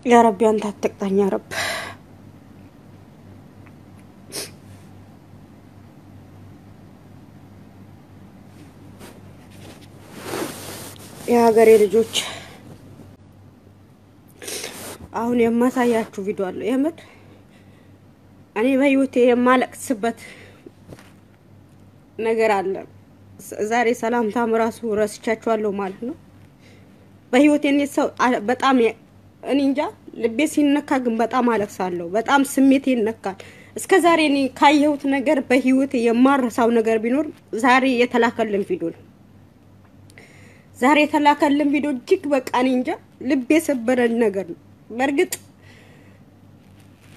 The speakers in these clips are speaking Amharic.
يا رب أنت تقطعني يا رب يا غري ልጆች አሁን የማሳያችሁ ቪዲዮ አለ የምር እኔ በህይወቴ የማለቅስበት ነገር አለ ዛሬ ሰላምታም ራሱ ረስቻችኋለሁ ማለት ነው በህይወቴ እኔ ሰው በጣም እኔ እንጃ ልቤ ሲነካ ግን በጣም አለቅሳለሁ በጣም ስሜቴ ይነካል እስከ ዛሬ እኔ ካየሁት ነገር በህይወቴ የማረሳው ነገር ቢኖር ዛሬ የተላከልን ቪዲዮ ነው ዛሬ የተላከልን ቪዲዮ እጅግ በቃ እኔ እንጃ ልቤ ሰበረን ነገር ነው በርግጥ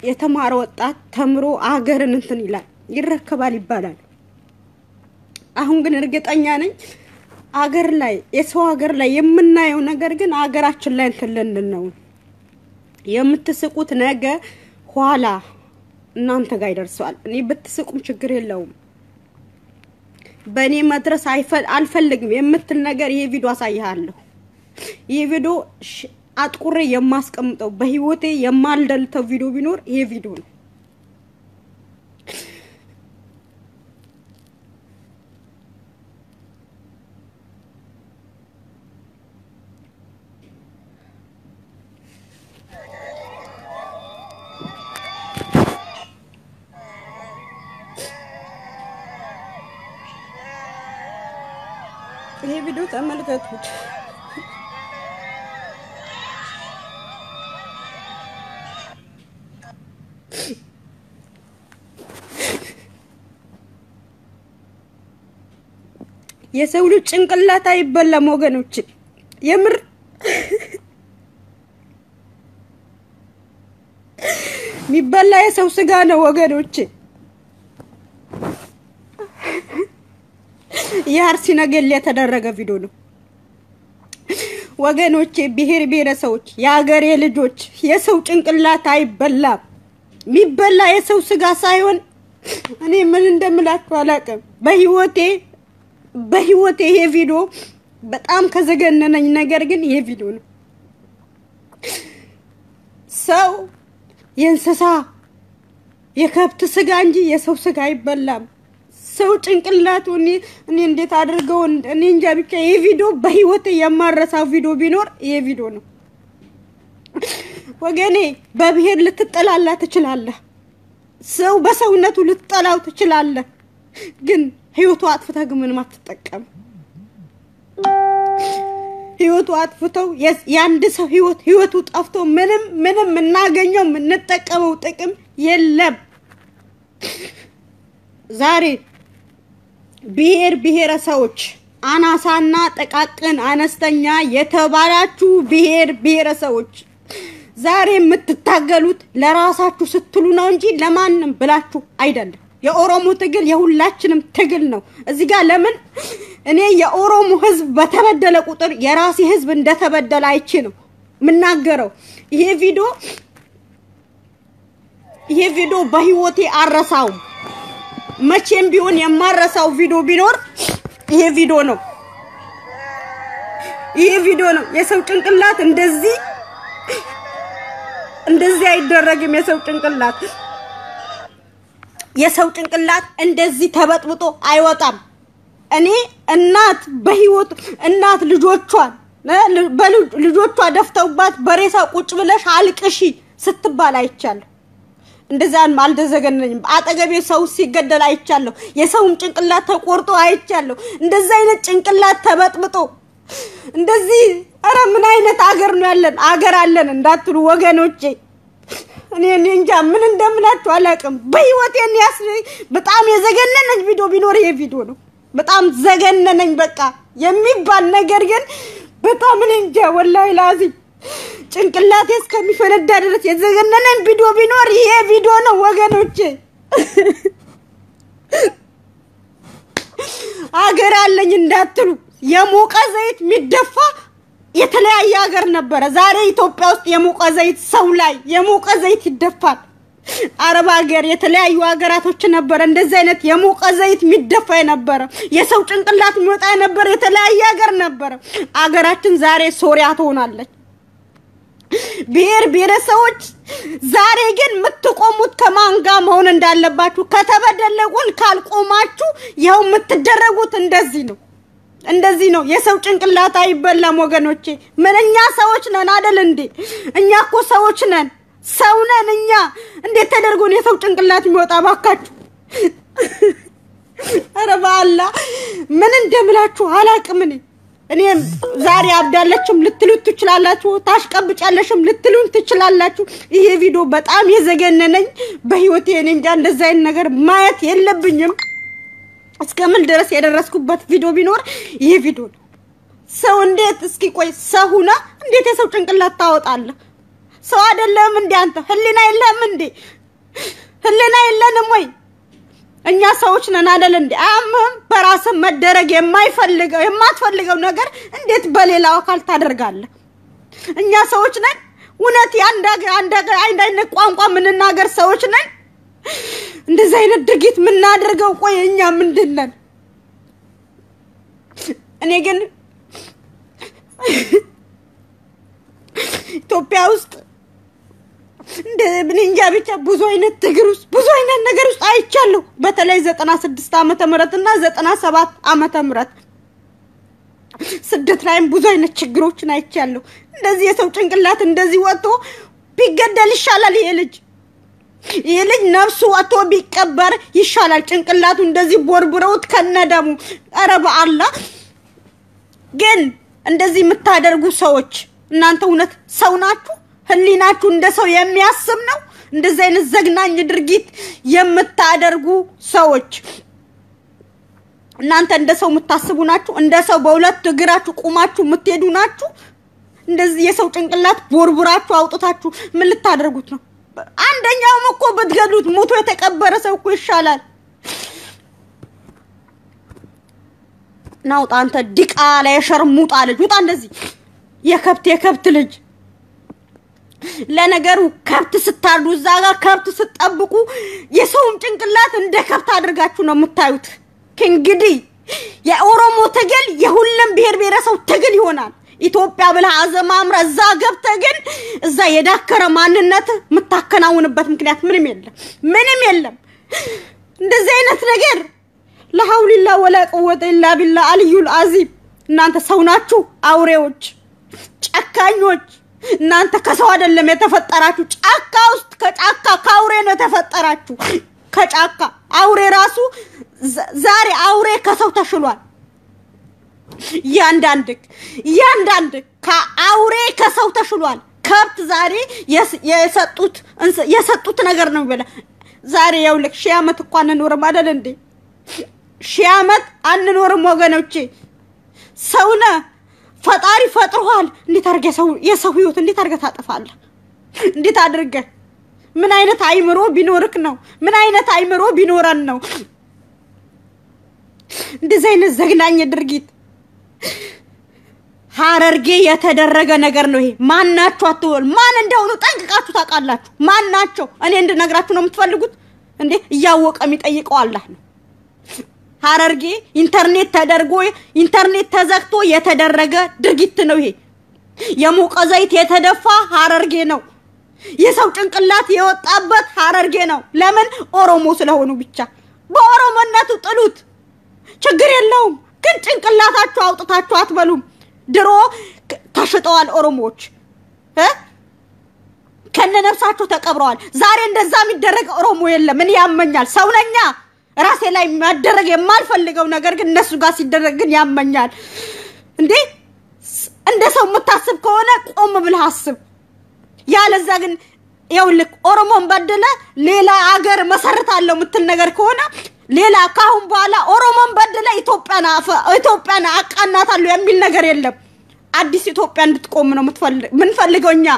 የተማረ ወጣት ተምሮ አገርን እንትን ይላል ይረከባል ይባላል አሁን ግን እርግጠኛ ነኝ አገር ላይ የሰው አገር ላይ የምናየው ነገር ግን አገራችን ላይ እንትን ነው የምትስቁት ነገር ኋላ እናንተ ጋር ይደርሳል እኔ ብትስቁም ችግር የለውም በእኔ መድረስ አልፈልግም የምትል ነገር ይሄ ቪዲዮ አሳያለሁ ይሄ ቪዲዮ አጥቁሬ የማስቀምጠው በህይወቴ የማልደልተው ቪዲዮ ቢኖር ይሄ ቪዲዮ ነው ይሄ ቪዲዮ ተመልከቱት የሰው ልጅ ጭንቅላት አይበላም ወገኖች የምር ሚበላ የሰው ስጋ ነው ወገኖች ያርሲ ነገር የተደረገ ቪዲዮ ነው ወገኖቼ ብሄር ብሄረሰቦች ያገሬ ልጆች የሰው ጭንቅላት አይበላም ሚበላ የሰው ስጋ ሳይሆን እኔ ምን እንደምላችሁ አላቀም በህይወቴ ይሄ ቪዲዮ በጣም ከዘገነነኝ ነገር ግን ይሄ ቪዲዮ ነው ሰው የእንስሳ የከብት ስጋ እንጂ የሰው ስጋ አይበላም ሰው ጭንቅላቱ እኔ እንዴት አድርገው እኔ እንጃ ብቻ ይሄ ቪዲዮ በህይወቴ የማረሳው ቪዲዮ ቢኖር ይሄ ቪዲዮ ነው ወገኔ በብሄር ልትጠላላ ትችላለህ ሰው በሰውነቱ ልትጠላው ትችላለህ ግን ህይወቱ አጥፍተህ ግን ምንም አትጠቀም ህይወቱ አጥፍተው ያንድ ሰው ህይወቱ ጠፍቶ ምንም እናገኘው እንጠቀመው ጥቅም የለም ዛሬ ብሄረሰቦች አናሳና ጠቃቅን አነስተኛ የተባላችሁ ብሄረሰቦች ዛሬ የምትታገሉት ለራሳችሁ ስትሉ ነው እንጂ ለማንም ብላችሁ አይደለም የኦሮሞ ትግል የሁላችንም ትግል ነው እዚህ ጋር ለምን እኔ የኦሮሞ ህዝብ በተበደለ ቁጥር የራሴ ህዝብ እንደተበደለ አይቼ ነው ምናገረው ይሄ ቪዲዮ በህይወቴ አረሳው መቼም ቢሆን የማረሳው ቪዲዮ ቢኖር ይሄ ቪዲዮ ነው የሰው ጭንቅላት እንደዚህ አይደረግም የሰው ጭንቅላት እንደዚህ ተበጥብጦ አይወጣም እኔ እናት ልጆቿ ደፍተውባት በሬሳ ቁጭ ብለሽ አልቅሺ ስትባል አይቻለሁ እንደዛን ማልደዘገነኝም አጠገቤ ሰው ሲገደል አይቻለሁ የሰውም ጭንቅላት ተቆርጦ አይቻለሁ እንደዛ አይነት ጭንቅላት ተበጥብጦ እንደዚህ አረ ምን አይነት አገር ነው ያለን አገር አለን እንዳትሉ ወገኖቼ እኔ እንጃ ምን እንደምላችሁ አላቅም በህይወቴ በጣም የዘገነነኝ ቪዲዮ ቢኖር ይሄ ቪዲዮ ነው በጣም ዘገነነኝ በቃ የሚባል ነገር ግን በጣም እንጃ ወላሂ ላዚ ጭንቅላቴ እስከሚፈነዳ ድረስ የዘገነነኝ ቪዲዮ ቢኖር ይሄ ቪዲዮ ነው ወገኖቼ አገር አለኝ እንዳትሉ የሞቀ ዘይት ሚደፋ የተለያየ ሀገር ነበር ዛሬ ኢትዮጵያ ውስጥ የሞቀ ዘይት ሰው ላይ የሞቀ ዘይት ይደፋል አረብ ሀገር የተለያዩ ሀገራቶች ነበር እንደዚህ አይነት የሞቀ ዘይት ሚደፋ ነበር የሰው ጭንቅላት ሚወጣ ነበር የተለያየ ሀገር ነበር አገራችን ዛሬ ሶሪያ ትሆናለች ብሔረሰቦች ዛሬ ግን ምትቆሙት ከማን ጋር መሆን እንዳለባችሁ ከተበደለቁን ካልቆማችሁ ይሄው ምትደረጉት እንደዚህ ነው የሰው ጭንቅላት አይበላም ወገኖቼ ምንኛ ሰዎች ነን አይደል እንዴ እኛ እኮ ሰዎች ነን ሰው ነን እኛ እንዴት ተደርጎ ነው የሰው ጭንቅላት የሚወጣ ባካችሁ አረባላ ምን እንደምላችሁ አላቅም እኔ ዛሬ አብዳለችም ልትሉት ትችላላችሁ ታሽቀብጫለሽም ልትሉን ትችላላችሁ ይሄ ቪዲዮ በጣም የዘገነነኝ በህይወቴ እኔ እንጃ እንደዛ አይነት ነገር ማየት የለብኝም እስከምን ድረስ የደረስኩበት ቪዲዮ ቢኖር ይሄ ቪዲዮ ነው ሰው እንዴት እስኪ ቆይ ሰውና እንዴት የሰው ጭንቅላት ታወጣለህ ሰው አይደለም እንዴ አንተ ህሊና የለህም እንዴ ህሊና የለንም ወይ እኛ ሰዎች ነን አይደል እንዴ አምም በራስ መደረግ የማትፈልገው ነገር እንዴት በሌላው አካል ታደርጋለህ እኛ ሰዎች ነን እውነት አንድ ቋንቋ ምንናገር ሰዎች ነን እንደዚህ አይነት ድርጊት ምናደርገው ቆይ እኛ ምንድነን እኔ ግን ኢትዮጵያ ውስጥ እንደ ብንንጃ ብቻ ብዙ አይነት ትግር ውስጥ ብዙ አይነት ነገር ውስጥ አይቻለሁ በተለይ 96 ዓመተ ምህረትና 97 ዓመተ ምህረት ስደት ላይም ብዙ አይነት ችግሮችን አይቻለሁ እንደዚህ የሰው ጭንቅላት እንደዚህ ወጥቶ ቢገደል ይሻላል ይሄ ልጅ ነፍሱ ወጥቶ ቢቀበር ይሻላል ጭንቅላቱ እንደዚህ ቦርብረውት ከነደሙ አረባ አላህ ግን እንደዚህ የምታደርጉ ሰዎች እናንተ እውነት ሰው ናችሁ ህሊናችሁ እንደ ሰው የሚያስብ ነው እንደዚህ አይነት ዘግናኝ ድርጊት የምታደርጉ ሰዎች እናንተ እንደ ሰው የምታስቡ ናችሁ እንደ ሰው በሁለት እግራችሁ ቆማችሁ የምትሄዱ ናችሁ እንደዚህ የሰው ጭንቅላት ቦርቡራችሁ አውጥታችሁ ምን ልታደርጉት ነው አንደኛው እኮ በትገሉት ሞቶ የተቀበረ ሰው እኮ ይሻላል ናውጣ አንተ ዲቃላ የሸርሙጣ ልጅ ውጣ እንደዚህ የከብት ልጅ ለነገሩ ከብት ስታርዱ ዛጋ ከብት ስጠብቁ የሰውም ጭንቅላት እንደ ከብት አድርጋችሁ ነው የምታዩት ከእንግዲህ የኦሮሞ ትግል የሁሉም ብሔረሰብ ትግል ይሆናል ኢትዮጵያ ብለ አዘማምራ እዛ ገብተ ግን እዛ የዳከረ ማንነት መታከናውንበት ምክንያት ምንም የለም እንደዚህ አይነት ነገር ለሐውልላ ወላ ቀወተ ኢላ ቢላ አልዩል አዚም እናንተ ሰው ናችሁ አውሬዎች ጨካኞች እናንተ ከሰው አይደለም የተፈጠራችሁ ጫካ ውስጥ ከጫካ ካውሬ ነው የተፈጠራችሁ ከጫካ አውሬ ራሱ ዛሬ አውሬ ከሰው ተሽሏል ያንዳንድ ከአውሬ ከሰው ተሽሏል ከብት ዛሬ የሰጡት ነገር ነው ይበላ ዛሬ ያውልክ ሺህ ዓመት እንኳን እንኖርም አይደል እንዴ ሺህ ዓመት አንኖርም ወገኖቼ ሰውነ ፈጣሪ ፈጥሯል እንዴት አርገ የሰው ህይወት እንዴት አርገ ታጠፋለህ እንዴት አድርገ ምን አይነት አይምሮ ቢኖርክ ነው ምን አይነት አይምሮ ቢኖረን ነው እንደዚህ አይነት ዘግናኝ ድርጊት ሐረርጌ የተደረገ ነገር ነው ይሄ ማናችሁ አትወል ማን እንደሆኑ ጠንቅቃችሁ ታውቃላችሁ ማናቸው እኔ እንድነግራችሁ ነው የምትፈልጉት እንዴ ያወቀ የሚጠይቀው አላህ ነው ሐረርጌ ኢንተርኔት ተደርጎ ኢንተርኔት ተዘግቶ የተደረገ ድርጊት ነው ይሄ የሞቀ ዘይት የተደፋ ሐረርጌ ነው የሰው ጭንቅላት የወጣበት ሐረርጌ ነው ለምን ኦሮሞ ስለሆኑ ብቻ በኦሮሞነቱ ጥሉት ችግር የለውም ግን ጭንቅላታችሁ አውጥታችሁ አትበሉም ድሮ ተሽጠዋል ኦሮሞዎች ከነነፍሳቸው ተቀብረዋል ዛሬ እንደዛ የሚደረግ ኦሮሞ የለም ምን ያመኛል ሰውነኛ ራሴ ላይ ማደረግ የማልፈልገው ነገር ግን እነሱ ጋር ሲደረግ ግን ያመኛል እንዴ እንደ ሰው መታሰብ ከሆነ ቆም ብለህ አስብ ያለዛ ግን ይውልክ ኦሮሞን በደለ ሌላ አገር መሰረታለው ምትል ነገር ከሆነ ሌላ ካሁን በኋላ ኦሮሞን በደለ ኢትዮጵያና አቃናታለው የሚል ነገር የለም አዲስ ኢትዮጵያ እንድትቆም ነው ምንፈልገውኛ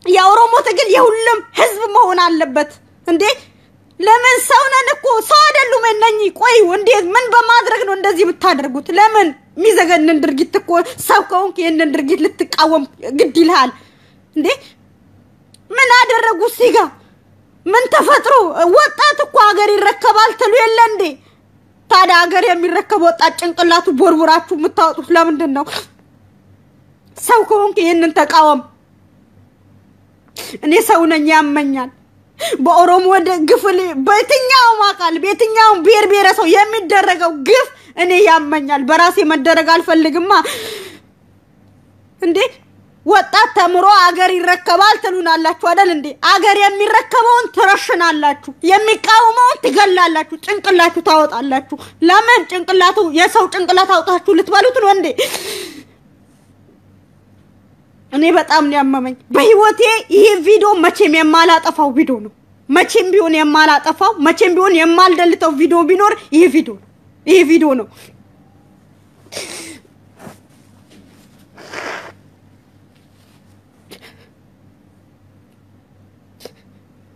የኦሮሞ ትግል የሁሉም ህዝብ መሆን አለበት እንዴ ለምን ሰውነን እኮ ሰው አይደሉም እነኚ ቆይ እንዴ ምን በማድረግ ነው እንደዚህ የምታደርጉት ለምን ሚዘገነን ድርጊት እኮ ሰው ከሆንክ የነን ድርጊት ልትቃወም ግድ ይልሃል እንዴ ምን አደረጉ ሲጋ ምን ተፈጥሮ ወጣት እኮ ሀገር ይረከባል ተሉ የለ እንዴ ታዲያ ሀገር የሚረከብ ወጣት ጭንቅላቱ ቦርቡራችሁ የምታወጡት ለምንድን ነው ሰው ከሆንክ የነን ተቃወም እኔ ሰው ነኝ ያመኛል በኦሮሞ ወደ ግፍል በየትኛው ማቃል በየትኛው ብሔር ብሔረሰብ የሚደረገው ግፍ እኔ ያመኛል በራሴ መደረግ አልፈልግማ እንዴ ወጣት ተምሮ አገር ይረከባል ትሉናላችሁ አይደል እንዴ አገር የሚረከበውን ትረሽናላችሁ የሚቃወመውን ትገላላችሁ ጭንቅላችሁ ታወጣላችሁ ለምን ጭንቅላቱ የሰው ጭንቅላት አውጣችሁ ልትበሉት ነው እንዴ እኔ በጣም ነው ያመመኝ በህይወቴ ይሄ ቪዲዮ መቼም የማላጠፋው ቪዲዮ ነው መቼም ቢሆን የማላጠፋው መቼም ቢሆን የማልደልተው ቪዲዮ ቢኖር ይሄ ቪዲዮ ነው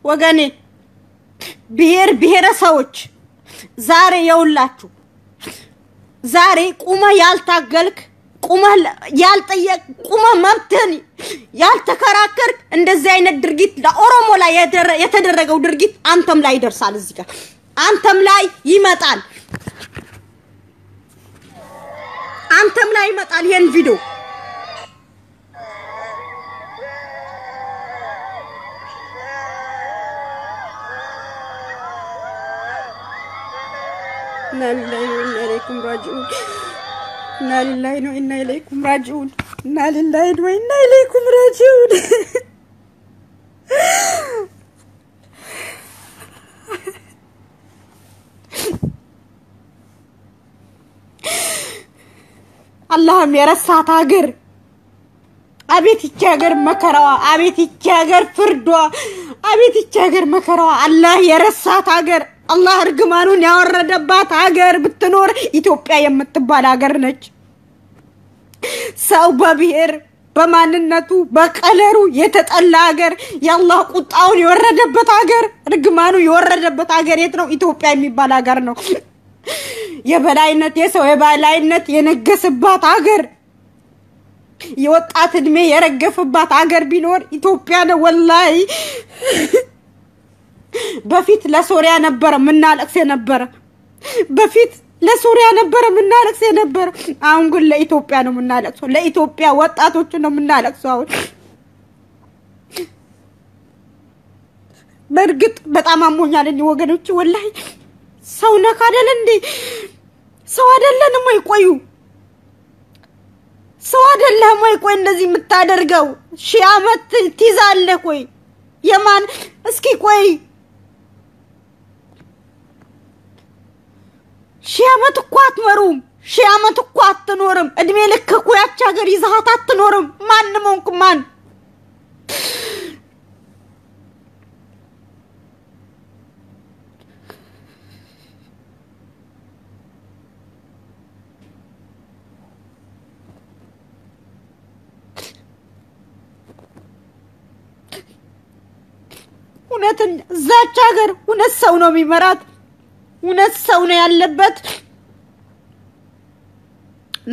ወገኔ ብሔረሰቦች ዛሬ የውላችሁ ዛሬ ቁመ ያልታገልክ ቁመ ያልጠየቅ ቁመ መብትን ያልተከራከር እንደዚህ አይነት ድርጊት ለኦሮሞ ላይ የተደረገው ድርጊት አንተም ላይ ይደርሳል እዚህ ጋር አንተም ላይ ይመጣል ይሄን ቪዲዮ إنا لله وإنا إليكم راجعون إنا لله وإنا إليكم راجعون اللهم يرسات هاجر أبيت الجاجر مكروا أبيت الجاجر فردوا أبيت الجاجر مكروا الله يرسات هاجر الله رجمانون يا وردبات هاجر بالتنور إثيوبيا يمتبال هاجر نج سو ببير بماننتو بقلرو يتطلع هاجر يا الله قطاون يوردبات هاجر رجمانو يوردبات هاجر يتنو إثيوبيا يمبال هاجر نو የበላይነት የሰው የበላይነት የነገሰባት ሀገር የወጣት እድሜ የረገፈባት ሀገር ቢኖር ኢትዮጵያ ነው ወላሂ በፊት ለሶሪያ ነበር ምናለቅስ ነበር በፊት ለሶሪያ ነበር ምናለቅስ ነበር አሁን ግን ለኢትዮጵያ ነው ምናለቅሰው ለኢትዮጵያ ወጣቶች ነው ምናለቅሰው በርግጥ በጣም አሞኛል እኔ ወገኖች ወላሂ ሰው ነካደል እንዴ ሰው አይደለንም ወይ ቆዩ ሰው አይደለም ወይ ቆይ እንደዚህ የምታደርገው ሺህ አመት ትይዛለህ ቆይ የማን እስኪ ቆይ ሺህ አመት እኮ አትኖሩም ሺህ አመት እኮ አትኖርም እድሜ ልክ እኮ ያቺ ሀገር ይዛት አትኖርም ማንም ሆንክ ማን እውነትን ዛቻ ሀገር እውነት ሰው ነው የሚመራት እውነት ሰው ነው ያለበት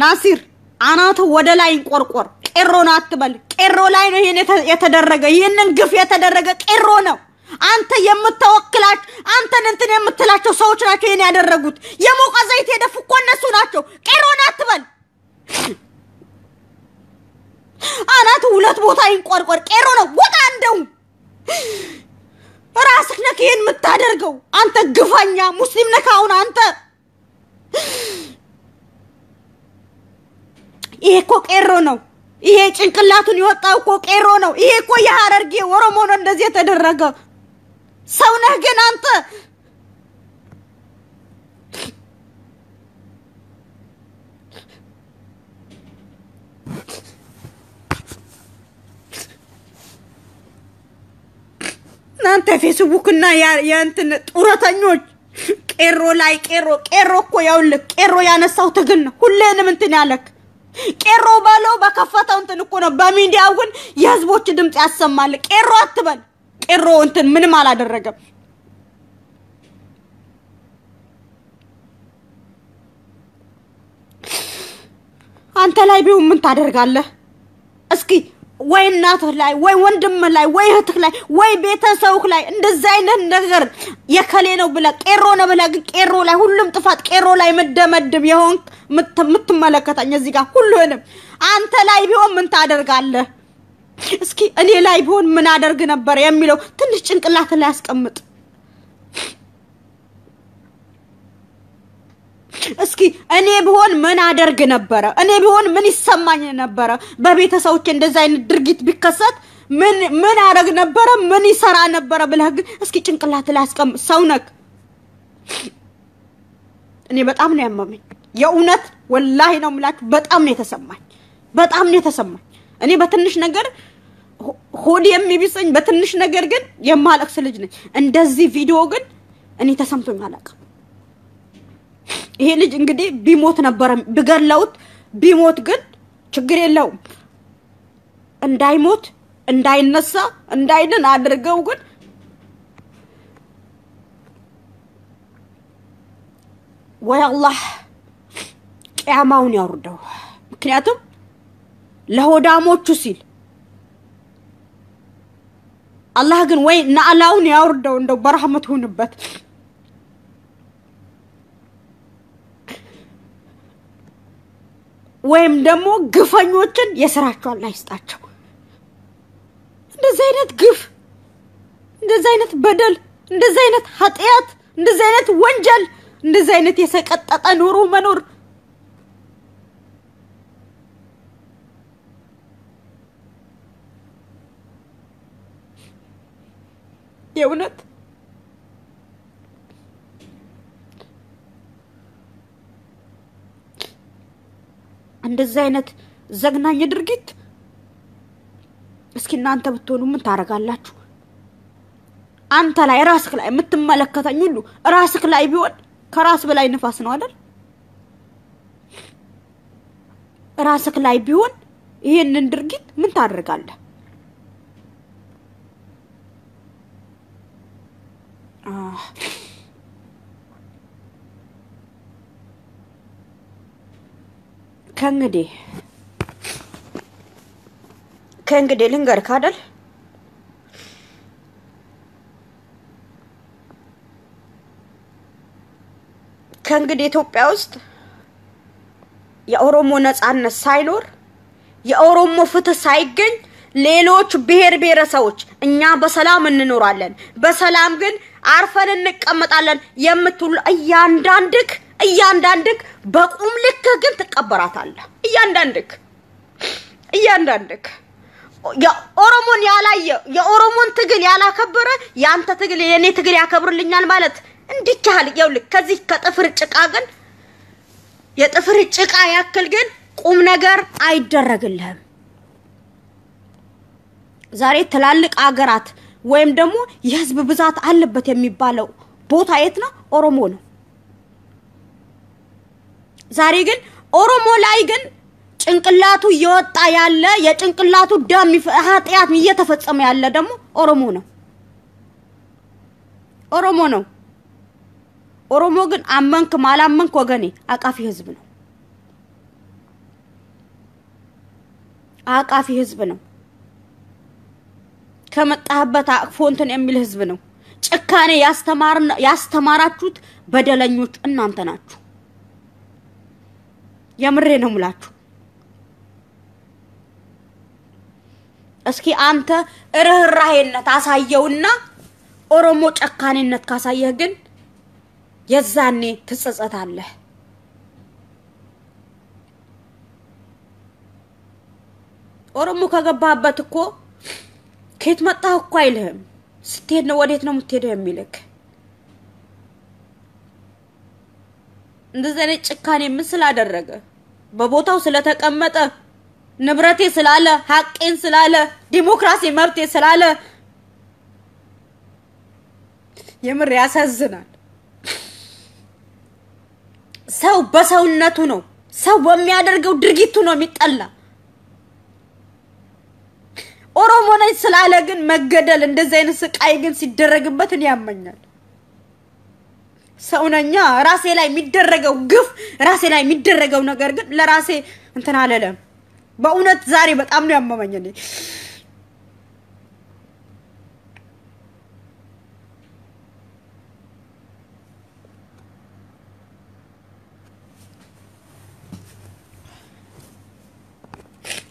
ናሲር አናቱ ወደ ላይ እንቆርቆር ቄሮና አትበል ቄሮ ላይ ነው ይሄን የተደረገ ይሄንን ግፍ የተደረገ ቄሮ ነው አንተ የምትወክላች አንተን እንትን የምትላቸው ሰዎች ናቸው ይሄን ያደረጉት የሞቀ ዘይት የደፉ እኮ እነሱ ናቸው ቄሮና አትበል አናቱ ሁለት ቦታ ይንቆርቆር ቄሮ ነው ወጣ እንደው ራስክ ነክ ይሄን የምታደርገው አንተ ግፋኛ ሙስሊም ነክ አሁን አንተ ይሄ እኮ ቄሮ ነው ይሄ ጭንቅላቱን ይወጣው እኮ ቄሮ ነው ይሄ እኮ የሐረርጌ ኦሮሞ ነው እንደዚህ የተደረገ ሰው ነህ ግን አንተ እናንተ ፌስቡክ እና ያንተን ጡረተኞች ቄሮ ላይ ቄሮ እኮ ያውልክ ቄሮ ያነሳው ትግል ነው ሁሌንም እንትን ያለክ ቄሮ ባለው በከፈተው እንትን እኮ ነው በሚዲያው ግን የህዝቦች ድምጽ ያሰማል ቄሮ አትበል ቄሮ እንትን ምንም አላደረገም አንተ ላይ ቢው ምን ታደርጋለህ እስኪ ወይ እናትህ ላይ ወይ ወንድም ላይ ወይ እህትህ ላይ ወይ ቤተሰብህ ላይ እንደዛ አይነት ነገር የከሌ ነው ብለ ቄሮ ነው ብለ ቄሮ ላይ ሁሉም ጥፋት ቄሮ ላይ መደመደም የምትመለከታኝ እዚህ ጋር ሁሉንም አንተ ላይ ቢሆን ምን ታደርጋለህ እስኪ እኔ ላይ ቢሆን ምን አደርግ ነበር የሚለው ትንሽ ጭንቅላት ላይ አስቀምጥ እስኪ እኔ ቢሆን ምን አደርግ ነበር እኔ ቢሆን ምን ይሰማኝ ነበር በቤተሰቦቼ እንደዛ አይነት ድርጊት ቢከሰት ምን አደርግ ነበር ምን ይሰራ ነበር ብለህ እስኪ ጭንቅላት ላይ አስቀምጥ ሰውነክ እኔ በጣም ነው ያመመኝ የእውነት ወላሂ ነው ማለት በጣም ነው የተሰማኝ እኔ በትንሽ ነገር ሆድ የሚብሰኝ በትንሽ ነገር ግን የማለቅስ ልጅ ነኝ እንደዚህ ቪዲዮ ግን እኔ ተሰምቶኝ አላውቅም ይሄ ልጅ እንግዲህ ቢሞት ነበር ብገለውት ቢሞት ግን ችግር የለውም እንዳይሞት እንዳይነሳ እንዳይድን አድርገው ግን ወይ አላህ ቂያማውን ያወርደው ምክንያቱም ለሆዳሞቹ ሲል አላህ ግን ወይ ናላውን ያወርደው እንደው በረህመት ሆነበት ወይም ደግሞ ግፈኞችን የስራቸው አላህ ይስጣቸው እንደዚህ አይነት ግፍ እንደዚህ አይነት በደል እንደዚህ አይነት ኃጢያት እንደዚህ አይነት ወንጀል እንደዚህ አይነት የሰቀጠጠ ኑሮ መኖር የእውነት እንደዚህ አይነት ዘግናኝ ድርጊት እስኪ እናንተ ብትሆኑ ምን ታረጋላችሁ አንተ ላይ ራስክ ላይ የምትመለከተኝ ሁሉ ራስክ ላይ ቢሆን ከራስ በላይ ንፋስ ነው አይደል ራስክ ላይ ቢሆን ይሄንን ድርጊት ምን ታደርጋለህ ከእንግዲህ ልንገርህ አይደል ከእንግዲህ ኢትዮጵያ ውስጥ የኦሮሞ ነጻነት ሳይኖር የኦሮሞ ፍትህ ሳይገኝ ሌሎች ብሔር ብሔረሰቦች እኛ በሰላም እንኖራለን በሰላም ግን አርፈን እንቀመጣለን የምትሉ እያንዳንድክ በቁም ልክ ግን ተቀበራታለህ እያንዳንድክ የኦሮሞን ያላየ የኦሮሞን ትግል ያላከበረ ያንተ ትግል የኔ ትግል ያከብርልኛል ማለት እንዲቻል ይውልክ ከዚህ ከጥፍር ጭቃ ግን የጥፍር ጭቃ ያክል ግን ቁም ነገር አይደረግልህም ዛሬ ትላልቅ አገራት ወይም ደግሞ የህዝብ ብዛት አለበት የሚባለው ቦታ የት ነው ኦሮሞ ነው ዛሬ ግን ኦሮሞ ላይ ግን ጭንቅላቱ እየወጣ ያለ የጭንቅላቱ ደም ኃጢያት እየተፈጸመ ያለ ደግሞ ኦሮሞ ነው ኦሮሞ ግን አመንክ ማላመንክ ወገኔ አቃፊ ህዝብ ነው ከመጣህበት አቅፎንተን የሚል ህዝብ ነው ጭካኔ ያስተማራችሁት በደለኞች እናንተ ናችሁ የምሬ ነው ሙላችሁ እስኪ አንተ ርህራሄነት አሳየውና ኦሮሞ ጨካኔነት ካሳየህ ግን የዛኔ ትጸጸታለህ ኦሮሞ ከገባበት እኮ ከየት መጣህ እኮ አይልህም ስትሄድ ነው ወዴት ነው የምትሄደው የሚልክ እንደዚህ አይነት ጭካኔ ምስል አደረገ በቦታው ስለተቀመጠ ንብረቴ ስላለ ሐቄን ስላለ ዲሞክራሲ መብቴ ስላለ የምር ያሳዝናል ሰው በሰውነቱ ነው ሰው በሚያደርገው ድርጊቱ ነው የሚጠላ ኦሮሞ ነኝ ስላለ ግን መገደል እንደዚህ አይነት ስቃይ ግን ሲደረግበት ያመኛል ሰውነኛ ራሴ ላይ የሚደረገው ግፍ ራሴ ላይ የሚደረገው ነገር ግን ለራሴ እንትን አለለም በእውነት ዛሬ በጣም ነው ያመመኝ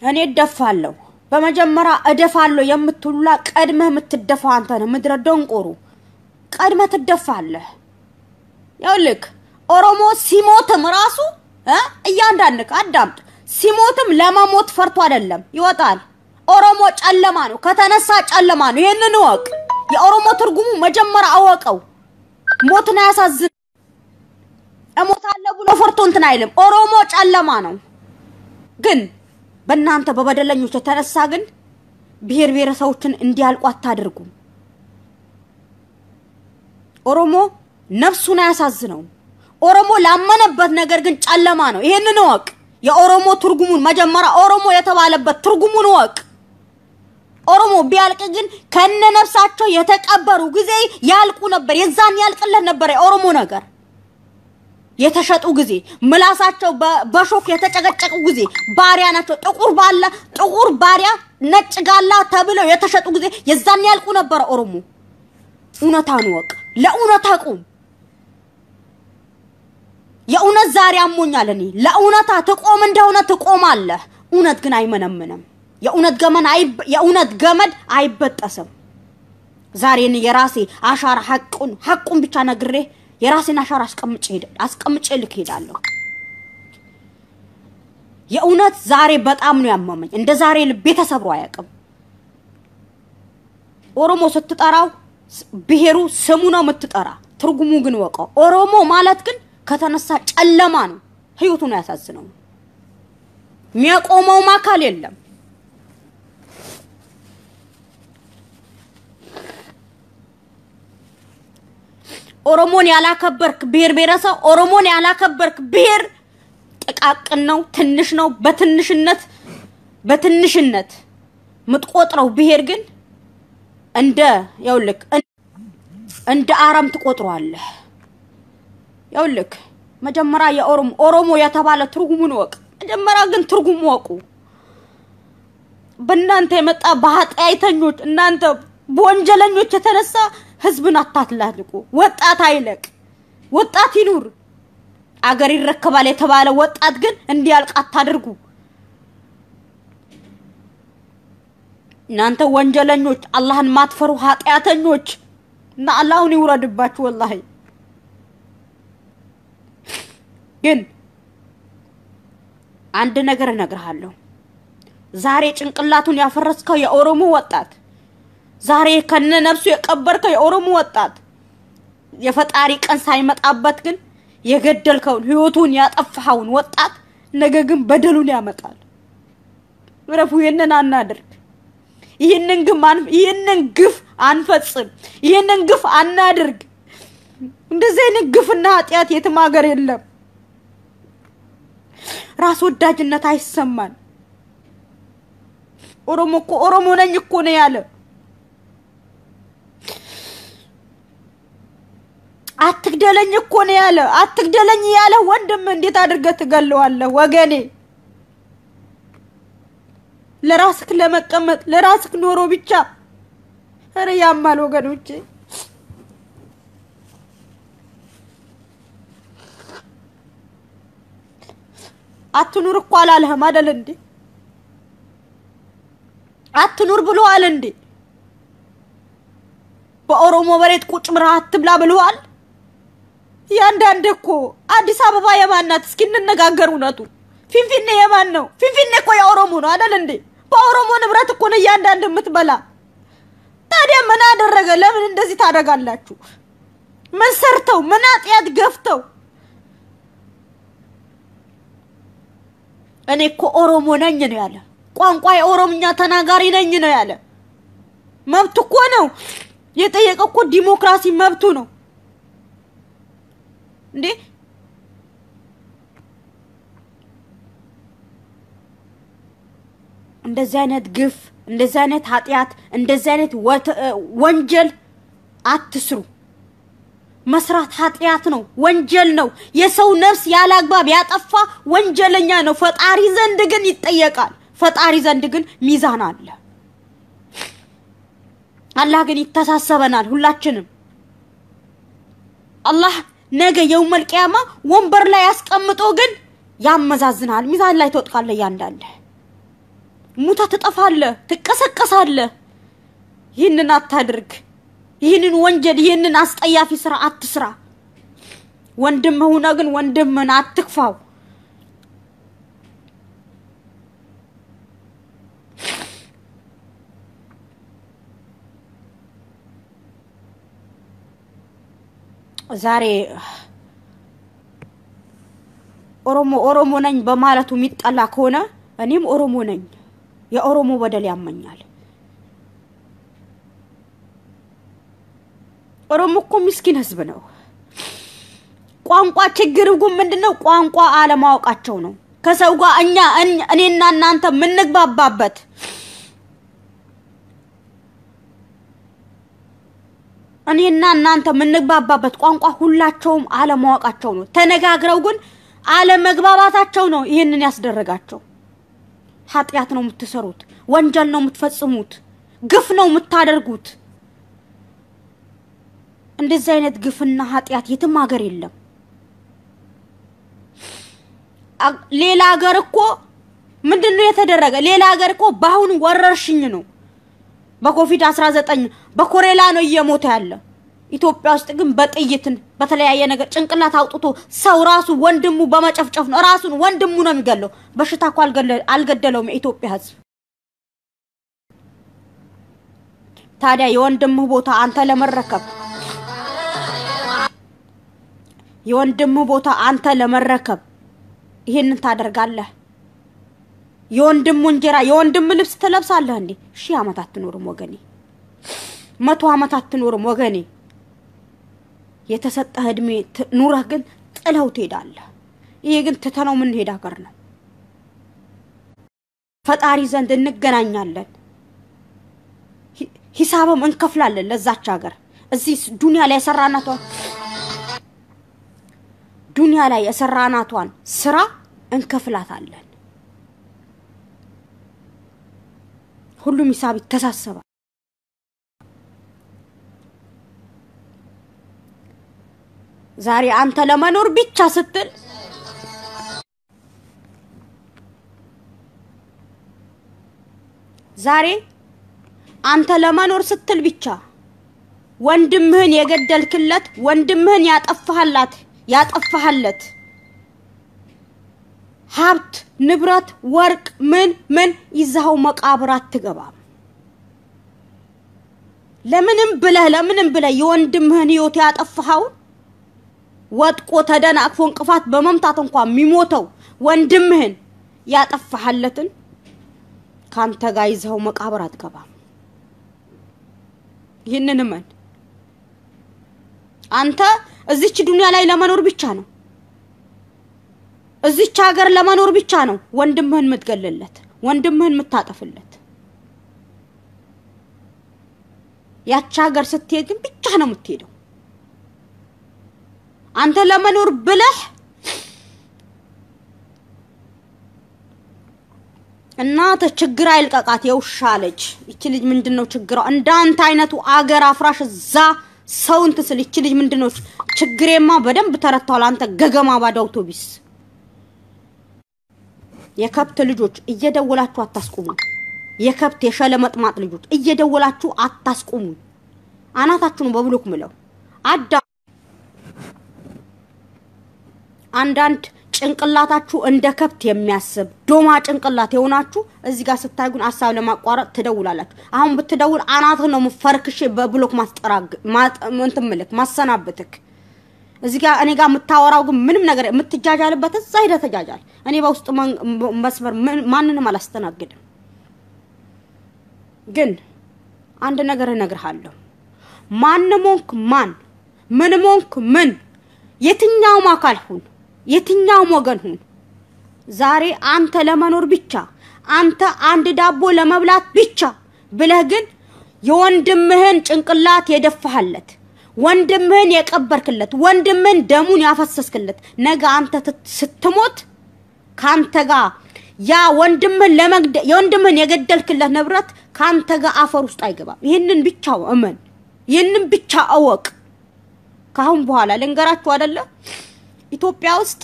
እኔ ደፋለሁ በመጀመሪያ እደፋለሁ የምትሉላ ቀድመህ የምትደፋው አንተ ነህ ምድረ ደንቆሩ ቀድመህ ትደፋለህ ያውልክ ኦሮሞ ሲሞትም ራሱ እያንዳንድክ አዳምጥ ሲሞትም ለማሞት ፈርቶ አይደለም ይወጣል ኦሮሞ ጨለማ ነው ከተነሳ ጨለማ ነው ይሄንን ወቅ የኦሮሞ ትርጉሙ መጀመሪያ አወቀው ሞትና ያሳዝን እሞታለሁ ብሎ ፈርቶ እንትን አይልም ኦሮሞ ጨለማ ነው ግን በእናንተ በበደለኞች ተነሳ ግን ብሔር ብሔረሰቦችን እንዲያልቁ አታድርጉ ኦሮሞ ነፍሱን ያሳዝነው ኦሮሞ ላመነበት ነገር ግን ጨለማ ነው ይሄንን ወቅ የኦሮሞ ትርጉሙን መጀመሪያ ኦሮሞ የተባለበት ትርጉሙን ወቅ ኦሮሞ ቢያልቅ ግን ከነ ነፍሳቸው የተቀበሩ ጊዜ ያልቁ ነበር የዛን ያልቅለት ነበር የኦሮሞ ነገር የተሸጡ ጊዜ ምላሳቸው በሾክ የተጨቀጨቁ ጊዜ ባሪያ ናቸው ጥቁር ባሪያ ነጭ ጋላ ተብለው የተሸጡ ጊዜ የዛን ያልቁ ነበር ኦሮሞ ኡነታን ወቅ ለኡነታ ቁም የኡነት ዛሬ አሞኛል እኔ ለኡነታ ተቆም እንደሆነ ተቆማለህ ኡነት ግን አይመነምንም የኡነት ገመድ አይበጠስም ዛሬን የራሴ አሻራ ሐቁን ብቻ ነግሬ የራሴን አሻራ አስቀምጬ ልክሄዳለሁ የኡነት ዛሬ በጣም ነው ያመመኝ እንደ ዛሬ ልቤ ተሰብሮ አያውቅም ኦሮሞ ስትጠራው ብሔሩ ስሙ ነው የምትጠራ ትርጉሙ ግን ወቀው ኦሮሞ ማለት ግን ከተነሳ ጨለማ ነው ህይወቱን ያሳዝነው የሚያቆመው ማካል የለም ኦሮሞን ያላከበርክ ብሔር ብሔረሰብ ኦሮሞን ያላከበርክ ብሔር ጥቃቅን ነው ትንሽ ነው በትንሽነት ምትቆጥረው ብሔር ግን እንደ አረም ትቆጥሯለህ ያውልክ መጀመሪያ የኦሮሞ የተባለ ትርጉሙን ወቅ መጀመሪያ ግን ትርጉሙ ወቁ በእናንተ የመጣ በኃጢአተኞች እናንተ በወንጀለኞች የተነሳ ህዝብን አታትላልቁ ወጣት አይለቅ ወጣት ይኑር አገር ይረከባል የተባለ ወጣት ግን እንዲያልቅ አታድርጉ እናንተ ወንጀለኞች አላህን ማትፈሩ ኃጢአተኞች እና አላህን ይውረድባችሁ ወላሂ ግን አንድ ነገር እነግርሃለሁ ዛሬ ጭንቅላቱን ያፈረስከው የኦሮሞ ወጣት ዛሬ ከነ ነፍሱ የቀበርከው የኦሮሞ ወጣት የፈጣሪ ቀን ሳይመጣበት ግን የገደልከው ህይወቱን ያጠፋውን ወጣት ነገ ግን በደሉን ያመጣል ወረፉ የነና እናድርግ ይሄንን ግፍ አንፈጽም ይሄንን ግፍ አናድርግ እንደዚህ አይነት ግፍና ኃጢያት የትም ሀገር የለም ራስ ወዳጅነት አይሰማን ኦሮሞ ነኝ እኮ ነው ያለ አትግደለኝ እኮ ነው ያለ አትግደለኝ ያለ ወንድም እንዴት አድርገህ ትገለዋለህ ወገኔ ለራስክ ለመቀመጥ ለራስክ ኖሮ ብቻ ኧረ ያማል ወገኖቼ አትኑር እኮ አላለህም አይደል እንዴ አትኑር ብሎሃል እንዴ በኦሮሞ በሬት ቁጭ ብለህ አትብላ ብሎሃል ያንዳንድ እኮ አዲስ አበባ የማናት እስኪ እንነጋገር እውነቱ ፊንፊኔ የማን ነው ፊንፊኔ እኮ የኦሮሞ ነው አይደል እንዴ በኦሮሞ ንብረት እኮ ነው ያንዳንድ የምትበላ ታዲያ ምን አደረገ ለምን እንደዚህ ታደርጋላችሁ ምን ሰርተው ምን አጥያት ገፍተው እኔ እኮ ኦሮሞ ነኝ ነው ያለ ቋንቋ የኦሮምኛ ተናጋሪ ነኝ ነው ያለ መብቱ እኮ ነው የጠየቀው እኮ ዲሞክራሲ መብቱ ነው እንዴ እንደዚህ አይነት ግፍ እንደዚህ አይነት ኃጢያት እንደዚህ አይነት ወንጀል አትስሩ መስራት ኃጢያት ነው ወንጀል ነው የሰው ነፍስ ያላግባብ ያጠፋ ወንጀለኛ ነው ፈጣሪ ዘንድ ግን ይጠየቃል ፈጣሪ ዘንድ ግን ሚዛን አለ አላህ ግን ይተሳሰበናል ሁላችንም አላህ ነገ የውመል ቂያማ ወንበር ላይ ያስቀምጦ ግን ያመዛዝናል ሚዛን ላይ ተወጥቃለ ያንዳንደ ሙታ ትጠፋለህ ትቀሰቀሳለህ ይህንን አታድርግ ይህንን ወንጀል ይህንን አስጠያፊ ስራ አትስራ ወንድም ሆነ ግን ወንድምን አትክፋው ዛሬ ኦሮሞ ነኝ በማለቱ ሚጣላ ከሆነ እኔም ኦሮሞ ነኝ የኦሮሞ በደል ያመኛል ኦሮሞ እኮ ምስኪን ህዝብ ነው ቋንቋ ችግሩ ግን ምንድነው ቋንቋ አለማወቃቸው ነው ከሰው ጋር እኔና እናንተ ምንግባባበት እኔና እናንተ ምንግባባበት ቋንቋ ሁላቸውም አለማወቃቸው ነው ተነጋግረው ግን አለመግባባታቸው ነው ይሄንን ያስደረጋቸው ኃጢያት ነው የምትሰሩት ወንጀል ነው የምትፈጽሙት ግፍ ነው የምታደርጉት እንደዚህ አይነት ግፍና ኃጢያት የትም ሀገር የለም ሌላ ሀገር እኮ ምንድነው የተደረገ ሌላ ሀገር እኮ ባሁን ወረርሽኝ ነው በኮቪድ 19 በኮሬላ ነው እየሞተ ያለ ኢትዮጵያ ውስጥ ግን በጥይትን በተለያየ ነገር ጭንቅላት አውጥቶ ሰው ራሱ ወንድሙ በመጨፍጨፍ ነው ራሱን ወንድሙ ነው የሚገለው በሽታ እኮ አልገደለውም የኢትዮጵያ ህዝብ ታዲያ የወንድሙ ቦታ አንተ ለመረከብ ይሄንን ታደርጋለህ የወንድሙ እንጀራ የወንድም ልብስ ተለብሳለህ እንዴ 1000 አመት አትኖርም ወገኔ 100 አመት አትኖርም ወገኔ የተሰጠህ እድሜ ኑረህ ግን ጥለው ትሄዳለህ ይሄ ግን ተተነው ምን ሄዳ ሀገር ነው ፈጣሪ ዘንድ እንገናኛለን ሂሳብም እንከፍላለን ለዛች ሀገር እዚህ ዱንያ ላይ የሰራናቷን ስራ እንከፍላታለን ሁሉም ሂሳብ ይተሳሰባል ዛሬ አንተ ለመኖር ብቻ ስትል ዛሬ አንተ ለመኖር ስትል ብቻ ወንድምህን የገደልክለት ወንድምህን ያጠፋህለት ሀብት ንብረት ወርቅ ምን ይዛው መቃብር አትገባም ለምንም ብለህ የወንድምህን ህይወት ያጠፋው ወጥቆ ተደናቅፎ እንቅፋት በመምታት እንኳን የሚሞተው ወንድምህን ያጠፋህለትን ካንተ ጋር ይዘው መቃብር አትገባም ይሄንን ምን አንተ እዚች ዱንያ ላይ ለመኖር ብቻ ነው እዚች ሀገር ለመኖር ብቻ ነው ወንድምህን የምትገልለት ወንድምህን የምታጠፍለት ያቺ ሀገር ስትሄድ ግን ብቻ ነው የምትሄደው አንተ ለመኖር ብለህ እናተ ችግር አይልቀቃት የውሻለች እቺ ልጅ ምንድነው ችግሯ እንዳንተ አይነቱ አገር አፍራሽ ዛ ሰውን ትስል እቺ ልጅ ምንድነው ችግሬማ በደንብ ተረታው አንተ ገገማ ባዶ አውቶቡስ የከብት ልጆች እየደወላችሁ አታስቆሙ የከብት የሸለመጥማጥ ልጆች እየደወላችሁ አታስቆሙ አናታችሁን በብሎክ ምለው አንዳንድ ጭንቅላታችሁ እንደ ከብት የሚያስብ ዶማ ጭንቅላት የሆናችሁ እዚህ ጋር ስታዩን ሐሳብ ለማቋረጥ ትደውላላችሁ አሁን ብትደውል አናት ነው መፈርክሽ በብሎክ ማሰናበትክ እዚህ ጋር እኔ ጋር መታወራው ግን ምንም ነገር የምትጃጃልበት እዛ ሄደ ተጃጃል እኔ በውስጥ መስመር ማንንም አላስተናግድም ግን አንድ ነገር እነግርሃለሁ ማንሞንክ ምንሞንክ ምን የትኛው አካል ሁን የትኛው ወገን ሁን ዛሬ አንተ ለመኖር ብቻ አንተ አንድ ዳቦ ለመብላት ብቻ ብለህ ግን የወንድምህን ጭንቅላት የደፋህለት ወንድምህን የቀበርክለት ወንድምህን ደሙን ያፈሰስክለት ነገ አንተ ስትሞት ካንተ ጋር ያ ወንድምህን የገደልክለት ንብረት ካንተ ጋር አፈር ውስጥ አይገባም ይሄንን ብቻ እመን ይሄንን ብቻ አወቅ ካሁን በኋላ ልንገራችሁ አይደለ ኢትዮጵያ ውስጥ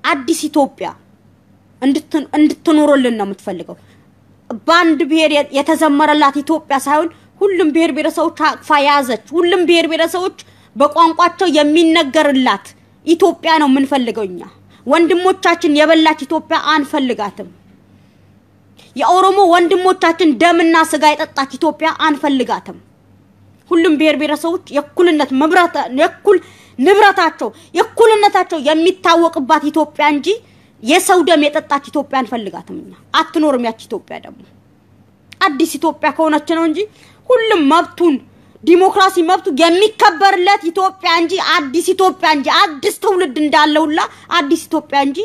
አዲስ ኢትዮጵያ እንድትኖርልን ነው የምትፈልገው ባንድ ብሔር የተዘመረላት ኢትዮጵያ ሳይሆን ሁሉም ብሔር ብሔረሰቦች አቅፋ ያዘች ሁሉም ብሔር ብሔረሰቦች በቋንቋቸው የሚነገርላት ኢትዮጵያ ነው የምንፈልገውኛ ወንድሞቻችን የበላች ኢትዮጵያ አንፈልጋትም የኦሮሞ ወንድሞቻችን ደምና ስጋ የጠጣች ኢትዮጵያ አንፈልጋትም ሁሉም ብሔር ብሔረሰቦች የኩልነት መብራት የኩል ንብረታቸው የኩልነታቸው የሚታወቅባት ኢትዮጵያ እንጂ የሰው ደም የጠጣች ኢትዮጵያ አንፈልጋትምኛ አትኖርም ያቺ ኢትዮጵያ ደግሞ አዲስ ኢትዮጵያ ከሆነች ነው እንጂ ሁሉም መብቱን ዲሞክራሲ መብቱ የሚከበርለት ኢትዮጵያ እንጂ አዲስ ኢትዮጵያ እንጂ አዲስ ትውልድ እንዳለውላ አዲስ ኢትዮጵያ እንጂ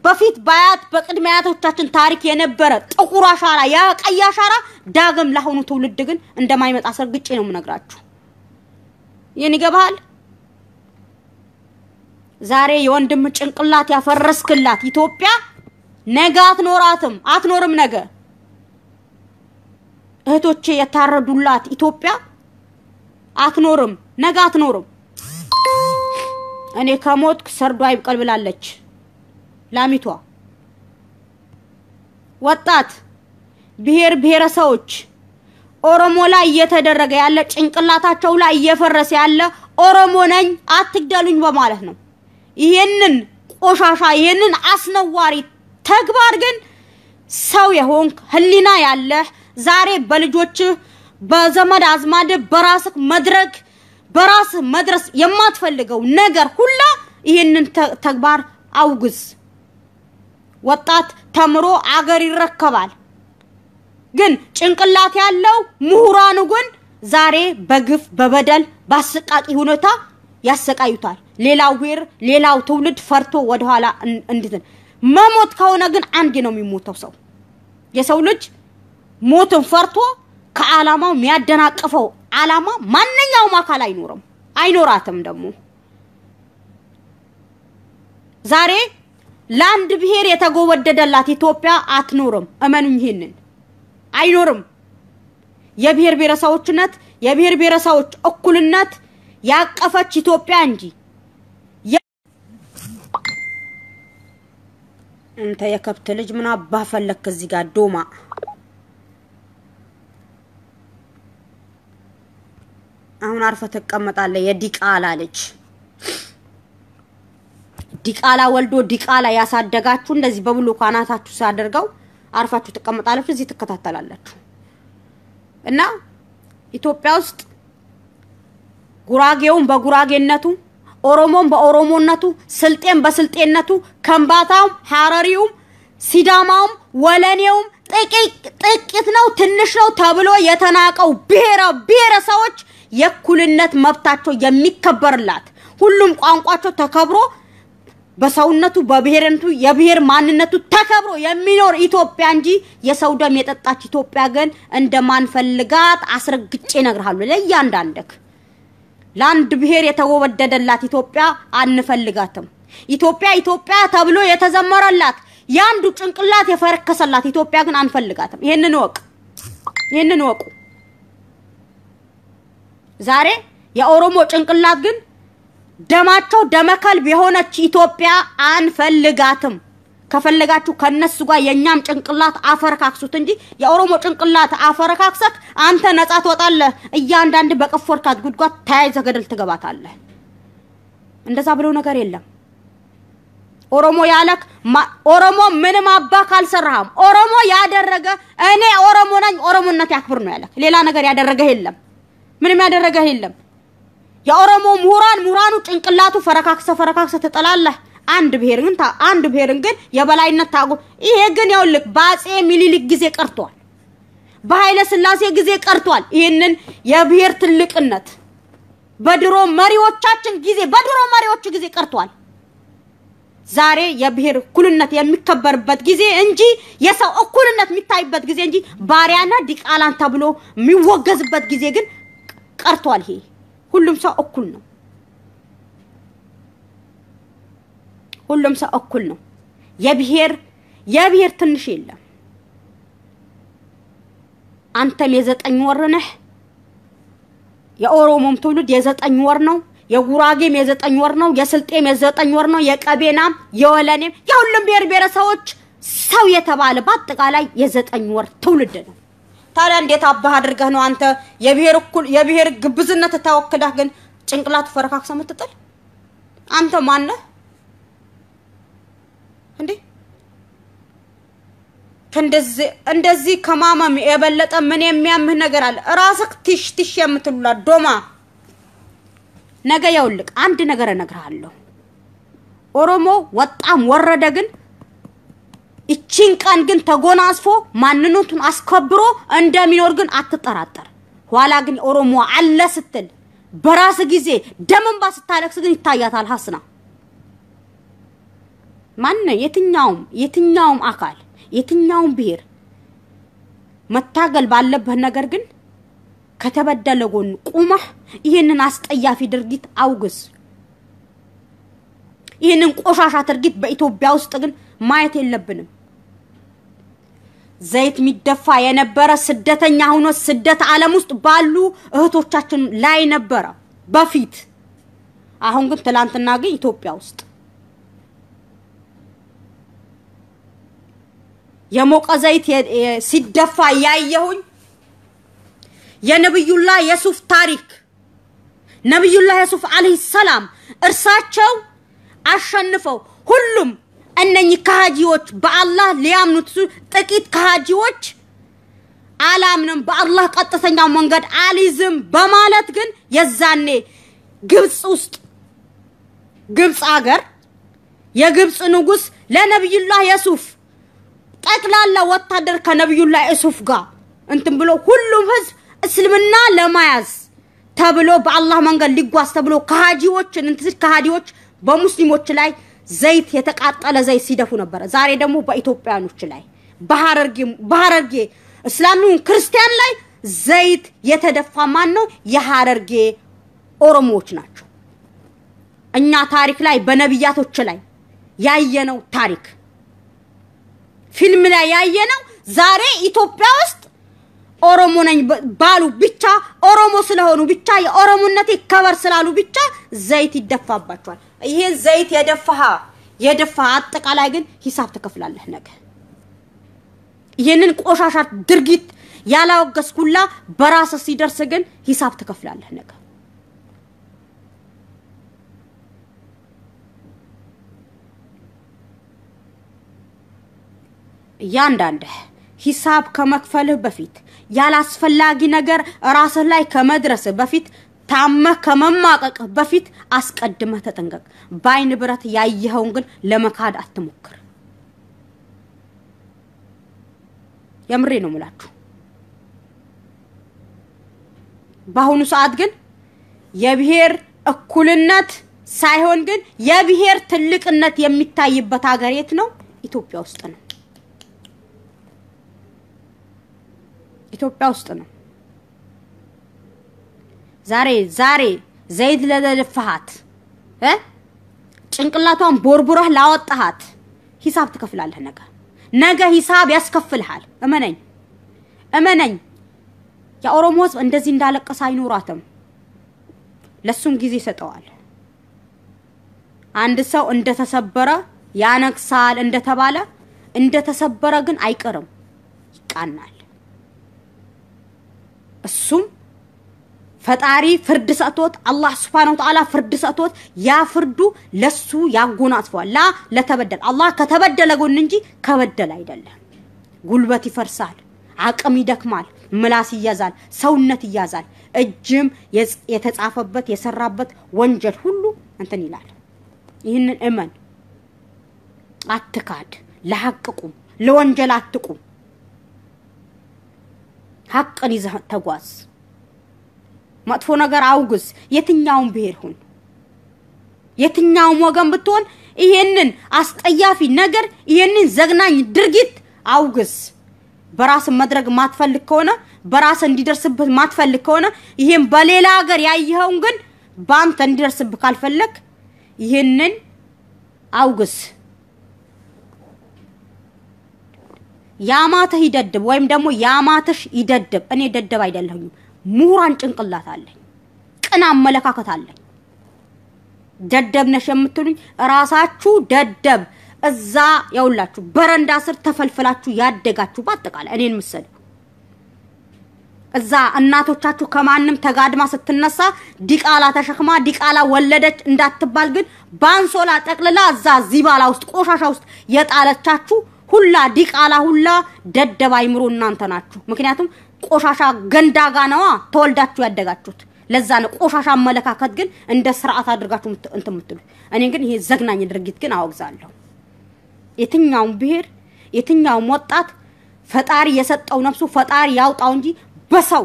በፊት ባያት በቅድሚያቶቻችን ታሪክ የነበረ ጥቁር አሻራ ያ ቀይ አሻራ ዳግም ለሆኑ ትውልድ ግን እንደማይመጣ አሰርግጬ ነው ምነግራችሁ ይንገባል ዛሬ የወንድም ጭንቅላት ያፈረስክላት ኢትዮጵያ ነገ አትኖርም ነገ እህቶቼ የታረዱላት ኢትዮጵያ አትኖርም ነገ አትኖርም እኔ ከሞትኩ ሰርዶ አይብቀል ብላለች ላሚቷ ወጣት ብሔር ብሔረሰቦች ኦሮሞ ላይ እየተደረገ ያለ ጭንቅላታቸው ላይ እየፈረሰ ያለ ኦሮሞ ነኝ አትግደሉኝ በማለት ነው ይሄንን ቆሻሻ ይሄንን አስነዋሪ ተግባር ግን ሰው የሆንክ ህሊና ያለ ዛሬ በልጆች በዘመድ አዝማድ በራስክ መድረስ የማትፈልገው ነገር ሁላ ይሄንን ተግባር አውግዝ ወጣት ተምሮ አገር ይረከባል ግን ጭንቅላት ያለው ምሁራኑ ግን ዛሬ በግፍ በበደል ባስቃቂ ሁኔታ ያሰቃዩታል ሌላው ትውልድ ፈርቶ ወደ ኋላ እንድትን መሞት ከሆነ ግን አንዴ ነው የሚሞተው ሰው የሰው ልጅ ሞትን ፈርቶ ከዓላማው የሚያደናቅፈው ዓላማ ማንኛውም አካል አይኖራትም ደግሞ ዛሬ ላንድ ብሔር የተጎወደደላት ኢትዮጵያ አትኖርም እመኑኝ ይሄንን አይኖርም የብሔር ብሔረሰቦችነት የብሔር ብሔረሰቦች እኩልነት ያቀፈች ኢትዮጵያ እንጂ እንተ የከብት ልጅ ምን አባፈለክ እዚህ ጋር ዶማ አሁን አርፈ ተቀመጣለህ የዲቃላ ልጅ ዲቃላ ወልዶ ዲቃላ ያሳደጋችሁ እንደዚህ በብሉ ካናታችሁ ሳደርገው አርፋችሁ ተቀመጣላችሁ እዚህ ተከታተላላችሁ እና ኢትዮጵያ ውስጥ ጉራጌውን በጉራጌነቱ ኦሮሞን በኦሮሞነቱ ስልጤን በስልጤነቱ ከምባታውም ሐረሪውም ሲዳማውም ወለኔውም ጥቂት ነው ትንሽ ነው ተብሎ የተናቀው ብሔረሰቦች የኩልነት መብታቸው የሚከበርላት ሁሉም ቋንቋቸው ተከብሮ በሰውነቱ በብሔርነቱ የብሔር ማንነቱ ተከብሮ የሚኖር ኢትዮጵያ እንጂ የሰው ደም የጠጣች ኢትዮጵያ ግን እንደማንፈልጋት አስረግጬ ነግርሃለሁ ለያንዳንደክ ላንድ ብሔር የተወደደላት ኢትዮጵያ አንፈልጋትም ኢትዮጵያ ተብሎ የተዘመረላት ያንዱ ጭንቅላት የፈረከሰላት ኢትዮጵያ ግን አንፈልጋትም ይሄንን ወቁ ዛሬ የኦሮሞ ጭንቅላት ግን ደማቸው ደመከል የሆነች ኢትዮጵያ አንፈልጋትም ከፈለጋችሁ ከነሱ ጋር የኛም ጭንቅላት አፈረካክሱት እንጂ የኦሮሞ ጭንቅላት አፈረካክሰክ አንተ ነፃ ትወጣለህ እያንዳንድ በቀፎርካት ጉድጓት ታይዘ ገደል ትገባታለህ እንደዛ ብሎ ነገር የለም ኦሮሞ ያለክ ኦሮሞ ምንም አባ ካልሰራም ኦሮሞ ያደረገ እኔ ኦሮሞ ነኝ ኦሮሞነት ያክብር ነው ያለክ ሌላ ነገር ያደረገ የለም ምንም ያደረገ የለም የኦሮሞ ምሁራኑ ጭንቅላቱ ፈረካክሰ ተጠላለ አንድ ብሔርን ግን የበላይነት ታጎ ይሄ ግን ያውልክ ባጼ ሚሊሊክ ጊዜ ቀርቷል በኃይለ ስላሴ ጊዜ ቀርቷል ይሄንን የብሔር ትልቅነት በድሮ መሪዎች ጊዜ ቀርቷል ዛሬ የብሔር እኩልነት የሚከበርበት ጊዜ እንጂ የሰው እኩልነት የሚታይበት ጊዜ እንጂ ባሪያና ዲቃላን ተብሎ የሚወገዝበት ጊዜ ግን ቀርቷል ይሄ ሁሉም ሰው እኩል ነው የብሔር ትንሽ የለም አንተም የ9 ወር ነህ የኦሮሞም ትውልድ የ9 ወር ነው የጉራጌም የ9 ወር ነው የስልጤም የ9 ወር ነው የቀቤናም የወለኔም የሁሉም ብሔረሰቦች ሰው የተባለ በአጠቃላይ የ9 ወር ትውልድ ነው። ታዲያ እንዴት አባህ አድርገህ ነው አንተ የብሔር ግብዝነት ተወክለህ ግን ጭንቅላት ፈረካክሰ የምትጥል? አንተ ማን ነህ እንዴ? እንደዚህ ከማማም የበለጠ ምን የሚያምህ ነገር አለ? ራስክ ትሽ የምትሉላ ዶማ ነገ ያውልቅ አንድ ነገር እነግርሃለሁ። ኦሮሞ ወጣም ወረደ ግን እቺን ቀን ግን ተጎናጽፎ ማንነቱን አስከብሮ እንደሚኖር ግን አትጠራጠር። ኋላ ግን ኦሮሞ አለ ስትል በራስ ጊዜ ደምንባ ስታለቅስ ግን ይታያታል ሐስና። ማን የትኛውም አካል የትኛውም ብሔር መታገል ባለበት ነገር ግን ከተበደለ ጎን ቁመህ ይሄንን አስጠያፊ ድርጊት አውግዝ። ይሄንን ቆሻሻ ድርጊት በኢትዮጵያ ውስጥ ግን ማየት የለብንም። ዘይት ሚደፋ የነበረ ስደተኛ ሆኖ ስደት ዓለም ውስጥ ባሉ እህቶቻችን ላይ ነበረ በፊት። አሁን ግን ትላንትና ግን ኢትዮጵያ ውስጥ የሞቀ ዘይት ሲደፋ ያየሁኝ የነብዩላህ የሱፍ ታሪክ ነብዩላህ የሱፍ አለይሂ ሰላም እርሳቸው አሸንፈው ሁሉም እነኚህ ከሃጂዎች በአላህ ሊያምኑት ጥቂት ከሃጂዎች አላምንም በአላህ ቀጥተኛው መንገድ አልይዝም በማለት ግን የዛኔ ግብጽ አገር የግብጽ ንጉስ ለነብዩላህ የሱፍ ጠቅላላ ወታደር ከነብዩላህ የሱፍ ጋር እንትን ብሎ ሁሉም ህዝብ እስልምና ለማያዝ ተብሎ በአላህ መንገድ ሊጓዝ ተብሎ ከሃዲዎች በሙስሊሞች ላይ ዘይት የተቃጠለ ዘይት ሲደፉ ነበር። ዛሬ ደግሞ በኢትዮጵያኖች ላይ በሐረርጌ እስላሙን ክርስቲያን ላይ ዘይት የተደፋ ማን ነው? የሐረርጌ ኦሮሞዎች ናቸው። እኛ ታሪክ ላይ በነብያቶች ላይ ያየነው ታሪክ ፊልም ላይ ያየነው ዛሬ ኢትዮጵያ ውስጥ ኦሮሞ ነኝ ባሉ ብቻ ኦሮሞ ስለሆኑ ብቻ የኦሮሞነት ይከበር ስላሉ ብቻ ዘይት ይደፋባቸዋል። ይሄ ዘይት የደፋ አጠቃላይ ግን ሂሳብ ተከፍላለህ ነገ። ይሄንን ቆሻሻ ድርጊት ያላወገስኩላ በራስ ሲደርስ ግን ሂሳብ ተከፍላለህ ነገ። ያንዳንደ ሂሳብ ከመክፈልህ በፊት ያላስፈላጊ ነገር ራስ ላይ ከመድረስ በፊት ታመህ ከመማቀቅ በፊት አስቀድመህ ተጠንቀቅ። ባይን ብረት ያየኸውን ግን ለመካድ አትሞክር። የምሬ ነው ሙላችሁ። በአሁኑ ሰዓት ግን የብሔር እኩልነት ሳይሆን ግን የብሔር ትልቅነት የሚታይበት ሀገር የት ነው? ኢትዮጵያ ውስጥ ነው። ኢትዮጵያ ውስጥ ነው። ዛሬ ዘይት ለደፋሃት ጭንቅላቷን ቦርቡረህ ላወጣሃት ሂሳብ ትከፍላለህ ነገ ሂሳብ ያስከፍልሃል። እመነኝ የኦሮሞ ህዝብ እንደዚህ እንዳለቀሰ አይኖራትም። ለሱም ጊዜ ሰጠዋል። አንድ ሰው እንደተሰበረ ያነክሳል እንደተባለ እንደተሰበረ ግን አይቀርም፣ ይቃናል። እሱም ፈጣሪ ፍርድ ሰጥቶት አላህ Subhanahu Wa Ta'ala ፍርድ ሰጥቶት ያ ፍርዱ ለሱ ያጎናጽፏል። ለተበደለ አላህ ከተበደለ ጎን እንጂ ከበደለ አይደለም። ጉልበት ይፈርሳል፣ አቅም ይደክማል፣ ምላስ ይያዛል፣ ሰውነት ይያዛል፣ እጅም የተጻፈበት የሰራበት ወንጀል ሁሉ እንትን ይላል። ይህንን እመን፣ አትካድ፣ ለሐቅቁም ለወንጀል አትቁም። ሐቅን ይዘህ ተጓዝ። መጥፎ ነገር አውግዝ። የትኛውም ብሔር ሁን፣ የትኛውም ወገን ብትሆን ይሄንን አስጠያፊ ነገር ይሄንን ዘግናኝ ድርጊት አውግዝ። በራስ መድረግ ማትፈልግ ከሆነ በራስ እንዲደርስብህ ማትፈልግ ከሆነ ይሄን በሌላ ሀገር ያየኸውን ግን ባንተ እንዲደርስብህ ካልፈለክ ይሄንን አውግዝ። ያማተህ ይደድብ ወይም ደግሞ ያማተሽ ይደድብ። እኔ ደደብ አይደለሁም፣ ምሁራን ጭንቅላት አለኝ፣ ቅን አመለካከት አለኝ። ደደብ ነሽ የምትሉኝ ራሳችሁ ደደብ እዛ ያውላችሁ በረንዳ ስር ተፈልፈላችሁ ያደጋችሁ ባጠቃላይ እኔን መስል እዛ እናቶቻችሁ ከማንንም ተጋድማ ስትነሳ ዲቃላ ተሸክማ ዲቃላ ወለደች እንዳትባል ግን ባንሶላ ጠቅልላ እዛ ዚባላ ውስጥ ቆሻሻ ውስጥ የጣለቻችሁ ሁላ ዲቃላ ሁላ ደደባ ይምሩ እናንተ ናችሁ ምክንያቱም ቆሻሻ ገንዳጋ ነዋ ተወልዳችሁ ያደጋችሁት ለዛ ነው ቆሻሻ አመለካከት ግን እንደ ስርዓት አድርጋችሁ እንትምትሉ እኔ ግን ይሄ ዘግናኝ ድርጊት ግን አወግዛለሁ የትኛው ብሄር የትኛው ወጣት ፈጣሪ የሰጠው ነፍሱ ፈጣሪ ያውጣው እንጂ በሰው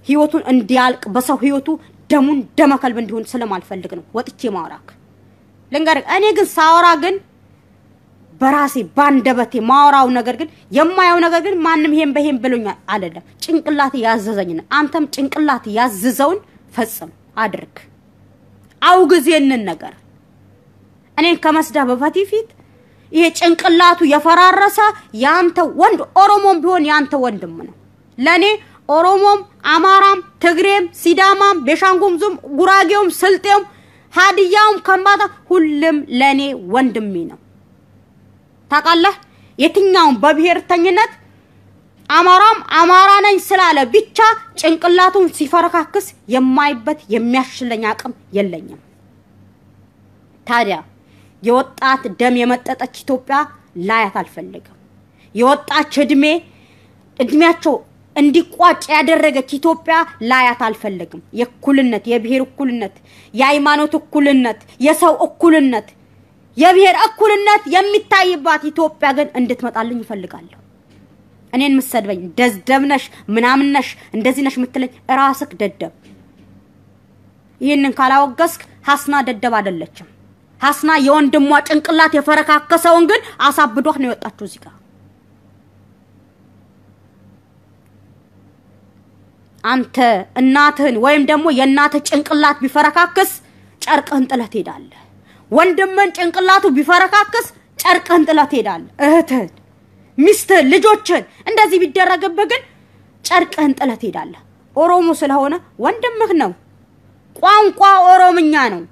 ህይወቱን እንዲያልቅ በሰው ህይወቱ ደሙን ደመከልብ እንዲሆን ስለማልፈልግ ነው ወጥቼ ማውራክ ለንገር እኔ ግን ሳወራ ግን በራሴ ባንደበቴ ማውራው ነገር ግን የማያው ነገር ግን ማንንም ይሄን በሄን ብሎኛል አይደለም ጭንቅላቴ ያዘዘኝና አንተም ጭንቅላቴ ያዘዘውን ፈጽም አድርግ አውግዜንን ነገር እኔን ከመስደብ በፊት ይሄ ጭንቅላቱ የፈራረሰ ያንተ ወንድ ኦሮሞም ቢሆን ያንተ ወንድም ነው ለኔ ኦሮሞም አማራም ትግሬም ሲዳማም ቤሻንጉምዙም ጉራጌውም ስልጤውም ሀዲያውም ከማታ ሁሉም ለኔ ወንድሜ ነው ታቃለህ የትኛውም በብሄርተኝነት አማራም አማራ ነኝ ስላለ ብቻ ጭንቅላቱን ሲፈረካክስ የማይበት የሚያሽለኝ አቅም የለኝም ታዲያ የወጣት ደም የመጠጠች ኢትዮጵያ ላያት አልፈልግም የወጣች እድሜያቸው እንዲቋጭ ያደረገች ኢትዮጵያ ላያት አልፈልግም የኩልነት የብሄር ኩልነት የሃይማኖት ኩልነት የሰው ኩልነት የብሄር እኩልነት የሚታይባት ኢትዮጵያ ግን እንድትመጣልኝ ይፈልጋለሁ እኔን መስደበኝ ደዝደብነሽ ምናምነሽ እንደዚህ ነሽ ምትለኝ ራስክ ደደብ ይሄንን ካላወገስክ ሐስና ደደብ አይደለችም ሐስና የወንድሟ ጭንቅላት የፈረካከሰውን ግን አሳብዶህ ነው የወጣችው እዚህ ጋር አንተ እናትህን ወይም ደግሞ የእናትህ ጭንቅላት ቢፈረካከስ ጨርቅህን ጥለት ሄዳለህ ወንድምን ጭንቅላቱ ቢፈረካከስ ጨርቅህን ጥለት ሄዳለህ እህትህን ሚስትህን ልጆችን እንደዚህ ቢደረግብህ ግን ጨርቅህን ጥለት ሄዳለህ ኦሮሞ ስለሆነ ወንድምህ ነው ቋንቋ ኦሮምኛ ነው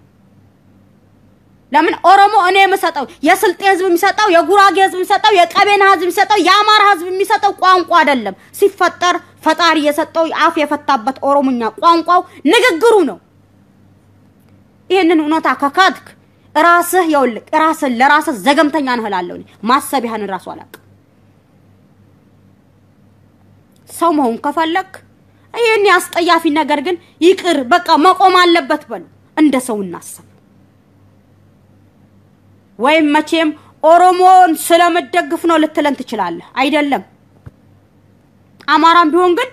ለምን ኦሮሞ እኔ የምሰጠው የስልጤ ህዝብ የሚሰጠው የጉራጌ ህዝብ የሚሰጠው የቀቤና ህዝብ የሚሰጠው የአማራ ህዝብ የሚሰጠው ቋንቋ አይደለም ሲፈጠር ፈጣሪ የሰጠው አፍ የፈታበት ኦሮምኛ ቋንቋው ንግግሩ ነው ይሄንን ኡናታ ከካድክ ራስህ ይውልቅ ራስህ ለራስህ ዘገምተኛ ነህ እላለሁ ማሰቢያህን ራሱ አላቅ ሰው መሆን ከፈለክ ይሄን ያስጠያፊ ነገር ግን ይቅር በቃ መቆም አለበት በሉ እንደ ሰው እናስብ ወይም መቼም ኦሮሞን ስለመደግፍ ነው ልትለን ትችላለህ አይደለም አማራም ቢሆን ግን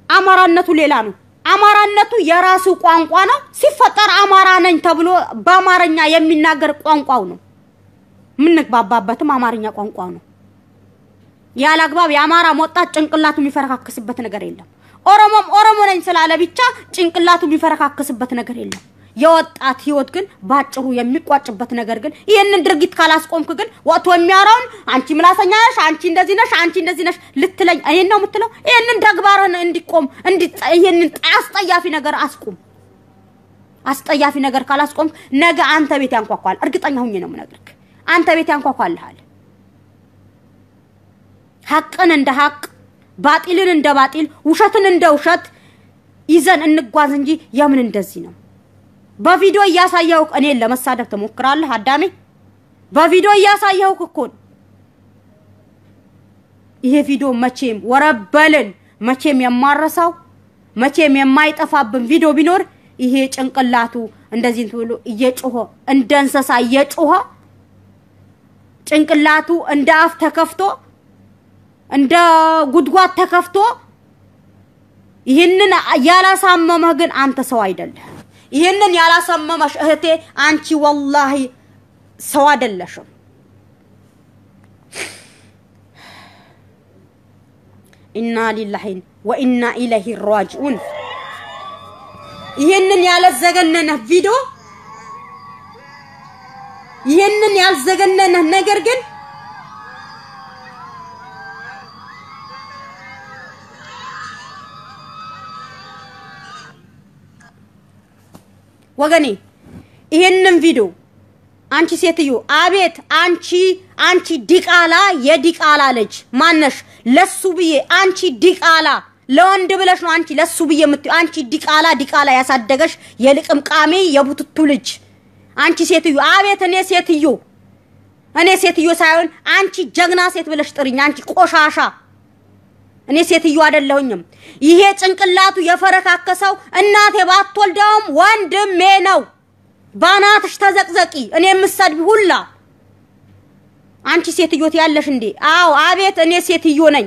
አማራነቱ ሌላ ነው አማራነቱ የራሱ ቋንቋ ነው ሲፈጠር አማራ ነኝ ተብሎ በአማርኛ የሚናገር ቋንቋው ነው ምንግባባበትም አማርኛ ቋንቋው ነው ያላግባብ የአማራ ወጣት ጭንቅላቱ የሚፈረካክስበት ነገር የለም ኦሮሞ ነኝ ስላለ ብቻ ጭንቅላቱ የሚፈረካክስበት ነገር የለም የወጣት ህይወት ግን ባጭሩ የሚቋጭበት ነገር ግን ይሄንን ድርጊት ካላስቆምክ ግን ወጥቶ የሚያራውን አንቺ ምላሰኛ ነሽ አንቺ እንደዚህ ነሽ ልትለኝ እኔን ነው የምትለው ይሄንን ተግባርን እንዲቆም ይሄንን አስጠያፊ ነገር አስቆም አስጠያፊ ነገር ካላስቆም ነገ አንተ ቤት ያንኳኳል እርግጠኛ ሆኜ ነው የምነግርክ አንተ ቤት ያንኳኳልሃል ሐቅን እንደ ሐቅ ባጢልን እንደ ባጢል ውሸትን እንደ ውሸት ይዘን እንጓዝ እንጂ የምን እንደዚህ ነው በቪዲዮ ያሳየው እኔ ለመሳደብ ተሞክራለህ አዳሜ በቪዲዮ ያሳየው እኮ ይሄ ቪዲዮ መቼም ወረበልን መቼም የማረሳው መቼም የማይጠፋብን ቪዲዮ ቢኖር ይሄ ጭንቅላቱ እንደዚህ ብሎ እየጮኸ እንደንሰሳ እየጮኸ ጭንቅላቱ እንደ አፍ ተከፍቶ እንደ ጉድጓድ ተከፍቶ ይሄንን ያላሳመመህ ግን አንተ ሰው አይደለህ ይሄንን ያላሳመመሽ እህቴ አንቺ ወላሂ ሰው አይደለሽም ኢና ሊላሂ ወኢና ኢለይሂ ራጂኡን ይሄንን ያልዘገነነ ቪዲዮ ይሄንን ያልዘገነነ ነገር ግን ወገኔ ይሄንን ቪዲዮ አንቺ ሴትዮ አቤት አንቺ ዲቃላ የዲቃላ ልጅ ማነሽ ለሱ ብዬ አንቺ ዲቃላ ለወንድ ብለሽ ነው አንቺ ለሱ ብዬ አንቺ ዲቃላ ያሳደገሽ የልቅምቃሚ የቡትቱ ልጅ አንቺ ሴትዮ አቤት እኔ ሴትዮ ሳይሆን አንቺ ጀግና ሴት ብለሽ ጥሪኝ አንቺ ቆሻሻ እኔ ሴትዮ አይደለሁኝም ይሄ ጭንቅላቱ የፈረካከሰው እናቴ ባትወልደውም ወንድሜ ነው ባናትሽ ተዘቅዘቂ እኔ የምሰድብ ሁላ አንቺ ሴትዮት ያለሽ እንዴ አው አቤት እኔ ሴትዮ ነኝ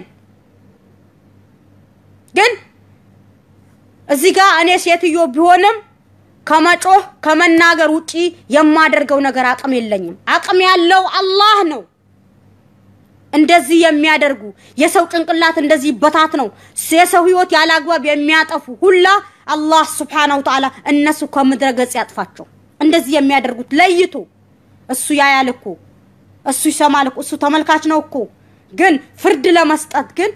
ግን እዚህ ጋር እኔ ሴትዮ ቢሆንም ከመጮህ ከመናገር ውጪ የማደርገው ነገር አቅም የለኝም አቅም ያለው አላህ ነው እንደዚህ የሚያደርጉ የሰው ጭንቅላት እንደዚህ በታት ነው የሰው ህይወት ያላግባብ የሚያጠፉ ሁላ አላህ Subhanahu Wa Ta'ala እነሱ ከምድረገጽ ያጥፋቸው እንደዚህ የሚያደርጉት ለይቶ እሱ ያያልኩ እሱ ይሰማልኩ እሱ ተመልካች ነው እኮ ግን ፍርድ ለመስጠት ግን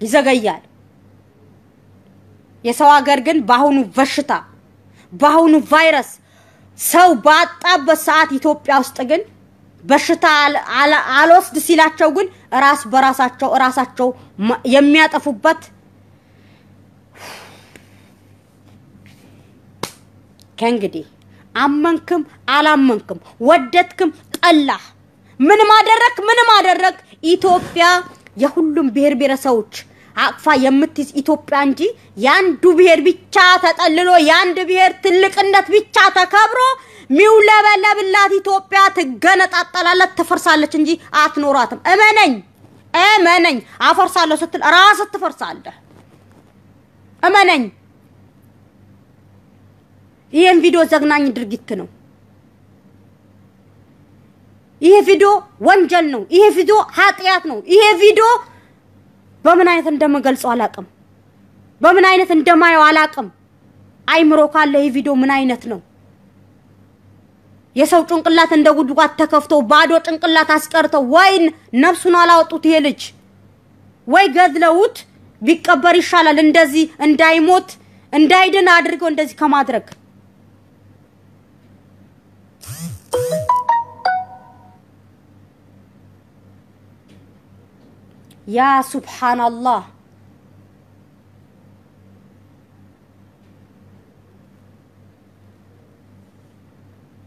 ይዘገያል የሰው ሀገር ግን ባሁኑ በሽታ ባሁኑ ቫይረስ ሰው ባጣበት ሰዓት ኢትዮጵያ ውስጥ ግን በሽታ አልወስድ ሲላቸው ግን ራሳቸው የሚያጠፉበት ከእንግዲህ አመንክም አላመንክም ወደድክም ጠላህ ምንም አደረክ ኢትዮጵያ የሁሉም ብሔረሰቦች አቅፋ የምትይዝ ኢትዮጵያ እንጂ ያንዱ ብሔር ብቻ ተጠልሎ ያንድ ብሔር ትልቅነት ብቻ ተከብሮ ሚውለበለብላት ኢትዮጵያ ትገነጣጣላለች ትፈርሳለች እንጂ አትኖራትም እመነኝ አፈርሳለሁ ስትል ራስ ትፈርሳለህ እመነኝ ይሄን ቪዲዮ ዘግናኝ ድርጊት ነው ይሄ ቪዲዮ ወንጀል ነው ይሄ ቪዲዮ ኃጢያት ነው ይሄ ቪዲዮ በምን አይነት እንደምገልጸው አላቅም በምን አይነት እንደማየው አላቅም አይምሮ ካለ ይሄ ቪዲዮ ምን አይነት ነው የሰው ጭንቅላት እንደ ጉድጓድ ተከፍቶ ባዶ ጭንቅላት አስቀርተው ወይን ነፍሱን አላወጡት ይሄ ልጅ ወይ ገድለውት ቢቀበር ይሻላል እንደዚህ እንዳይሞት እንዳይድን አድርገው እንደዚህ ከማድረግ يا سبحان الله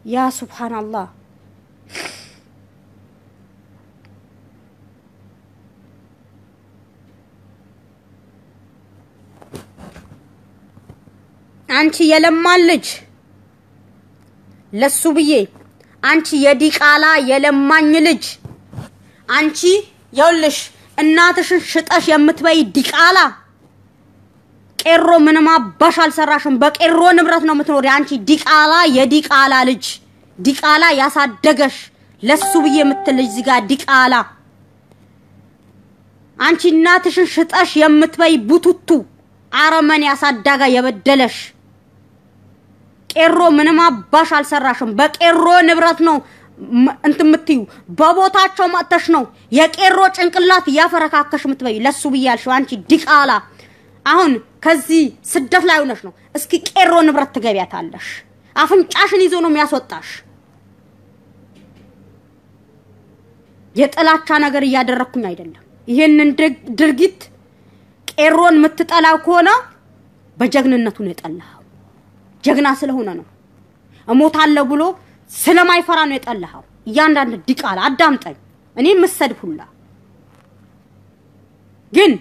يا سبحان الله አንቺ የለማን ልጅ ለሱ ብዬ አንቺ የዲቃላ የለማኝ ልጅ አንቺ ይኸውልሽ እናትሽን ሽጠሽ የምትበይ ዲቃላ ቄሮ ምንም አባሽ አልሰራሽም በቄሮ ንብረት ነው የምትኖሪ አንቺ ዲቃላ የዲቃላ ልጅ ዲቃላ ያሳደገሽ ለሱ ብዬ የምትልጅ ዚጋ ዲቃላ አንቺ እናትሽን ሽጠሽ የምትበይ ቡቱቱ አረመን ያሳዳጋ የበደለሽ ቄሮ ምንም አባሽ አልሰራሽም በቄሮ ንብረት ነው እንትምትዩ በቦታቸው ማተሽ ነው የቄሮ ጭንቅላት ያፈረካከሽ ምትበይ ለሱ ብያልሽው አንቺ ዲቃላ አሁን ከዚህ ስደት ላይ ሆነሽ ነው እስኪ ቄሮ ንብረት ትገቢያታለሽ አፍንጫሽን ይዞ ነው የሚያስወጣሽ የጥላቻ ነገር ያደረኩኝ አይደለም ይሄንን ድርጊት ቄሮን ምትጠላው ከሆነ በጀግንነቱ ነው የጠላው ጀግና ስለሆነ ነው እሞታለሁ ብሎ ስለማይፈራ ነው የጠላው ያንዳንድ ዲቃላ አዳምጠኝ እኔ መስደብሁላ ግን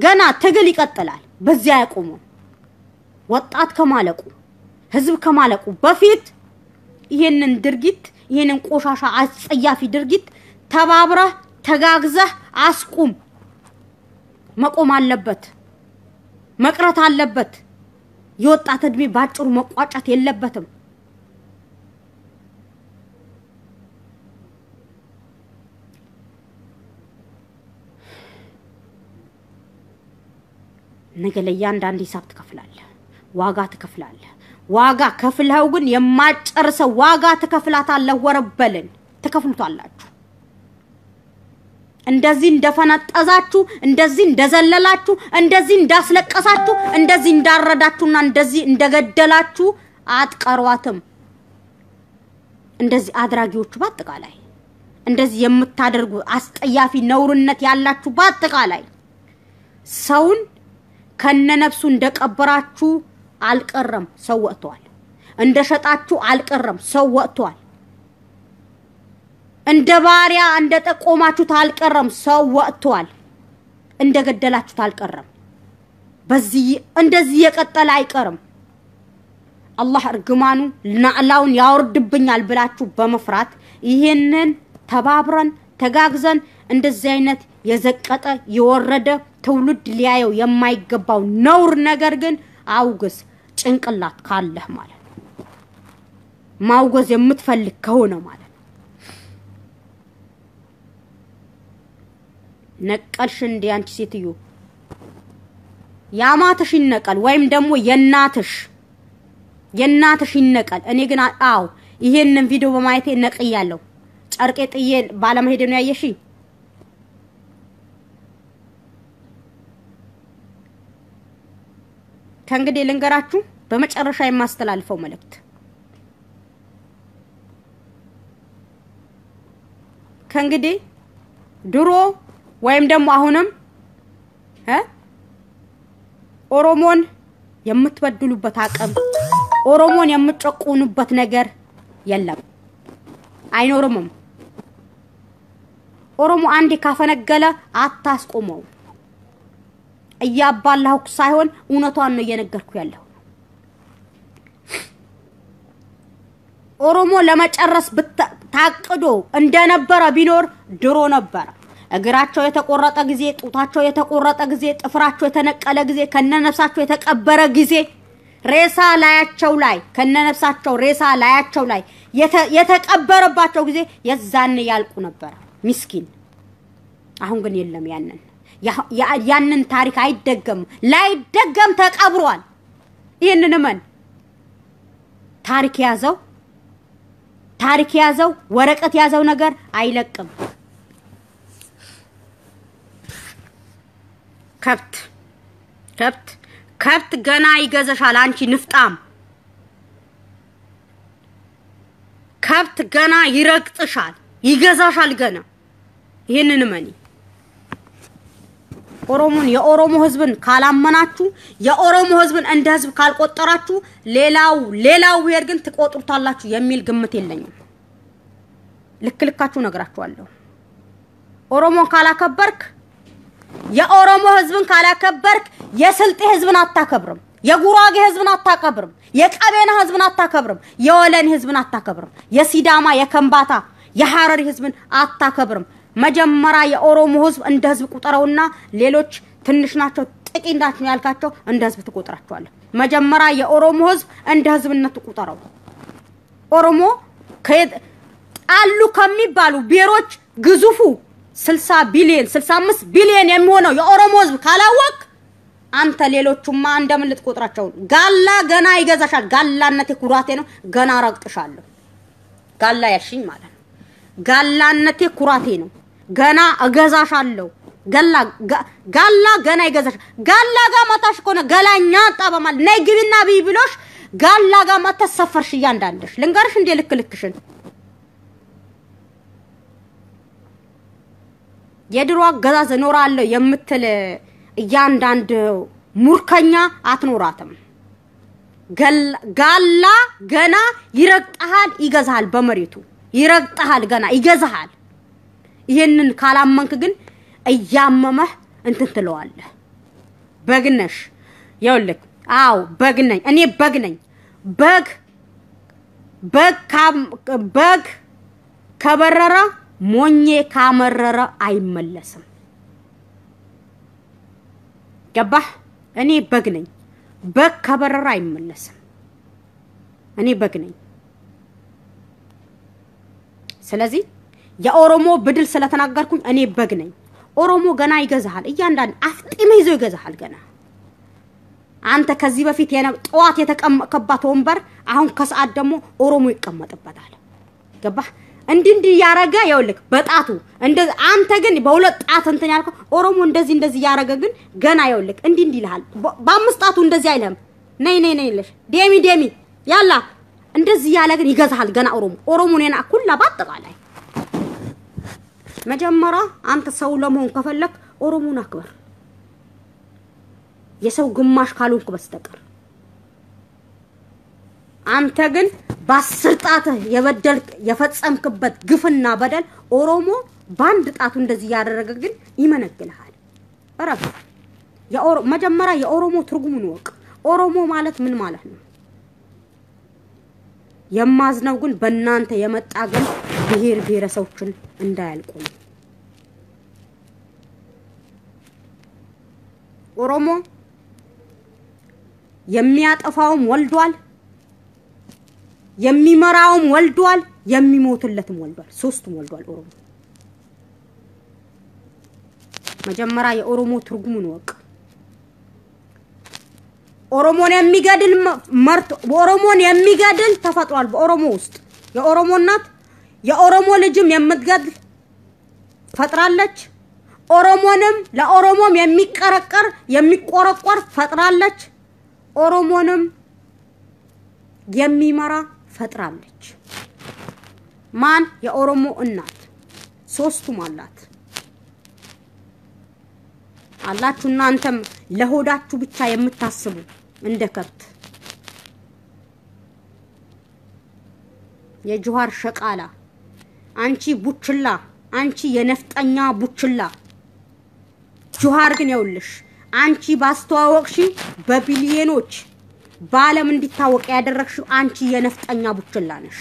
ገና ትግል ይቀጥላል በዚያ ያቆሙ ወጣት ከማለቁ ህዝብ ከማለቁ በፊት ይሄንን ድርጊት ይሄንን ቆሻሻ አጽያፊ ድርጊት ተባብራ ተጋግዘህ አስቁም መቆም አለበት መቅረት አለበት የወጣት እድሜ ባጭሩ መቋጫት የለበትም ነገ ለያንዳንድ ሂሳብ ትከፍላለህ ዋጋ ትከፍላለህ ዋጋ ከፍለው ግን የማጨርሰው ዋጋ ትከፍላታለህ ወረበልን ትከፍሉታላችሁ እንደዚህ እንደፈነጠዛችሁ እንደዚህ እንደዘለላችሁ እንደዚህ እንዳስለቀሳችሁ እንደዚህ እንዳረዳችሁና እንደዚህ እንደገደላችሁ አትቀሯትም እንደዚህ አድራጊዎቹ ባጠቃላይ እንደዚህ የምታደርጉ አስጠያፊ ነውርነት ያላችሁ ባጠቃላይ ሰውን ከነነፍሱ እንደቀበራችሁ አልቀረም ሰው ወጥቷል እንደሸጣችሁ አልቀረም ሰው ወጥቷል እንደ ባሪያ እንደጠቆማችሁ ታልቀረም ሰው ወጥቷል እንደገደላችሁ ታልቀረም በዚህ እንደዚህ የቀጠለ አይቀርም አላህ እርግማኑ ናላውን ያወርድብኛል ብላችሁ በመፍራት ይሄንን ተባብረን ተጋግዘን እንደዚህ አይነት የዘቀጠ የወረደ ትውልድ ሊያየው የማይገባው ነውር ነገር ግን አውግስ ጭንቅላት ካለህ ማለት ማውገዝ የምትፈልግ ከሆነ ማለት ነቀልሽ እንደ አንቺ ሴትዮ ያማትሽ ይነቀል ወይም ደግሞ የናትሽ ይነቀል እኔ ግን አው ይሄንን ቪዲዮ በማየቴ ነቅያለሁ ጨርቄ ጥዬ ባለመሄድ ነው ያየሽ ከእንግዲህ ልንገራችሁ በመጨረሻ የማስተላልፈው መልእክት ከእንግዲህ ድሮ ወይም ደግሞ አሁንም ኦሮሞን የምትበድሉበት አቅም ኦሮሞን የምትጨቁኑበት ነገር የለም አይኖርም ኦሮሞ አንዴ ካፈነገለ አታስቆመው እያባላሁ ሳይሆን እውነቷን ነው እየነገርኩ ያለው ኦሮሞ ለመጨረስ ታቅዶ እንደነበረ ቢኖር ድሮ ነበር እግራቸው የተቆረጠ ጊዜ ጡታቸው የተቆረጠ ጊዜ ጥፍራቸው የተነቀለ ጊዜ ከነነፍሳቸው የተቀበረ ጊዜ ሬሳ ላያቸው ላይ ከነነፍሳቸው ሬሳ ላያቸው ላይ የተቀበረባቸው ጊዜ የዛኔ ያልቁ ነበር ምስኪን አሁን ግን የለም ያንን ታሪክ አይደገም ላይደገም ተቀብሯል ይሄንን ማን ታሪክ ያዘው ወረቀት ያዘው ነገር አይለቅም ከብት ገና ይገዛሻል አንቺ ንፍጣም ከብት ገና ይረግጥሻል ይገዛሻል ገና ይሄንን ማን ኦሮሞን የኦሮሞ ህዝብን ካላመናችሁ የኦሮሞ ህዝብን እንደ ህዝብ ካልቆጠራችሁ ሌላው ወር ግን ትቆጥሩታላችሁ የሚል ግምት የለኝም ልክልካችሁ ነግራችኋለሁ ኦሮሞን ካላከበርክ የኦሮሞ ህዝብን ካላከበርክ የስልጤ ህዝብን አታከብርም የጉራጌ ህዝብን አታከብርም የቀቤና ህዝብን አታከብርም የወለኔ ህዝብን አታከብርም የሲዳማ የከምባታ የሐረሪ ህዝብን አታከብርም መጀመሪያ የኦሮሞ ህዝብ እንደ ህዝብ ቁጠረውና ሌሎች ትንሽ ናቸው ጥቂት ናቸው ያልካቸው እንደ ህዝብ ትቆጥራቸዋለህ መጀመሪያ የኦሮሞ ህዝብ እንደ ህዝብነት ቁጠረው ኦሮሞ አሉ ከሚባሉ ብሔሮች ግዙፉ 60 ቢሊዮን 65 ቢሊዮን የሚሆነው የኦሮሞ ህዝብ ካላወቅ አንተ ሌሎቹማ እንደምን ልትቆጥራቸው ጋላ ገና ይገዛሻል ጋላነቴ ኩራቴ ነው ገና ረግጥሻለሁ ጋላ ያሽኝ ማለት ነው ጋላነቴ ኩራቴ ነው ገና እገዛሻለሁ ጋላ ገና ይገዛሽ ጋላ ጋር መጣሽ ኮነ ገላኛ ጣባማል ነይ ግቢና ቢብሎሽ ጋላ ጋር መተሰፈርሽ ያንዳንደሽ ልንገርሽ እንደ ልክልክሽን የድሮ አገዛዝ ኖራለሁ የምትል ያንዳንድ ሙርከኛ አትኖራትም ጋላ ገና ይረግጣል ይገዛል በመሬቱ ይረግጣል ገና ይገዛል ይሄንን ካላመንክ ግን እያመመህ እንትን ትለዋለህ በግነሽ ይኸውልህ አው በግነኝ እኔ በግነኝ በግ ከበረራ ሞኜ ካመረረ አይመለስም ገባህ እኔ በግነኝ ከበረራ አይመለስም እኔ በግነኝ ስለዚህ የኦሮሞ ብድል ስለተናገርኩኝ እኔ በግነኝ ኦሮሞ ገና ይገዛል እያንዳንድ አፍጢም ይዞ ይገዛል ገና አንተ ከዚህ በፊት ጠዋት የተቀመከባት ወንበር አሁን ከሰዓት ደግሞ ኦሮሞ ይቀመጥበታል ገባህ እንዲንዲ ያረጋ ይውልክ በጣቱ እንደ አንተ ግን በሁለት ጣት እንትን ያልከው ኦሮሞ እንደዚህ ያረጋ ግን ገና ይውልክ እንዲንዲ ይልሃል በአምስት ጣቱ እንደዚህ አይለም ነይ ይልሽ ዴሚ ያላ እንደዚህ ያለ ግን ይገዛል ገና ኦሮሞን የና ኩላ ባጠቃላይ መጀመሪያ አንተ ሰው ለመሆን ከፈለክ ኦሮሞን አክበር የሰው ግማሽ ካልሆንክ በስተቀር አንተ ግን ባስርጣተ የበደልክ የፈጸምክበት ግፍና በደል ኦሮሞ ባንድ ጣቱ እንደዚህ ያደረገ ግን ይመነግልሃል አረፍ መጀመሪያ የኦሮሞ ትርጉሙን ወቅ ኦሮሞ ማለት ምን ማለት ነው የማዝነው ግን በእናንተ የመጣ ግን ብሄር ብሄረሰቦችን እንዳያልቁ ኦሮሞ የሚያጠፋውም ወልዷል የሚመራውም ወልዷል የሚሞትለትም ወልዷል ሶስቱም ወልዷል ኦሮሞ መጀመሪያ የኦሮሞ ትርጉሙን ወቅ ኦሮሞን የሚገድል መርቶ ኦሮሞን የሚገድል ተፈጥሯል በኦሮሞ ውስጥ የኦሮሞ እናት የኦሮሞ ልጅም የምትገድል ፈጥራለች ኦሮሞንም ለኦሮሞም የሚቀረቀር የሚቆረቆር ፈጥራለች ኦሮሞንም የሚመራ ፈጥራለች ማን የኦሮሞ እናት ሶስቱም አላችሁ እናንተም ለሆዳችሁ ብቻ የምታስቡ እንደ ከብት የጆሃር ሸቃላ አንቺ ቡችላ አንቺ የነፍጠኛ ቡችላ ጆሃር ግን ያውልሽ አንቺ ባስተዋወቅሽ በቢሊዮኖች ባለም እንዲታወቅ ያደረግሽው አንቺ የነፍጠኛ ቡችላ ነሽ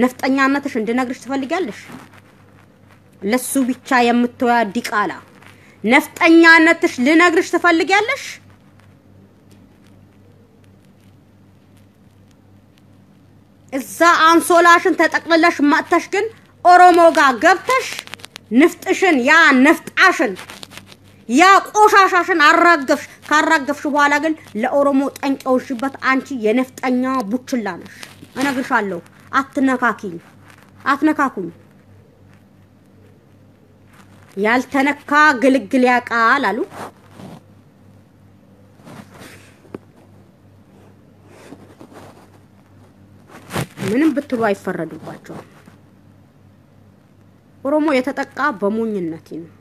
ነፍጠኛነትሽ እንድነግርሽ ትፈልጋለሽ ለሱ ብቻ የምትወያ ዲቃላ ነፍጠኛነትሽ ልነግርሽ ትፈልጋለሽ እዛ አንሶላሽን ተጠቅልለሽ ማጥተሽ ግን ኦሮሞ ጋር ገብተሽ ንፍጥሽን ያ ነፍጣሽን ያ ቆሻሻሽን አራገፍሽ ካራገፍሽ በኋላ ግን ለኦሮሞ ጠንቀውሽበት አንቺ የነፍጠኛ ቡችላ ነሽ እነግርሻለሁ አትነካኩኝ ያልተነካ ግልግል ያቃል አሉ ምንም ብትሉ አይፈረድባቸው ኦሮሞ የተጠቃ በሞኝነት ነው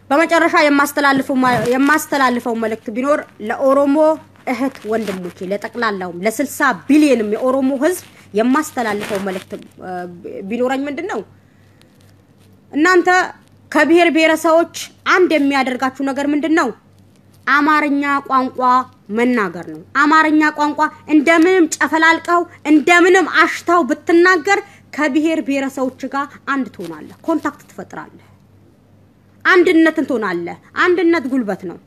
በመጨረሻ የማስተላልፈው መልእክት ቢኖር ለኦሮሞ እህት ወንድሞቼ ለጠቅላላው ለ60 ቢሊዮንም የኦሮሞ ህዝብ የማስተላልፈው መልእክት ቢኖርኝ ምንድነው እናንተ ከብሄር ብሄረሰቦች አንድ የሚያደርጋችሁ ነገር ምንድነው አማርኛ ቋንቋ መናገር ነው አማርኛ ቋንቋ እንደምንም ጨፈላልቀው እንደምንም አሽታው ብትናገር ከብሄር ብሄረሰቦች ጋር አንድ ትሆናለህ ኮንታክት ትፈጥራለህ አንድነትን ትሆናለህ አንድነት ጉልበት ነው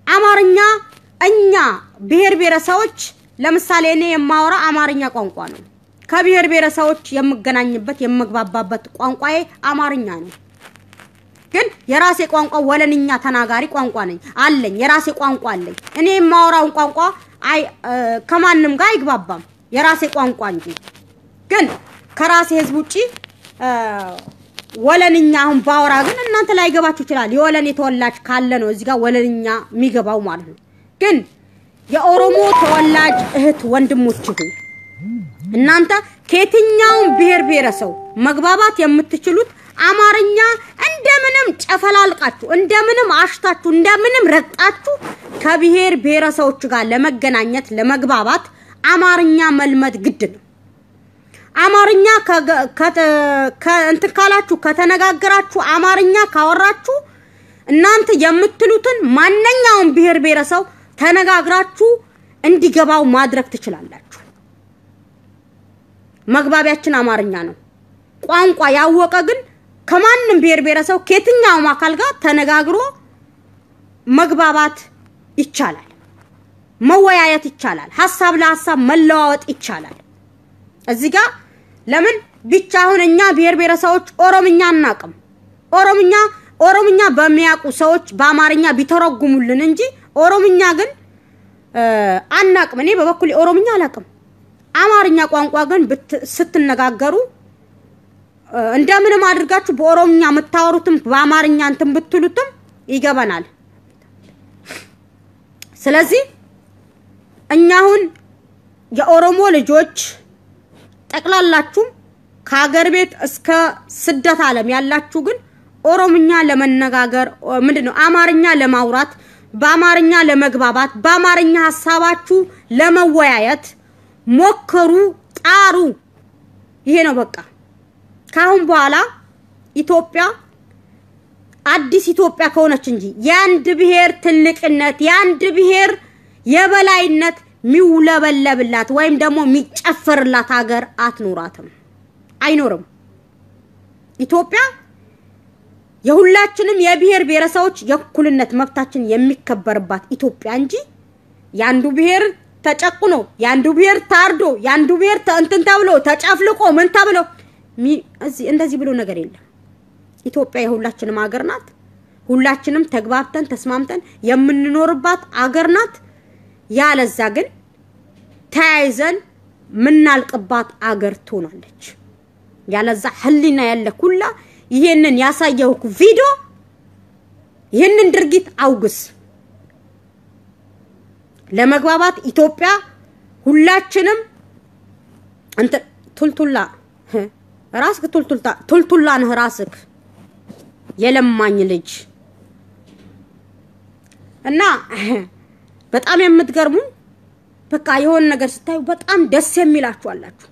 አማርኛ እኛ ብሄር ብሄረሰቦች ለምሳሌ እኔ የማወራ አማርኛ ቋንቋ ነው ከብሄር ብሄረሰቦች የምገናኝበት የምግባባበት ቋንቋዬ አማርኛ ነው ግን የራሴ ቋንቋ ወለንኛ ተናጋሪ ቋንቋ ነኝ አለኝ የራሴ ቋንቋ አለኝ እኔ የማወራው ቋንቋ ከማንንም ጋር አይግባባም የራሴ ቋንቋ እንጂ ግን ከራሴ ህዝብ ውጪ ወለንኛ አሁን ባወራ ግን እናንተ ላይ ገባችሁ ይችላል የወለን የተወላጅ ካለ ነው እዚህ ጋር ወለንኛ የሚገባው ማለት ነው ግን የኦሮሞ ተወላጅ እህት ወንድሞች ሁሉ እናንተ ከየትኛው ብሄር ብሄረሰብ መግባባት የምትችሉት አማርኛ እንደምንም ጨፈላልቃችሁ እንደምንም አሽታችሁ እንደምንም ረጣችሁ ከብሄር ብሄረሰቦች ጋር ለመገናኘት ለመግባባት አማርኛ መልመድ ግድ ነው አማርኛ እንትን ካላችሁ ከተነጋገራችሁ አማርኛ ካወራችሁ እናንተ የምትሉትን ማንኛውም ብሄር ብሄረሰብ ተነጋግራችሁ እንዲገባው ማድረግ ትችላላችሁ መግባቢያችን አማርኛ ነው ቋንቋ ያወቀ ግን ከማንንም ብሄር ብሄረሰብ ከየትኛውም አካል ጋር ተነጋግሮ መግባባት ይቻላል መወያየት ይቻላል ሐሳብ ለሐሳብ መለዋወጥ ይቻላል እዚህ ጋር ለምን ብቻውን እኛ ብሄር ብሄረሰቦች ኦሮምኛ እናቀም ኦሮምኛ በሚያቁ ሰዎች በአማርኛ ቢተረጉሙልን እንጂ ኦሮምኛ ግን አናቅም እኔ በበኩሌ ኦሮምኛ አላቅም አማርኛ ቋንቋ ግን ስትነጋገሩ እንደምንም አድርጋችሁ በኦሮምኛ መታወሩትም በአማርኛ እንትን ብትሉትም ይገባናል ስለዚህ እኛውን የኦሮሞ ልጆች ጠቅላላችሁ ከሀገር ቤት እስከ ስደት ዓለም ያላችሁ ግን ኦሮምኛ ለመነጋገር ምንድነው አማርኛ ለማውራት በአማርኛ ለመግባባት በአማርኛ ሐሳባችሁ ለመወያየት ሞክሩ ጣሩ ይሄ ነው በቃ ካሁን በኋላ ኢትዮጵያ አዲስ ኢትዮጵያ ከሆነች እንጂ ያንድ ብሔር ትልቅነት ያንድ ብሔር የበላይነት ሚውለበለብላት ወይም ደግሞ ሚጨፈርላት ሀገር አትኖራትም አይኖርም ኢትዮጵያ የሁላችንም የብሔር ብሔረሰቦች የኩልነት መብታችን የሚከበርባት ኢትዮጵያ እንጂ ያንዱ ብሔር ተጨቁኖ ያንዱ ብሔር ታርዶ ያንዱ ብሔር እንትን ተብሎ ተጨፍልቆ ምን ተብሎ እንደዚህ ብሎ ነገር የለም ኢትዮጵያ የሁላችንም ሀገር ናት ሁላችንም ተግባብተን ተስማምተን የምንኖርባት ሀገር ናት ያለዛ ግን ታይዘን ምናልቅባት ሀገር ትሆናለች ያለዛ ህሊና ያለ ኩላ ይሄንን ያሳየውኩ ቪዲዮ ይሄንን ድርጊት አውግስ ለመግባባት ኢትዮጵያ ሁላችንም አንተ ቱልቱላ ራስክ ቱልቱላ ነህ ራስክ የለማኝ ልጅ እና በጣም የምትገርሙ በቃ የሆነ ነገር ስታዩ በጣም ደስ የሚላችሁ አላችሁ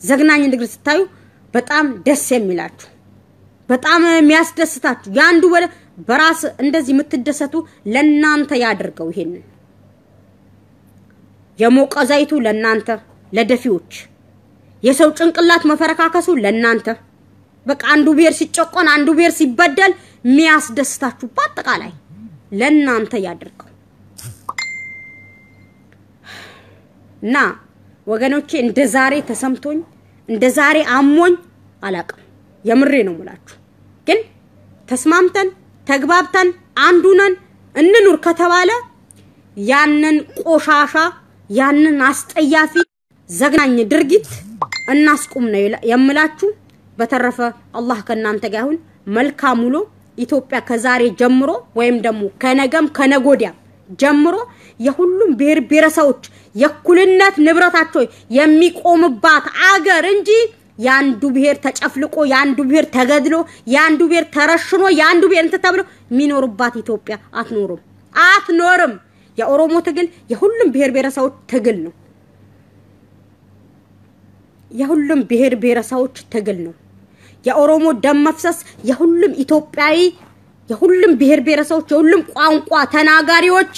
ዘግናኝ ነገር ስታዩ በጣም ደስ የሚላችሁ በጣም የሚያስደስታችሁ ያንዱ በራስ እንደዚህ የምትደሰቱ ለናንተ ያድርገው ይሄንን የሞቀ ዘይቱ ለናንተ ለደፊዎች የሰው ጭንቅላት መፈረካከሱ ለናንተ በቃ አንዱ ብሔር ሲጨቆን አንዱ ብሔር ሲበደል የሚያስደስታችሁ በአጠቃላይ ለናንተ ያድርገው እና ወገኖቼ እንደዛሬ ተሰምቶኝ እንደዛሬ አሞኝ አላቀም የምሬ ነው ሙላችሁ ግን ተስማምተን ተግባብተን አንዱነን እንኑር ከተባለ ያንን ቆሻሻ ያንን አስጠያፊ ዘግናኝ ድርጊት እናስቁም ነው የምላችሁ በተረፈ አላህ ከናንተ ጋር ይሁን መልካም ውሎ ኢትዮጵያ ከዛሬ ጀምሮ ወይም ደግሞ ከነገም ከነጎዲያ ጀምሮ የሁሉም ብሔር ብሔረሰቦች የኩልነት ንብረታቸው የሚቆምባት አገር እንጂ ያንዱ ብሔር ተጨፍልቆ ያንዱ ብሔር ተገድሎ ያንዱ ብሔር ተረሽኖ ያንዱ ብሔር ተተብሎ ሚኖርባት ኢትዮጵያ አትኖርም የኦሮሞ ትግል የሁሉም ብሔር ብሔረሰቦች ትግል ነው የሁሉም ብሔር ብሔረሰቦች ትግል ነው የኦሮሞ ደም መፍሰስ የሁሉም ኢትዮጵያዊ የሁሉም ብሔር ብሔረሰቦች የሁሉም ቋንቋ ተናጋሪዎች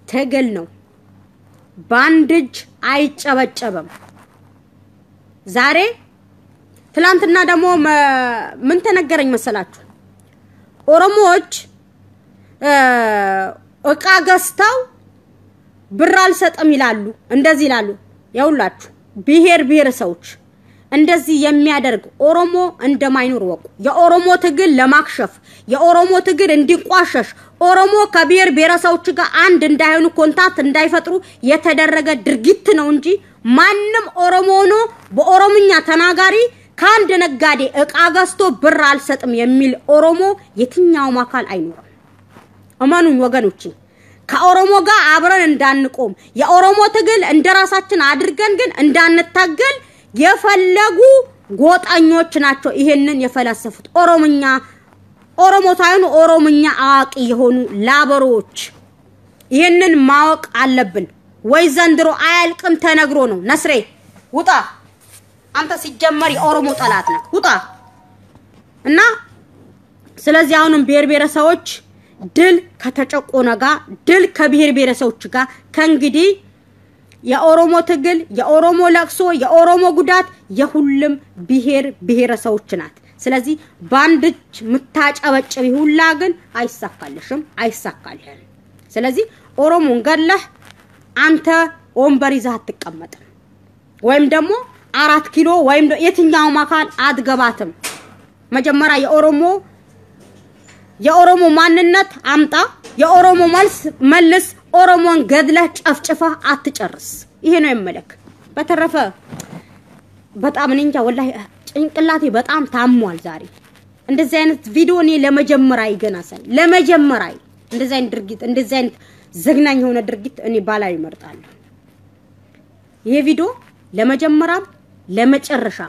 ትግል ነው ባንድጅ አይጨበጨበም ዛሬ ትላንትና ደግሞ ምን ተነገረኝ መሰላችሁ ኦሮሞዎች እቃ ገዝተው ብር አልሰጠም ይላሉ እንደዚህ ይላሉ ያውላችሁ ብሔር ብሔረሰቦች እንደዚህ የሚያደርግ ኦሮሞ እንደማይኖር ወቁ የኦሮሞ ትግል ለማክሸፍ የኦሮሞ ትግል እንዲቋሸሽ ኦሮሞ ከብሔር ብሔረሰቦች ጋር አንድ እንዳይሆኑ ኮንታክት እንዳይፈጥሩ የተደረገ ድርጊት ነው እንጂ ማንንም ኦሮሞ ነው በኦሮምኛ ተናጋሪ ካንድ ነጋዴ እቃ ገዝቶ ብር አልሰጥም የሚል ኦሮሞ የትኛው ማካል አይኖርም አማኑኝ ወገኖቼ ከኦሮሞ ጋር አብረን እንዳንቆም የኦሮሞ ትግል እንደራሳችን አድርገን ግን እንዳንታገል የፈለጉ ጎጣኞች ናቸው ይሄንን የፈላሰፉት ኦሮሞ ታዩን ኦሮምኛ አዋቂ የሆኑ ላበሮች ይሄንን ማወቅ አለብን ወይ ዘንድሮ አያልቅም ተነግሮ ነው ነስሬ ውጣ አንተ ሲጀመር የኦሮሞ ጠላት ነህ ውጣ እና ስለዚህ አሁንም ብሔር ብሔረሰቦች ድል ከተጨቆነ ጋር ድል ከብሔር ብሔረሰቦች ጋር ከእንግዲህ የኦሮሞ ትግል የኦሮሞ ለቅሶ የኦሮሞ ጉዳት የሁሉም ብሔር ብሔረሰቦች ናት ስለዚህ ባንድች ምታጨበጭብ ሁላ ግን አይሳካልሽም አይሳካልህም ስለዚህ ኦሮሞን ገለህ አንተ ወንበር ይዘህ አትቀመጥም ወይም ደግሞ 4 ኪሎ ወይም የትኛው ማካል አትገባትም መጀመሪያ የኦሮሞ ማንነት አምጣ የኦሮሞ መልስ ኦሮሞን ገድለህ ጨፍጭፈህ አትጨርስ ይሄ ነው የመለክ በተረፈ በጣም እንጃ ወላሂ ጭንቅላቴ በጣም ታሟል ዛሬ እንደዚህ አይነት ቪዲዮ እኔ ለመጀመሪያ ይገናሳል ለመጀመሪያ እንደዚህ አይነት ድርጊት እንደዚህ አይነት ዘግናኝ የሆነ ድርጊት እኔ ባላይ ይመርጣለሁ ይሄ ቪዲዮ ለመጀመሪያ ለመጨረሻ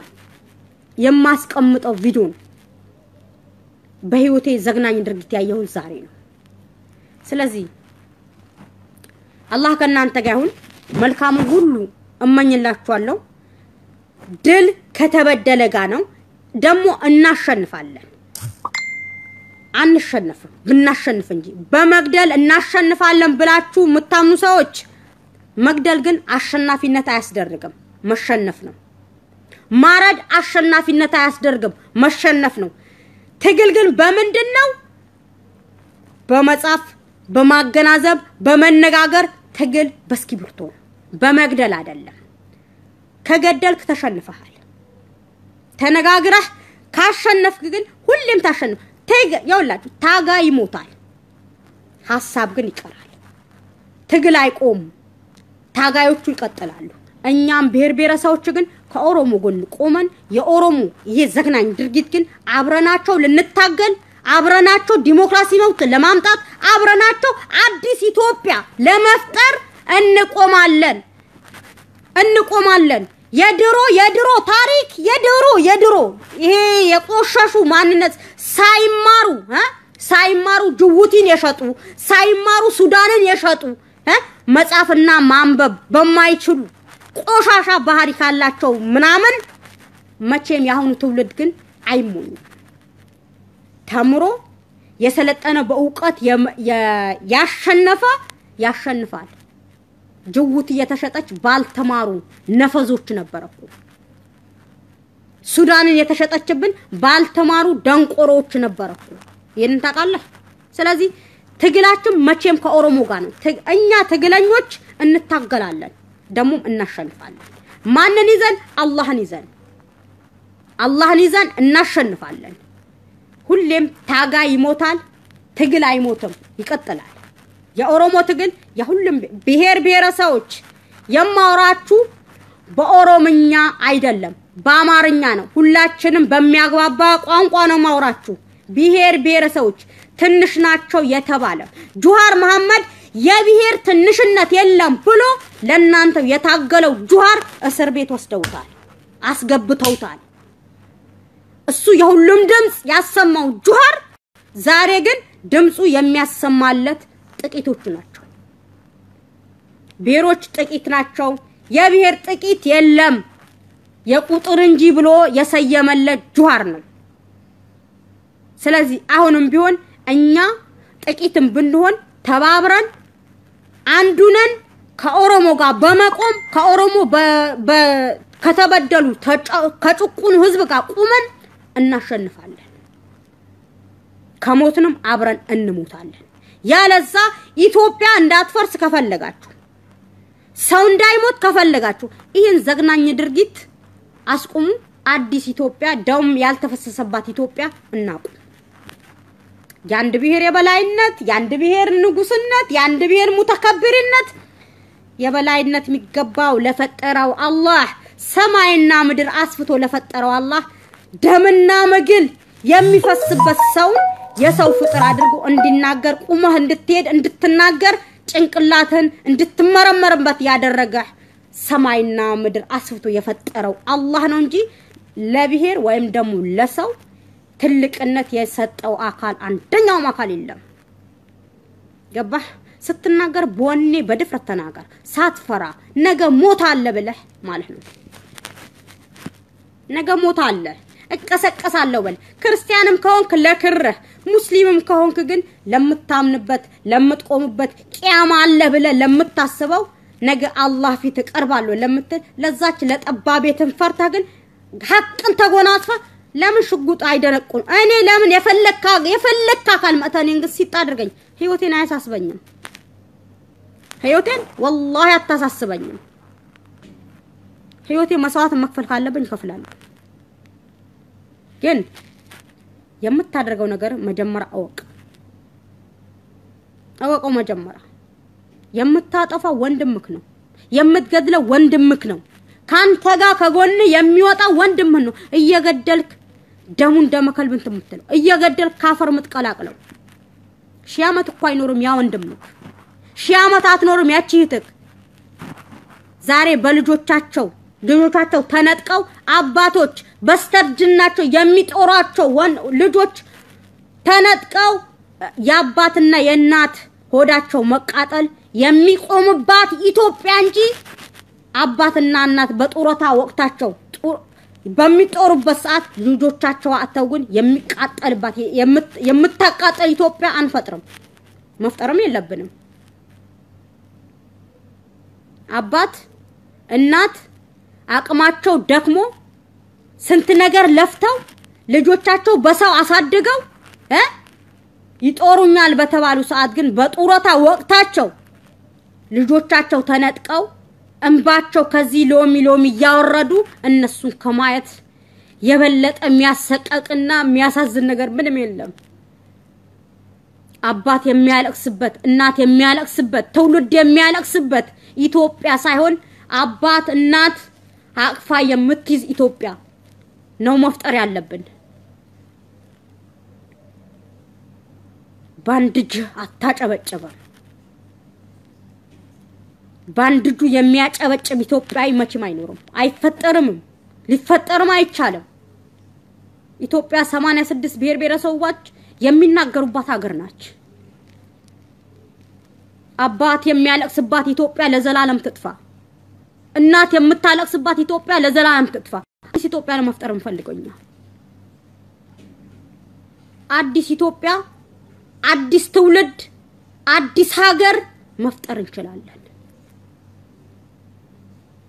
የማስቀምጠው ቪዲዮ በህይወቴ ዘግናኝ ድርጊት ያየሁን ዛሬ ነው ስለዚህ አላህ ከናንተ ጋር ይሁን መልካም ሁሉ እመኝላችኋለሁ ድል ከተበደለ ጋር ነው ደሞ እናሸንፋለን አንሸነፍም ብናሸንፍ እንጂ በመግደል እናሸንፋለን ብላችሁ መታምኑ ሰዎች መግደል ግን አሸናፊነት አያስደርግም መሸነፍ ነው ማረድ አሸናፊነት አያስደርግም መሸነፍ ነው ትግል ግን በመንደነው በመጻፍ በማገናዘብ በመነጋገር ትግል በስኪብርቶ በመግደል አይደለም ከገደልክ ተሸንፈሃል ተነጋግረህ ካሸነፍክ ግን ሁሌም ታሸንፍ ያውላችሁ ታጋ ይሞታል ሐሳብ ግን ይቀራል ትግል አይቆም ታጋዮቹ ይቀጥላሉ እኛም ብሔር ብሔረሰቦች ግን ከኦሮሞ ጎን ቆመን የኦሮሞ የዘግናኝ ድርጊት ግን አብረናቸው ልንታገል አብረናቸው ዲሞክራሲ ነው ለማምጣት አብረናቸው አዲስ ኢትዮጵያ ለመፍጠር እንቆማለን የድሮ ታሪክ የድሮ ይሄ የቆሸሹ ማንነት ሳይማሩ ጅቡቲን የሸጡ ሳይማሩ ሱዳንን የሸጡ መጻፍና ማንበብ በማይችሉ ቆሻሻ ባህሪ ካላቸው ምናምን መቼም ያሁን ትውልድ ግን አይሞኝ ተምሮ የሰለጠነ በእውቀት ያሸንፋል ጅቡቲ የተሸጠች ባልተማሩ ነፈዞች ነበርኩ ሱዳንን የተሸጠችብን ባልተማሩ ደንቆሮች ነበርኩ ይሄን ታውቃለህ ስለዚህ ትግላችን መቼም ከኦሮሞ ጋር ነው እኛ ትግለኞች እንታገላለን ደሞ እናሸንፋለን ማንን ይዘን አላህን ይዘን እናሸንፋለን ሁሌም ታጋ ይሞታል ትግል አይሞትም ይቀጥላል የኦሮሞ ትግል የሁሉም ብሔር ብሔረሰቦች የማወራችሁ በኦሮምኛ አይደለም በአማርኛ ነው ሁላችንም በሚያግባባ ቋንቋ ነው ማወራችሁ ብሔር ብሔረሰቦች ትንሽ ናቸው የተባለ ጁሃር መሐመድ የብሔር ትንሽነት የለም ብሎ ለናንተ የታገለው ጁሃር እስር ቤት ወስደውታል አስገብተውታል እሱ የሁሉም ድምጽ ያሰማው ጁሃር ዛሬ ግን ድምጹ የሚያሰማለት ጥቂቶች ናቸው ብሔሮች ጥቂት ናቸው የብሔር ጥቂት የለም የቁጥር እንጂ ብሎ የሰየመለት ጁሃር ነው ስለዚህ አሁንም ቢሆን እኛ ጥቂትም ብንሆን ተባብረን አንዱነን ከኦሮሞ ጋር በመቆም ከኦሮሞ ከተበደሉ ከጭቁኑ ህዝብ ጋር ቆመን እናሸንፋለን ከሞትንም አብረን እንሞታለን ያለዛ ኢትዮጵያ እንዳትፈርስ ከፈለጋችሁ ሰው እንዳይሞት ከፈለጋችሁ ይሄን ዘግናኝ ድርጊት አስቁሙ አዲስ ኢትዮጵያ ደም ያልተፈሰሰባት ኢትዮጵያ እናቁ ያንድ ብሔር የበላይነት ያንድ ብሔር ንጉስነት ያንድ ብሔር ሙተከብርነት የበላይነት የሚገባው ለፈጠረው አላህ ሰማይና ምድር አስፍቶ ለፈጠረው አላህ ደምና መግል የሚፈስበት ሰው የሰው ፍጥር አድርጎ እንዲናገር ቁመህ እንድትሄድ እንድትናገር ጭንቅላትን እንድትመረመርበት ያደረገ ሰማይና ምድር አስፍቶ የፈጠረው አላህ ነው እንጂ ለብሔር ወይም ደሙ ለሰው ትልቅነት የሰጠው አካል አንደኛው አካል የለም ገባህ ስትናገር በወኔ በድፍረት ተናገር ሳትፈራ ነገ ሞት አለ ብለህ ማለት ነው ነገ ሞት አለ እቀሰቀሳለሁ በል ክርስቲያንም ከሆንክ ለክርህ ሙስሊምም ከሆንክ ግን ለምታምንበት ለምትቆምበት ቂያማ አለ ብለህ ለምታስበው ነገ አላህ ፊት ቀርባለሁ ለምትል ለዛች ለጠባቤትን ፈርታ ግን ሐቅን ተጎናጽፈ ለምን ሽጉጥ አይደረቁን እኔ ለምን የፈለካ አካል መተኔን ግን ሲጣድርገኝ ህይወቴን አያሳስበኝም ህይወቴን والله አታሳስበኝም ህይወቴ መስዋዕት መክፈል ካለብኝ ከፍላለሁ ግን የምታደርገው ነገር መጀመሪያ አወቀው መጀመሪያ የምታጠፋው ወንድምክ ነው የምትገድለው ወንድምክ ነው ካንተ ጋር ከጎን የሚወጣ ወንድም ነው እየገደልክ ደሙን ደመከልብ እንት ምትለው እየገደልክ ካፈር ምትቀላቅለው ሺህ ዓመት እኮ አይኖርም ያ ወንድም ነው ሺህ ዓመት አትኖርም ያቺ እህትክ ዛሬ በልጆቻቸው ተነጥቀው አባቶች በስተርጅናቸው የሚጦራቸው ልጆች ተነጥቀው ያባትና የእናት ሆዳቸው መቃጠል የሚቆምባት ኢትዮጵያ እንጂ አባትና እናት በጦረታ ወቅታቸው በሚጦሩበት ሰዓት ልጆቻቸው አተውን የሚቃጠልባት የምታቃጠል ኢትዮጵያ አንፈጥርም መፍጠርም የለብንም አባት እናት አቅማቸው ደክሞ ስንት ነገር ለፍተው ልጆቻቸው በሰው አሳድገው ይጦሩኛል በተባሉ ሰዓት ግን በጦረታ ወቅታቸው ልጆቻቸው ተነጥቀው እንባቸው ከዚህ ሎሚ ያወረዱ እነሱን ከማየት የበለጠ የሚያሰቀቅና የሚያሳዝን ነገር ምንም የለም አባት የሚያለቅስበት እናት የሚያለቅስበት ትውልድ የሚያለቅስበት ኢትዮጵያ ሳይሆን አባት እናት አቅፋ የምትይዝ ኢትዮጵያ ነው መፍጠር ያለብን ባንድጅ አታጨበጨበ ባንድጁ የሚያጨበጭብ ኢትዮጵያዊ መቼም አይኖርም አይፈጠርም ሊፈጠርም አይቻልም ኢትዮጵያ 86 ብሔር ብሔረሰቦች የሚናገሩባት ሀገር ናች አባት የሚያለቅስባት ኢትዮጵያ ለዘላለም ትጥፋ እናት የምታለቅስባት ኢትዮጵያ ለዘላለም ትጥፋ አዲስ ኢትዮጵያ ለመፍጠር እንፈልገኛ አዲስ ኢትዮጵያ አዲስ ትውልድ አዲስ ሀገር መፍጠር እንችላለን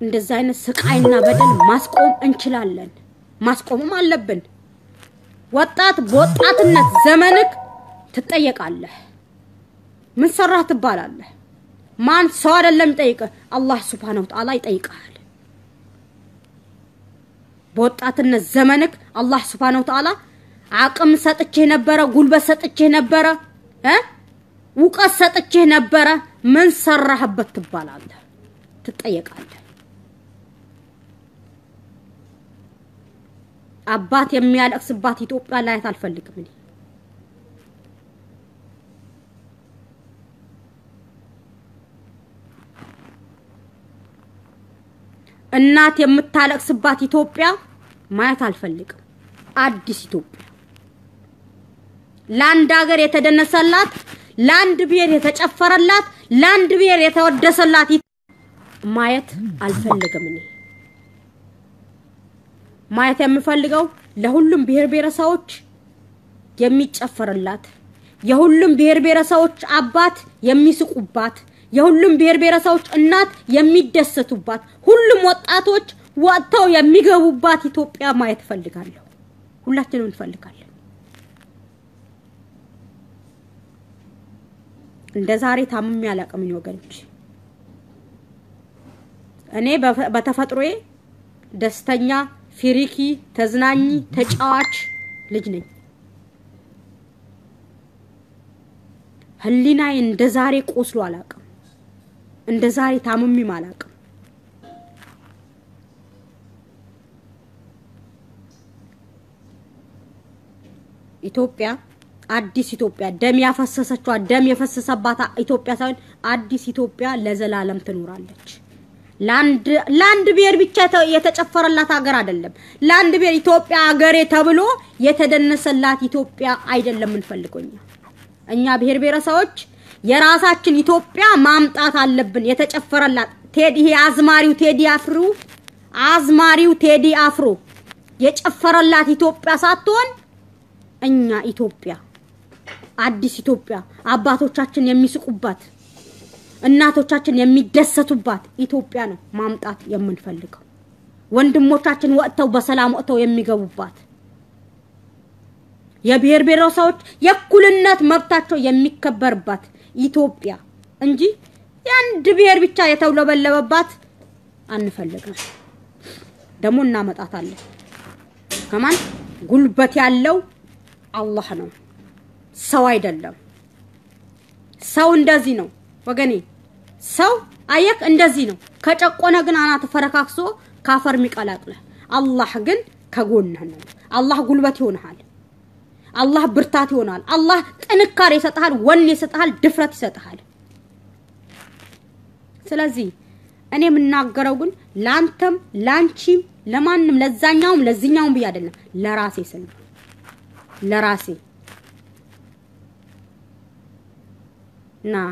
እንደዛ አይነት ስቃይና በደል ማስቆም እንችላለን ማስቆምም አለብን ወጣት በወጣትነት ዘመንክ ትጠየቃለህ ምን ሰራህ ትባላለህ ማን ሰው አይደለም ጠይቀ አላህ Subhanahu Wa Ta'ala ይጠይቃል በወጣትነት ዘመንክ አላህ Subhanahu Wa Ta'ala አቅም ሰጥቼ ነበር ጉልበት ሰጥቼ ነበር ውቀት ሰጥቼ ነበር ምን ሰራህበት ትባላለህ ትጠየቃለህ አባት የሚያለቅስባት ኢትዮጵያ ላይ አልፈልግም እኔ እናት የምታለቅስባት ኢትዮጵያ ማየት አልፈልግም አዲስ ኢትዮጵያ ላንድ ሀገር የተደነሰላት ላንድ ብሔር የተጨፈረላት ላንድ ብሔር የተወደሰላት ማየት አልፈልግም እኔ ማየት የምፈልገው ለሁሉም ብሔር ብሔረሰቦች የሚጨፈርላት የሁሉም ብሔር ብሔረሰቦች አባት የሚስቁባት የሁሉም ብሔር ብሔረሰቦች እናት የሚደሰቱባት ሁሉም ወጣቶች ወጥተው የሚገቡባት ኢትዮጵያ ማየት ፈልጋለሁ ሁላችንም እንፈልጋለን እንደ ዛሬ ታምም ያላቀም ወገኖች እኔ በተፈጥሮዬ ደስተኛ ፍሪኪ ተዝናኝ ተጫዋች ልጅ ነኝ ህሊናዬ እንደ ዛሬ ቆስሎ አላቀም እንደ ዛሬ ታምም ማላቀም ኢትዮጵያ አዲስ ኢትዮጵያ ደም ያፈሰሰችው ደም የፈሰሰባት ኢትዮጵያ ሳይሆን አዲስ ኢትዮጵያ ለዘላለም ትኖራለች ላንድ ብሔር ብቻ የተጨፈረላት ሀገር አይደለም ላንድ ብሔር ኢትዮጵያ ሀገሬ ተብሎ የተደነሰላት ኢትዮጵያ አይደለም እንፈልገኛ እኛ ብሔር ብሔረሰቦች የራሳችን ኢትዮጵያ ማምጣት አለብን የተጨፈረላት ቴዲ አዝማሪው ቴዲ አፍሮ የጨፈረላት ኢትዮጵያ ሳትሆን እኛ ኢትዮጵያ አዲስ ኢትዮጵያ አባቶቻችን የሚስቁባት እናቶቻችን የሚደሰቱባት ኢትዮጵያ ነው ማምጣት የምንፈልገው ወንድሞቻችን ወጥተው በሰላም ወጥተው የሚገቡባት የብሔር ብሔረሰቦች የኩልነት መብታቸው የሚከበርባት ኢትዮጵያ እንጂ ያንድ ብሔር ብቻ የተውለበለበባት አንፈልግም ደሞ እናመጣታለን ከማን ጉልበት ያለው አላህ ነው ሰው አይደለም ሰው እንደዚህ ነው ወገኔ ሰው አየክ እንደዚህ ነው ከጨቆነ ግን አናት ፈረካክሶ ካፈር ሚቀላቅለ አላህ ግን ከጎንህ ነው አላህ ጉልበት ይሆናል አላህ ብርታት ይሆናል አላህ ጥንካሬ ይሰጣል ወኔ ይሰጣል ድፍረት ይሰጣል ስለዚህ እኔ ምናገረው ግን ላንተም ላንቺም ለማንም ለዛኛውም ለዚህኛውም ብዬ አይደለም ለራሴ ስል ለራሴ ና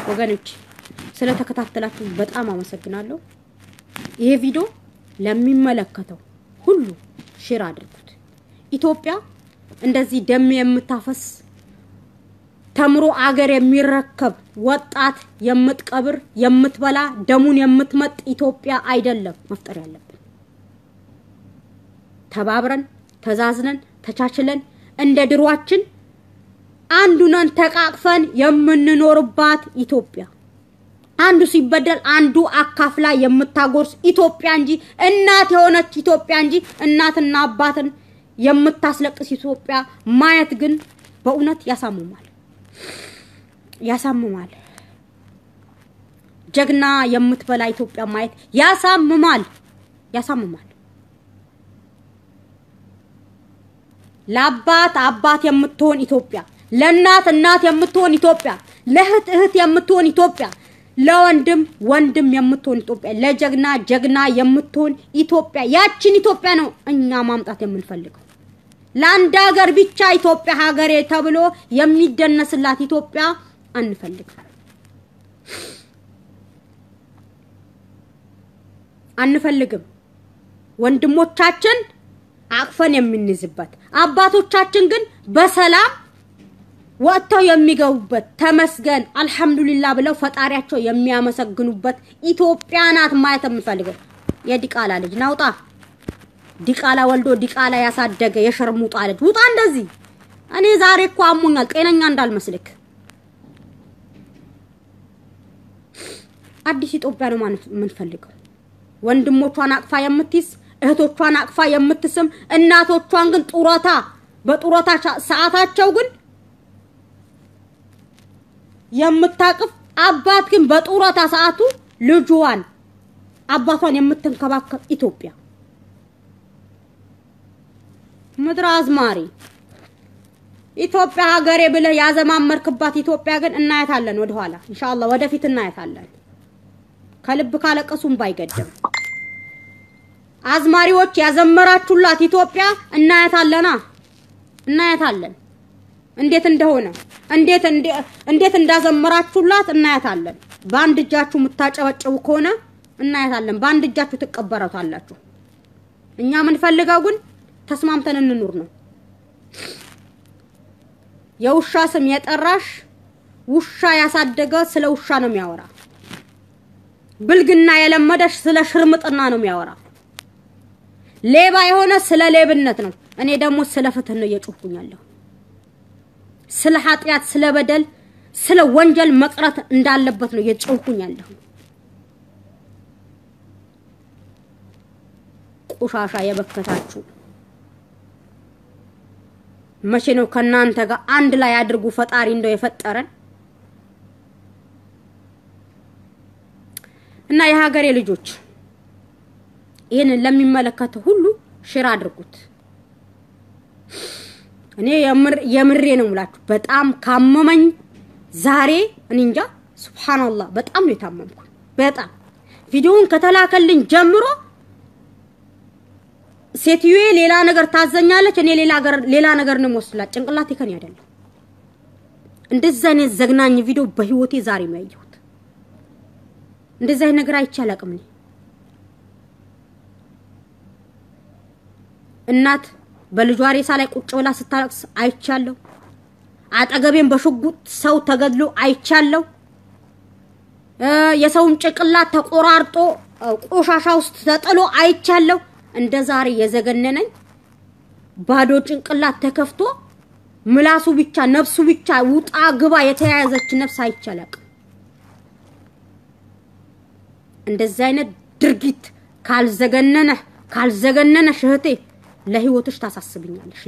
ወገኖች ስለተከታተላችሁ በጣም አመሰግናለሁ ይሄ ቪዲዮ ለሚመለከተው ሁሉ ሼር አድርጉት ኢትዮጵያ እንደዚህ ደም የምታፈስ ተምሮ አገር የሚረከብ ወጣት የምትቀብር የምትበላ ደሙን የምትመጥ ኢትዮጵያ አይደለም መፍጠር ያለብን ተባብረን ተዛዝነን ተቻችለን እንደ ድሯችን አንዱነን ተቃቅፈን የምንኖርባት ኢትዮጵያ አንዱ ሲበደል አንዱ አካፍላ የምታጎርስ ኢትዮጵያ እንጂ እናት የሆነች ኢትዮጵያ እንጂ እናትና አባትን የምታስለቅስ ኢትዮጵያ ማየት ግን በእውነት ያሳምማል ጀግና የምትበላ ኢትዮጵያ ማየት ያሳምማል ለአባት አባት የምትሆን ኢትዮጵያ ለእናት እናት የምትሆን ኢትዮጵያ ለእህት የምትሆን ኢትዮጵያ ለወንድም ወንድም የምትሆን ኢትዮጵያ ለጀግና ጀግና የምትሆን ኢትዮጵያ ያቺን ኢትዮጵያ ነው እኛ ማምጣት የምንፈልገው ለአንድ ሀገር ብቻ ኢትዮጵያ ሀገሬ ተብሎ የሚደነስላት ኢትዮጵያ አንፈልግም ወንድሞቻችን አቅፈን የምንይዝበት አባቶቻችን ግን በሰላም ወጥተው የሚገቡበት ተመስገን አልহামዱሊላህ ብለው ፈጣሪያቸው የሚያመሰግኑበት ኢትዮጵያ ናት ማየት የምፈልገው የዲቃላ ልጅ ናውጣ ዲቃላ ወልዶ ዲቃላ ያሳደገ የሸርሙጣ ልጅ ውጣ እንደዚህ እኔ ዛሬ እኮ አሞኛል ጤነኛ እንዳልመስልክ አዲስ ኢትዮጵያ ነው ማለት የምንፈልገው ወንድሞቿን አቅፋ የምትይዝ እህቶቿን አቅፋ የምትስም እናቶቿን ግን በጡረታ ሰዓታቸው ግን የምታቅፍ አባት ግን በጡረታ ሰዓቱ ልጇን አባቷን የምትንከባከብ ኢትዮጵያ ምድር አዝማሪ ኢትዮጵያ ሀገሬ ብለ ያዘማመርክባት ኢትዮጵያ ግን እናያታለን ወደ ኋላ ኢንሻአላህ ወደፊት እናያታለን ከልብ ካለቀሱም ባይገደም አዝማሪዎች ያዘመራችሁላት ኢትዮጵያ እናያታለን እንዴት እንደሆነ እንዴት እንዳዘመራችሁላት እናያታለን ባንድ እጃችሁ ምታጨበጨቡ ከሆነ እናያታለን ባንድ እጃችሁ ተቀበራታላችሁ እኛ ምን ፈልጋው ግን ተስማምተን እንኑር ነው የውሻ ስም የጠራሽ ውሻ ያሳደገ ስለ ውሻ ነው የሚያወራ ብልግና የለመደሽ ስለ ሽርምጥና ነው የሚያወራ ሌባ የሆነ ስለ ሌብነት ነው እኔ ደግሞ ስለ ፍትህ ነው እየጮህኩኛለሁ ስለ ኃጢያት ስለ በደል ስለ ወንጀል መቅረት እንዳለበት ነው እየጮህኩኛለሁ ቆሻሻ የበከታችሁ መቼ ነው ከናንተ ጋር አንድ ላይ አድርጉ ፈጣሪ እንደው የፈጠረን እና የሀገሬ ልጆች ይሄን ለሚመለከቱ ሁሉ ሼር አድርጉት እኔ የምሬ ነው ሙላችሁ በጣም ካመመኝ ዛሬ እንንጃ ሱብሃንአላህ በጣም ነው የታመምኩ በጣም ቪዲዮውን ከተላከልኝ ጀምሮ ሴትዩዬ ሌላ ነገር ታዘኛለች እኔ ሌላ ነገር ነው መስላት ጭንቅላቴ ከኔ አይደለም እንደዛ አይነት ዘግናኝ ቪዲዮ በህይወቴ ዛሬ ነው ያየሁት እንደዛ አይነት ነገር አይቻላቅም ነኝ እናት በልጇ ሬሳ ላይ ቁጭ ብላ ስታለቅስ አይቻለሁ አጠገቤን በሽጉጥ ሰው ተገድሎ አይቻለሁ የሰውም ጭቅላት ተቆራርጦ ቆሻሻ ውስጥ ተጥሎ አይቻለሁ እንደ ዛሬ የዘገነነኝ ባዶ ጭንቅላት ተከፍቶ ምላሱ ብቻ ነፍሱ ብቻ ውጣ ግባ የተያያዘች ነፍስ አይቻላቅ እንደዛ አይነት ድርጊት ካልዘገነነ እህቴ ለህይወትሽ ታሳስበኛለሽ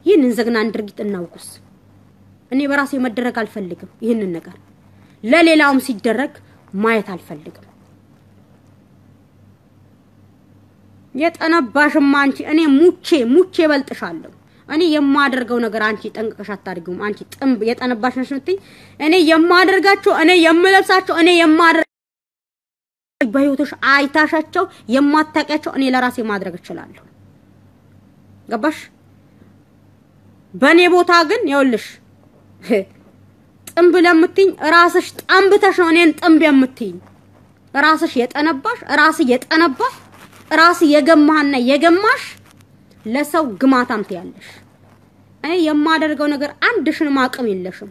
ይሄንን ዘግናን ድርጊት እናውቁስ እኔ በራሴ መደረግ አልፈልግም ይሄንን ነገር ለሌላውም ሲደረግ ማየት አልፈልግም የጠነባሽማ አንቺ እኔ ሙቼ በልጥሻለሁ እኔ የማደርገው ነገር አንቺ ጠንቅቀሽ አታድርጊም አንቺ ጥምብ የጠነባሽ ነሽ ምትይ እኔ የማደርጋቸው እኔ የምለብሳቸው እኔ የማደርግ በህይወትሽ አይታሻቸው የማታውቂያቸው እኔ ለራሴ ማድረግ እችላለሁ ገባሽ በኔ ቦታ ግን ይኸውልሽ ጥምብ ለምትኝ ራስሽ ጠምብተሽ ነው እኔን ጥምብ የምትይኝ ራስሽ የጠነባሽ ራስ የጠነባ ራስ የገማህና የገማሽ ለሰው ግማታም ትያለሽ እኔ የማደርገው ነገር አንድሽን ማቅም የለሽም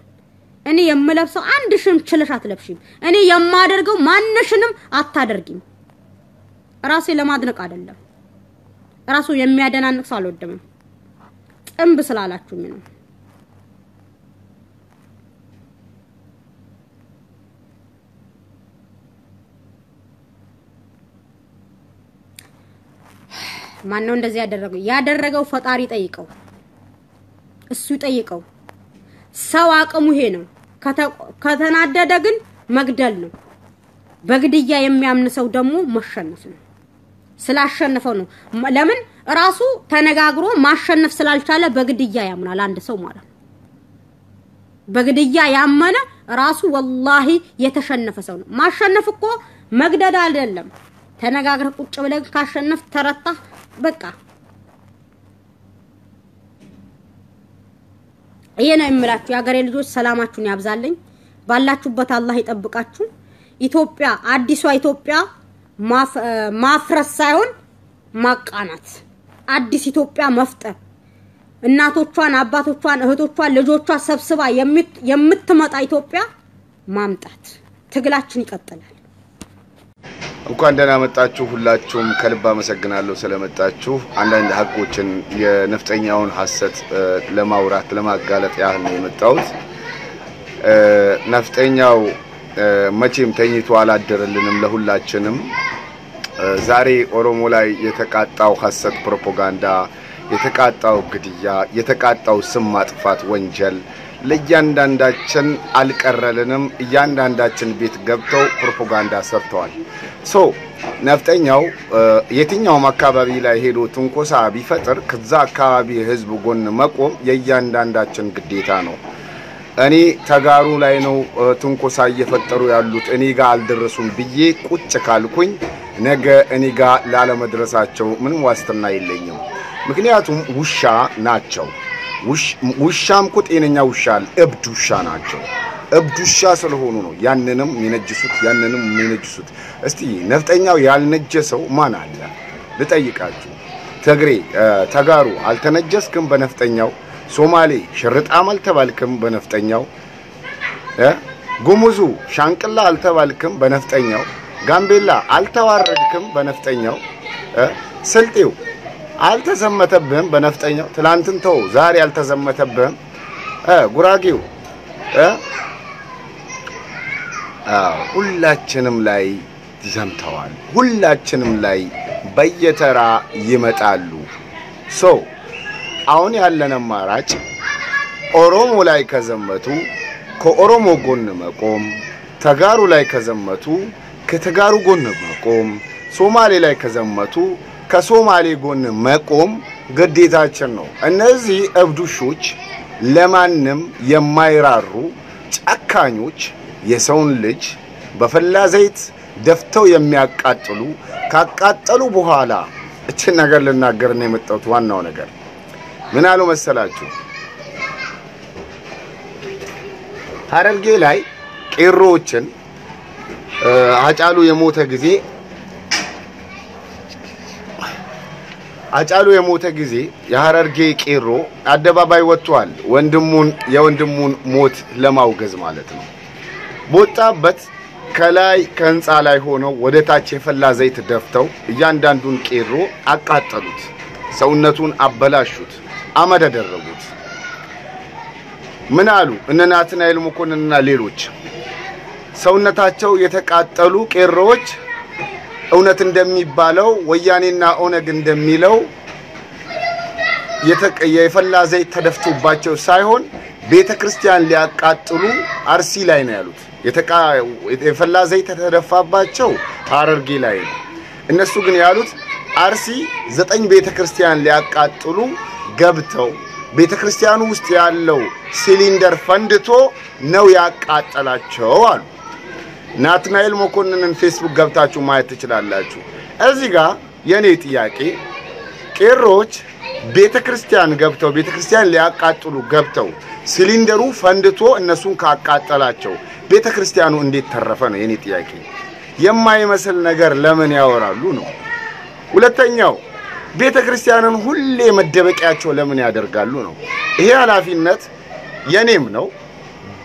እኔ የምለብሰው አንድሽን ችለሽ አትለብሺም እኔ የማደርገው ማንሽንም አታደርጊም ራሴ ለማድነቅ አይደለም ራሱ የሚያደናንቅ ሰው አልወደም ጥምብ ስላላችሁኝ ነው ማነው እንደዚህ ያደረገው ፈጣሪ ጠይቀው እሱ ጠይቀው ሰው አቅሙ ይሄ ነው ከተናደደ ግን መግደል ነው በግድያ የሚያምን ሰው ደግሞ መሸነፍ ነው ስላሸነፈው ነው ለምን ራሱ ተነጋግሮ ማሸነፍ ስላልቻለ በግድያ ያምናል አንድ ሰው ማለት በግድያ ያመነ ራሱ ወላሂ የተሸነፈ ሰው ነው ማሸነፍ እኮ መግደል አይደለም ተነጋግረ ቁጭ ብለህ ካሸነፍ ተረታ በቃ እየና ይምላችሁ ያገሬ ልጆች ሰላማችሁን ያብዛልኝ ባላችሁበት አላህ ይጠብቃችሁ ኢትዮጵያ አዲሷ ኢትዮጵያ ማፍረስ ሳይሆን ማቃናት አዲስ ኢትዮጵያ መፍጠር እናቶቿን አባቶቿን እህቶቿን ልጆቿን ሰብስባ የምትመጣ ኢትዮጵያ ማምጣት ትግላችን ይቀጥላል እንኳን ደህና መጣችሁ ሁላችሁም ከልብ አመሰግናለሁ ስለመጣችሁ አንዳንድ ሀቆችን የነፍጠኛውን ሐሰት ለማውራት ለማጋለጥ ያህል ነው የመጣሁት ነፍጠኛው መቼም ተኝቶ አላደረልንም ለሁላችንም ዛሬ ኦሮሞ ላይ የተቃጣው ሐሰት ፕሮፓጋንዳ የተቃጣው ግድያ የተቃጣው ስም ማጥፋት ወንጀል ለእያንዳንዳችን አልቀረልንም እያንዳንዳችን ቤት ገብተው ፕሮፓጋንዳ ሰርተዋል ሶ ነፍጠኛው የትኛው አካባቢ ላይ ሄዶ ትንኮሳ ቢፈጥር ከዛ አካባቢ ህዝብ ጎን መቆም የእያንዳንዳችን ግዴታ ነው እኔ ተጋሩ ላይ ነው ትንኮሳ እየፈጠሩ ያሉት እኔ ጋር አልደረሱም ብዬ ቁጭ ካልኩኝ ነገ እኔ ጋር ላለመድረሳቸው ምንም ዋስትና የለኝም ምክንያቱም ውሻ ናቸው ውሻም ቁጤነኛ ውሻል እብድ ውሻ ናቸው እብድ ውሻ ስለሆኑ ነው ያንንም የሚነጅሱት እስቲ ነፍጠኛው ያልነጀሰው ማን አለ ልጠይቃችሁ ትግሬ ተጋሩ አልተነጀስክም በነፍጠኛው ሶማሌ ሽርጣም አልተባልክም በነፍጠኛው ጉሙዙ ሻንቅላ አልተባልክም በነፍጠኛው ጋምቤላ አልተዋረድክም በነፍጠኛው ስልጤው አልተዘመተብህም በነፍጠኛው ትላንትን ተው ዛሬ አልተዘመተብህም ጉራጌው ሁላችንም ላይ ዘምተዋል ሁላችንም ላይ በየተራ ይመጣሉ ሶ አሁን ያለን አማራጭ ኦሮሞ ላይ ከዘመቱ ከኦሮሞ ጎን መቆም ተጋሩ ላይ ከዘመቱ ከተጋሩ ጎን መቆም ሶማሌ ላይ ከዘመቱ ከሶማሌ ጎን መቆም ግዴታችን ነው እነዚህ እብዱሾች ለማንም የማይራሩ ጫካኞች የሰውን ልጅ በፈላ ዘይት ደፍተው የሚያቃጥሉ ካቃጠሉ በኋላ እቺ ነገር ልናገር ነው የመጣሁት ዋናው ነገር ምን አሉ መሰላችሁ ሐረርጌ ላይ ቄሮችን አጫሉ የሞተ ጊዜ የሐረርጌ ቄሮ አደባባይ ወጥቷል የወንድሙን ሞት ለማውገዝ ማለት ነው ቦታበት ከላይ ከንጻ ላይ ሆነው ወደ ታች የፈላ ዘይት ደፍተው እያንዳንዱን ቄሮ አቃጠሉት ሰውነቱን አበላሹት አመድ አደረጉት ምን አሉ እነናትናኤል መኮንንና ሌሎች ሰውነታቸው የተቃጠሉ ቄሮዎች እውነት እንደሚባለው ወያኔና ኦነግ እንደሚለው የፈላ ዘይት ተደፍቶባቸው ሳይሆን ቤተክርስቲያን ሊያቃጥሉ አርሲ ላይ ነው ያሉት የፈላ ዘይት ተደፋባቸው ሐረርጌ ላይ እነሱ ግን ያሉት አርሲ 9 ቤተክርስቲያን ሊያቃጥሉ ገብተው ቤተክርስቲያኑ ውስጥ ያለው ሲሊንደር ፈንድቶ ነው ያቃጠላቸው አሉ ናትናኤል መኮንንን ፌስቡክ ገብታችሁ ማየት ትችላላችሁ እዚህ ጋር የኔ ጥያቄ ቄሮች ቤተክርስቲያን ገብተው ቤተክርስቲያን ሊያቃጥሉ ገብተው ሲሊንደሩ ፈንድቶ እነሱን ካቃጠላቸው ቤተክርስቲያኑ እንዴት ተረፈ ነው የኔ ጥያቄ የማይመስል ነገር ለምን ያወራሉ ነው ሁለተኛው ቤተክርስቲያንን ሁሌ መደበቂያቸው ለምን ያደርጋሉ ነው ይሄ ኃላፊነት የኔም ነው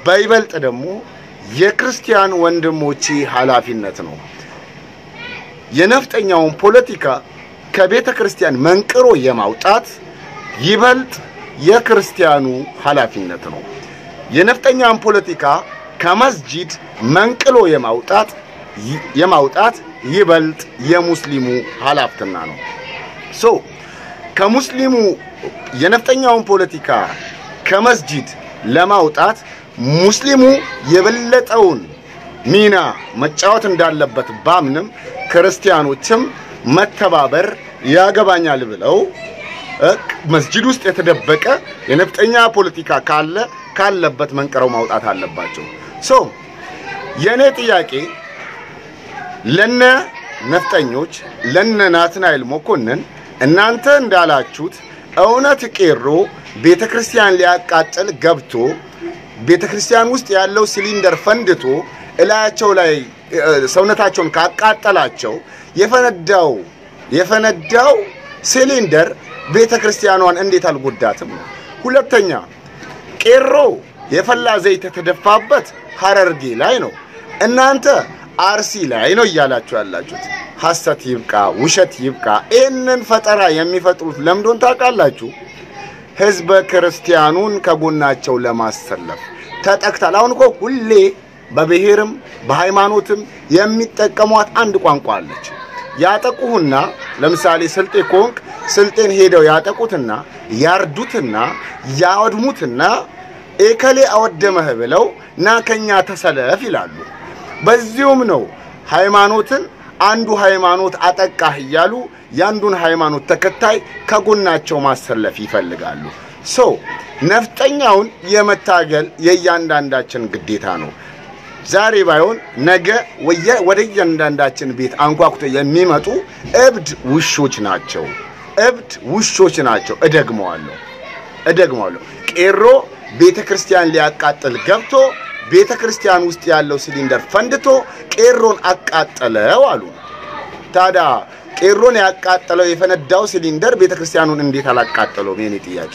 ባይበልጥ ደግሞ የክርስቲያን ወንድሞቼ ኃላፊነት ነው የነፍጠኛውን ፖለቲካ ከቤተክርስቲያን መንቅሮ የማውጣት ይበልጥ የክርስቲያኑ ኃላፊነት ነው የነፍጠኛውን ፖለቲካ ከመስጂድ መንቅሎ የማውጣት ይበልጥ የሙስሊሙ ኃላፊነት ነው ሶ ከሙስሊሙ የነፍጠኛውን ፖለቲካ ከመስጂድ ለማውጣት ሙስሊሙ የበለጠውን ሚና መጫወት እንዳለበት ባምንም ክርስቲያኖችም መተባበር ያገባኛል ብለው መስጂድ ውስጥ የተደበቀ የነፍጠኛ ፖለቲካ ካለበት መንቀረው ማውጣት አለባቸው ሶ የኔ ጥያቄ ለነ ነፍጠኞች ለነ ናትናኤል መኮንን እናንተ እንዳላችሁት እውነት ቄሮ ቤተክርስቲያን ሊያቃጥል ገብቶ ቤተክርስቲያን ውስጥ ያለው ሲሊንደር ፈንድቶ እላያቸው ላይ ሰውነታቸውን ካቃጠላቸው የፈነዳው ሲሊንደር ቤተክርስቲያኗን እንዴት አልጎዳትም ሁለተኛ ቄሮ የፈላ ዘይት ተደፋበት ሐረርጌ ላይ ነው እናንተ አርሲ ላይ ነው ያላችሁ ያላችሁት ሐሰት ይብቃ ውሸት ይብቃ እነን ፈጠራ የሚፈጥሩት ለምዶን ታቃላችሁ ህዝበ ክርስቲያኑን ከጎናቸው ለማሰለፍ ተጠቅታል አሁን እኮ ሁሌ በብሔርም በሃይማኖትም የሚጠቀሟት አንድ ቋንቋ አለች ያጠቁሁና ለምሳሌ ስልጤ ኮንክ ስልጤን ሄደው ያጠቁትና ያርዱትና ያወድሙትና ኤከሌ አወደመህ ብለው ናከኛ ተሰለፍ ይላሉ በዚሁም ነው ሃይማኖትን አንዱ ሃይማኖት አጠቃህ ይያሉ ያንዱን ሃይማኖት ተከታይ ከጎናቸው ማሰለፍ ይፈልጋሉ ሶ ነፍጠኛውን የመታገል የያንዳንዳችን ግዴታ ነው ዛሬ ባይሆን ነገ ወደ ያንዳንዳችን ቤት አንኳኩቶ የሚመጡ እብድ ውሾች ናቸው እደግመዋለሁ ቄሮ ቤተክርስቲያን ሊያቃጥል ገብቶ ቤተክርስቲያን ውስጥ ያለው ሲሊንደር ፈንድቶ ቄሮን አቃጠለው አሉ ታዳ ቄሮን ያቃጠለው የፈነዳው ሲሊንደር ቤተክርስቲያኑን እንዴት አላቃጠለው የኔ ጥያቄ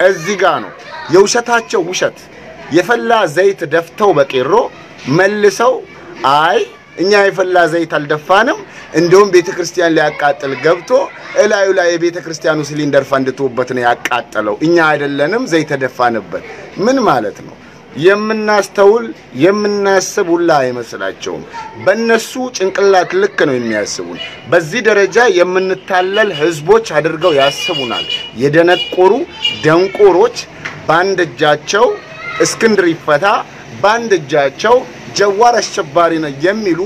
እዚህ ጋር ነው የውሸታቸው ውሸት የፈላ ዘይት ደፍተው በቄሮ መልሰው አይ እኛ የፈላ ዘይት አልደፋንም እንደውም ቤተክርስቲያን ሊያቃጥል ገብቶ እላዩ ላይ የቤተክርስቲያኑ ሲሊንደር ፈንድቶበት ነው ያቃጠለው እኛ አይደለንም ዘይት ተደፋንበት ምን ማለት ነው የምናስተውል የምናስቡላ አይመስላቸውም በእነሱ ጭንቅላት ልክ ነው የሚያስቡን በዚህ ደረጃ የምንታለል ህዝቦች አድርገው ያስቡናል የደነቆሩ ደንቆሮች ባንደጃቸው እስክንድር ይፈታ ባንደጃቸው ጀዋር አሸባሪ ነው የሚሉ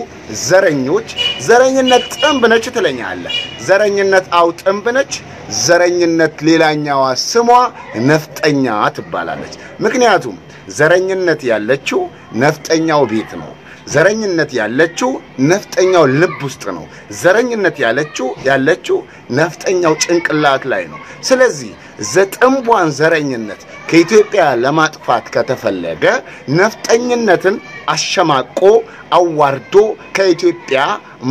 ዘረኝነት ጥንብነች ትለኛለህ ዘረኝነት ጥንብነች ዘረኝነት ሌላኛዋ ስሟ ነፍጠኛ ትባላለች ምክንያቱም ዘረኝነት ያለችው ነፍጠኛው ቤት ነው ዘረኝነት ያለችው ነፍጠኛው ልብ ውስጥ ነው ዘረኝነት ያለችው ነፍጠኛው ጭንቅላት ላይ ነው ስለዚህ ዘጠምቧን ዘረኝነት ከኢትዮጵያ ለማጥፋት ከተፈለገ ነፍጠኝነትን አሸማቆ አዋርዶ ከኢትዮጵያ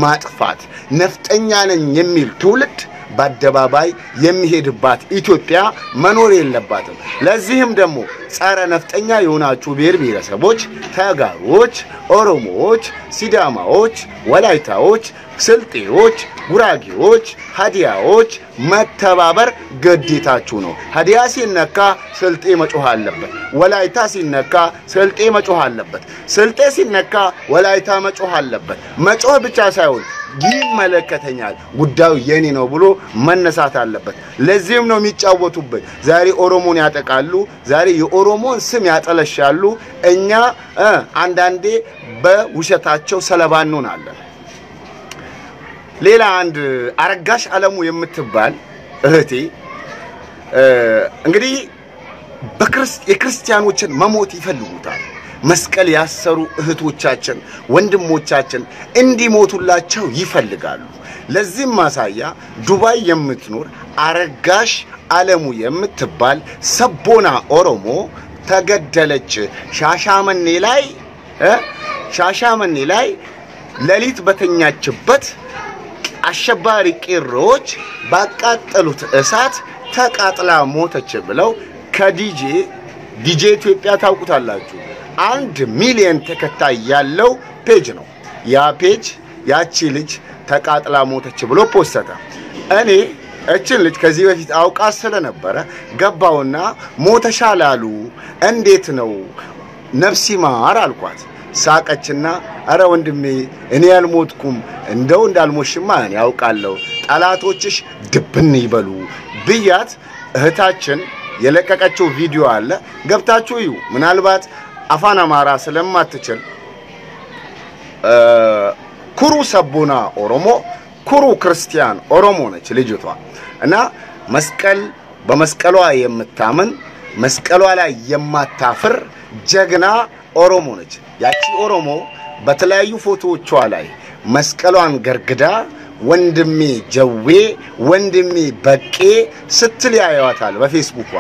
ማጥፋት ነፍጠኛ ነኝ የሚል ትውልድ በአደባባይ የሚሄድባት ኢትዮጵያ መኖር የለባትም ለዚህም ደግሞ ጻረ ነፍጠኛ የሆናችሁ ብሔረሰቦች ተጋሮች ኦሮሞዎች ሲዳማዎች ወላይታዎች ስልጤዎች ጉራጌዎች ሀዲያዎች መተባበር ግዴታችሁ ነው ሀዲያ ሲነካ ስልጤ መጮህ አለበት ወላይታ ሲነካ ስልጤ መጮህ አለበት ስልጤ ሲነካ ወላይታ መጮህ አለበት መጮህ ብቻ ሳይሆን ይመለከተኛል ጉዳዩ የኔ ነው ብሎ መነሳት አለበት ለዚህም ነው የሚጫወቱበት ዛሬ ኦሮሞን ያጠቃሉ ዛሬ የኦሮሞን ስም ያጠለሻሉ እኛ አንዳንዴ በውሸታቸው ሰለባ እንሆናለን ሌላ አንድ አረጋሽ አለሙ የምትባል እህቴ እንግዲህ የክርስቲያኖችን መሞት ይፈልጉታል መስቀል ያሰሩ እህቶቻችን ወንድሞቻችን እንዲሞቱላቸው ይፈልጋሉ ለዚህም ማሳያ ዱባይ የምትኖር አረጋሽ አለሙ የምትባል ሰቦና ኦሮሞ ተገደለች ሻሻመኔ ላይ ለሊት በተኛችበት አሸባሪ ቄሮች ባቃጠሉት እሳት ተቃጥላ ሞተች ብለው ከዲጄ ኢትዮጵያ ታውቁታላችሁ 1 ሚሊዮን ተከታይ ያለው ፔጅ ነው ያ ፔጅ ያቺ ልጅ ተቃጥላ ሞተች ብሎ ፖስተታ እኔ እችን ልጅ ከዚህ በፊት አውቃ ስለነበረ ገባውና ሞተሻል አሉ እንዴት ነው ነፍሲ ማር አልኳት ሳቀችና አረ ወንድሜ እኔ ያልሞትኩም እንደው እንዳልሞሽማ እኔ ያውቃለሁ ጣላቶችሽ ድብን ይበሉ ብያት እህታችን የለቀቀችው ቪዲዮ አለ ገብታችሁ እዩ ምናልባት አፋን አማራ ስለማትችል ኩሩ ሰቦና ኦሮሞ ኩሩ ክርስቲያን ኦሮሞ ነች ልጅቷ እና መስቀል በመስቀሏ የምታምን መስቀሏ ላይ የማታፍር ጀግና ኦሮሞ ነች ያቺ ኦሮሞ በተለያዩ ፎቶዎቿ ላይ መስቀሏን ገርግዳ ወንድሜ ጀዌ ወንድሜ በቄ ስትል ያያዋታል በፌስቡኳ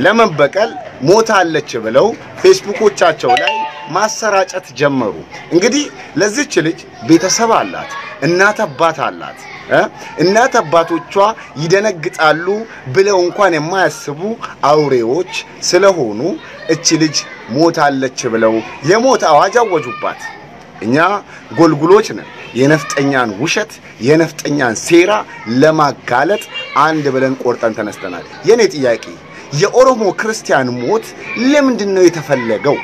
ለመበቀል ሞታለች ብለው ፌስቡኮቻቸው ላይ ማሰራጨት ጀመሩ እንግዲህ ለዚህች ልጅ ቤተሰብ አላት እናት አባት አላት እናት አባቶቿ ይደነግጣሉ ብለው እንኳን የማያስቡ አውሬዎች ስለሆኑ እቺ ልጅ ሞታለች ብለው የሞት አዋጅ አወጁባት እኛ ጎልጉሎች ነን የነፍጠኛን ውሸት የነፍጠኛን ሴራ ለማጋለጥ አንድ ብለን ቆርጠን ተነስተናል የኔ ጥያቄ የኦሮሞ ክርስቲያን ሞት ለምንድነው የተፈለገው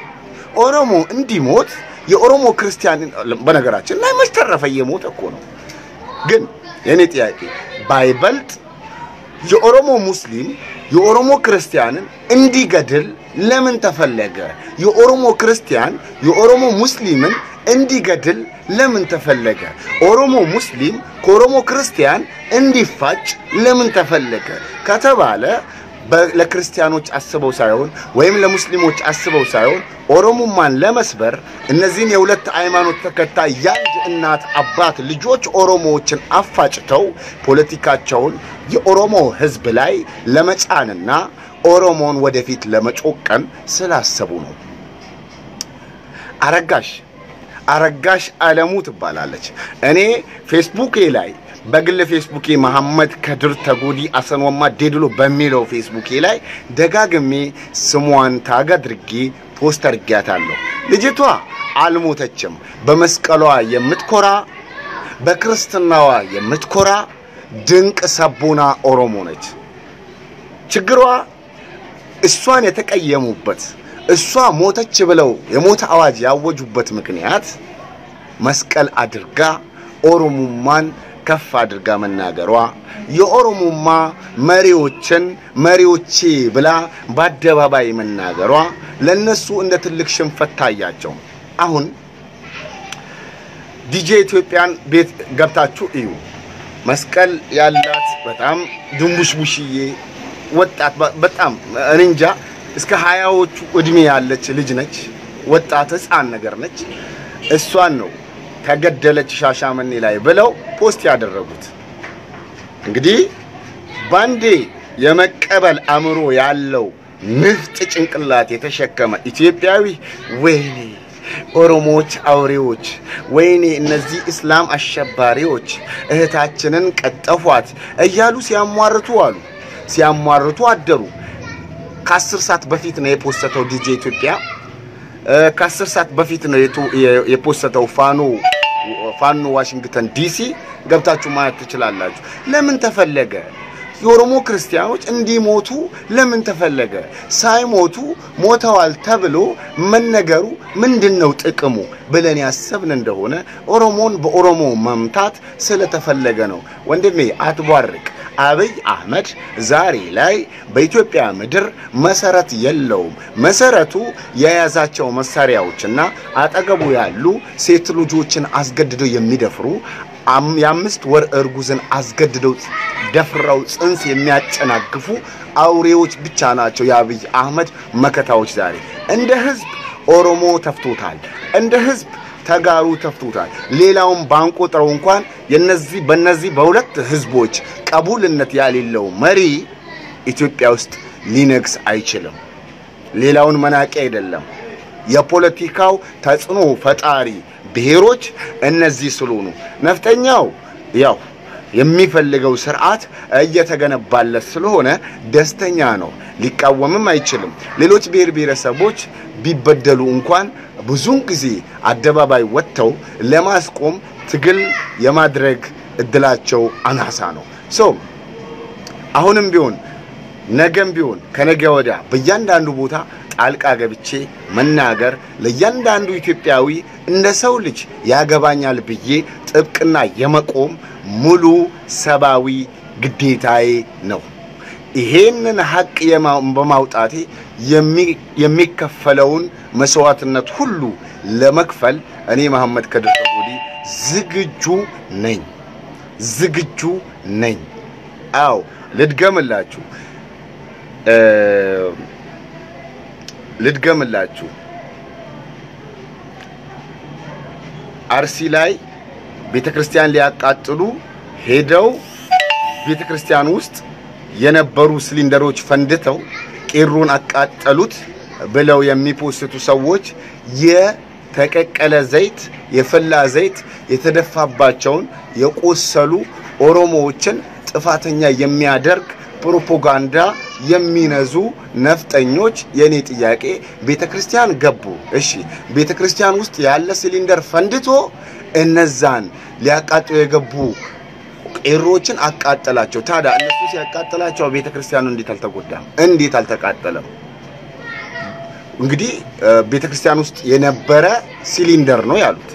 ኦሮሞ እንዲሞት የኦሮሞ ክርስቲያን በነገራችን ላይ መስተረፈ የሞት እኮ ነው ግን የኔ ጥያቄ ባይበልጥ የኦሮሞ ሙስሊም የኦሮሞ ክርስቲያንን እንዲገድል ለምን ተፈለገ የኦሮሞ ክርስቲያን የኦሮሞ ሙስሊምን እንዲገድል ለምን ተፈለገ ኦሮሞ ሙስሊም ከኦሮሞ ክርስቲያን እንዲፋጭ ለምን ተፈለገ ከተባለ ለክርስቲያኖች አስበው ሳይሆን ወይም ለሙስሊሞች አስበው ሳይሆን ኦሮሞማን ለመስበር እነዚህን የሁለት ሃይማኖት ተከታይ ያንድ እናት አባት ልጆች ኦሮሞዎችን አፋጭተው ፖለቲካቸውን የኦሮሞ ህዝብ ላይ ለመጫንና ኦሮሞን ወደፊት ለመጮቀን ስላሰቡ ነው አረጋሽ አለሙ ትባላለች እኔ ፌስቡክ ላይ በግል ፌስቡክ መሐመድ ከድር ተጎዲ አሰንወማ ዴድሎ በሚለው ፌስቡክ ላይ ደጋግሜ ስሟን ታጋድርጌ ፖስተር አድርጌያታለሁ ልጅቷ አልሞተችም በመስቀሏ የምትኮራ በክርስትናዋ የምትኮራ ድንቅ ሰቦና ኦሮሞ ነች ችግሯ እሷን የተቀየሙበት እሷ ሞተች ብለው የሞት አዋጅ ያወጁበት ምክንያት መስቀል አድርጋ ኦሮሞማን ከፍ አድርጋ መናገሯ የኦሮሞማ መሪዎቼ ብላ በአደባባይ መናገሯ ለነሱ እንደ ትልቅ ሽንፈት ታያቸው አሁን ዲጄ ኢትዮጵያን ቤት ገብታችሁ እዩ መስቀል ያላት በጣም ድንቡሽቡሽዬ ወጣት በጣም እንጃ እስከ 20ዎቹ እድሜ ያለች ልጅ ነች ወጣት ህፃን ነገር ነች እሷን ነው ተገደለች ሻሻመኔ ላይ ብለው ፖስት ያደረጉት እንግዲህ ባንዴ የመቀበል አምሮ ያለው ንፍጥ ጭንቅላት የተሸከመ ኢትዮጵያዊ ወይኔ ኦሮሞዎች አውሬዎች ወይኔ እነዚህ እስላም አሸባሪዎች እህታችንን ቀጠፏት እያሉ ሲያሟርቱ አደሩ ከ10 ሰዓት በፊት ነው የፖስተው ዲጄ ኢትዮጵያ ከ10 ሰዓት በፊት ነው የፖስተው ፋኖ ዋሽንግተን ዲሲ ገብታችሁ ማየት ትችላላችሁ ለምን ተፈለገ የኦሮሞ ክርስቲያኖች እንዲሞቱ ለምን ተፈለገ ሳይሞቱ ሞተዋል ተብሎ መነገሩ ምንድነው ጥቅሙ ብለን ያሰብን እንደሆነ ኦሮሞን በኦሮሞ መምታት ስለተፈለገ ነው ወንድሜ አትቧርቅ አብይ አህመድ ዛሬ ላይ በኢትዮጵያ ምድር መሰረት የለውም መሰረቱ የያዛቸው መሳሪያዎችና አጠገቡ ያሉ ሴት ልጆችን አስገድደው የሚደፍሩ የአምስት ወር እርጉዝን አስገድደው ደፍረው ጽንስ የሚያጨናግፉ አውሬዎች ብቻ ናቸው የአብይ አህመድ መከታዎች ዛሬ እንደ ህዝብ ኦሮሞ ተፍቶታል እንደ ህዝብ ተጋሩ ተፍቶታል ሌላውን ባንቆጥረው እንኳን በእነዚህ በሁለት ህዝቦች ቀቡልነት ያሌለው መሪ ኢትዮጵያ ውስጥ ሊነግስ አይችልም ሌላውን መናቂ አይደለም የፖለቲካው ተጽኖ ፈጣሪ ብሔሮች እነዚህ ስለሆኑ ነፍጠኛው ያው የሚፈልገው ስርዓት እየተገነባለት ስለሆነ ደስተኛ ነው ሊቃወምም አይችልም ሌሎች ብሔር ብሔረሰቦች ቢበደሉ እንኳን ብዙን ጊዜ አደባባይ ወጥተው ለማስቆም ትግል የማድረግ እድላቸው አናሳ ነው አሁንም ቢሆን ነገም ቢሆን ከነገ ወዲያ በእያንዳንዱ ቦታ ጣልቃ ገብቼ መናገር ለእያንዳንዱ ኢትዮጵያዊ እንደ ሰው ልጅ ያገባኛል ብዬ ጥብቅና የመቆም ሙሉ ሰባዊ ግዴታዬ ነው ይሄንን ሐቅ በማውጣቴ የሚከፈለውን መስዋዕትነት ሁሉ ለመክፈል እኔ መሐመድ ከድር ተጎዲ ዝግጁ ነኝ አው ልድገምላችሁ አርሲ ላይ ቤተክርስቲያን ሊያቃጥሉ ሄደው ቤተክርስቲያን ውስጥ የነበሩ ሲሊንደሮች ፈንድተው ቄሮን አቃጠሉት ብለው የሚፖስቱ ሰዎች የተቀቀለ ዘይት የፈላ ዘይት የተደፋባቸውን የቆሰሉ ኦሮሞዎችን ጥፋተኛ የሚያደርግ ፕሮፓጋንዳ የሚነዙ ነፍጠኞች የኔ ጥያቄ ቤተክርስቲያን ገቡ እሺ ቤተክርስቲያን ውስጥ ያለ ሲሊንደር ፈንድቶ እነዛን ሊያቃጥሉ የገቡ ቄሮችን አቃጠላቸው ታዲያ እነሱ ሲያቃጠላቸው ቤተክርስቲያኑ እንዴት አልተቃጠለም እንግዲህ ቤተክርስቲያን ውስጥ የነበረ ሲሊንደር ነው ያሉት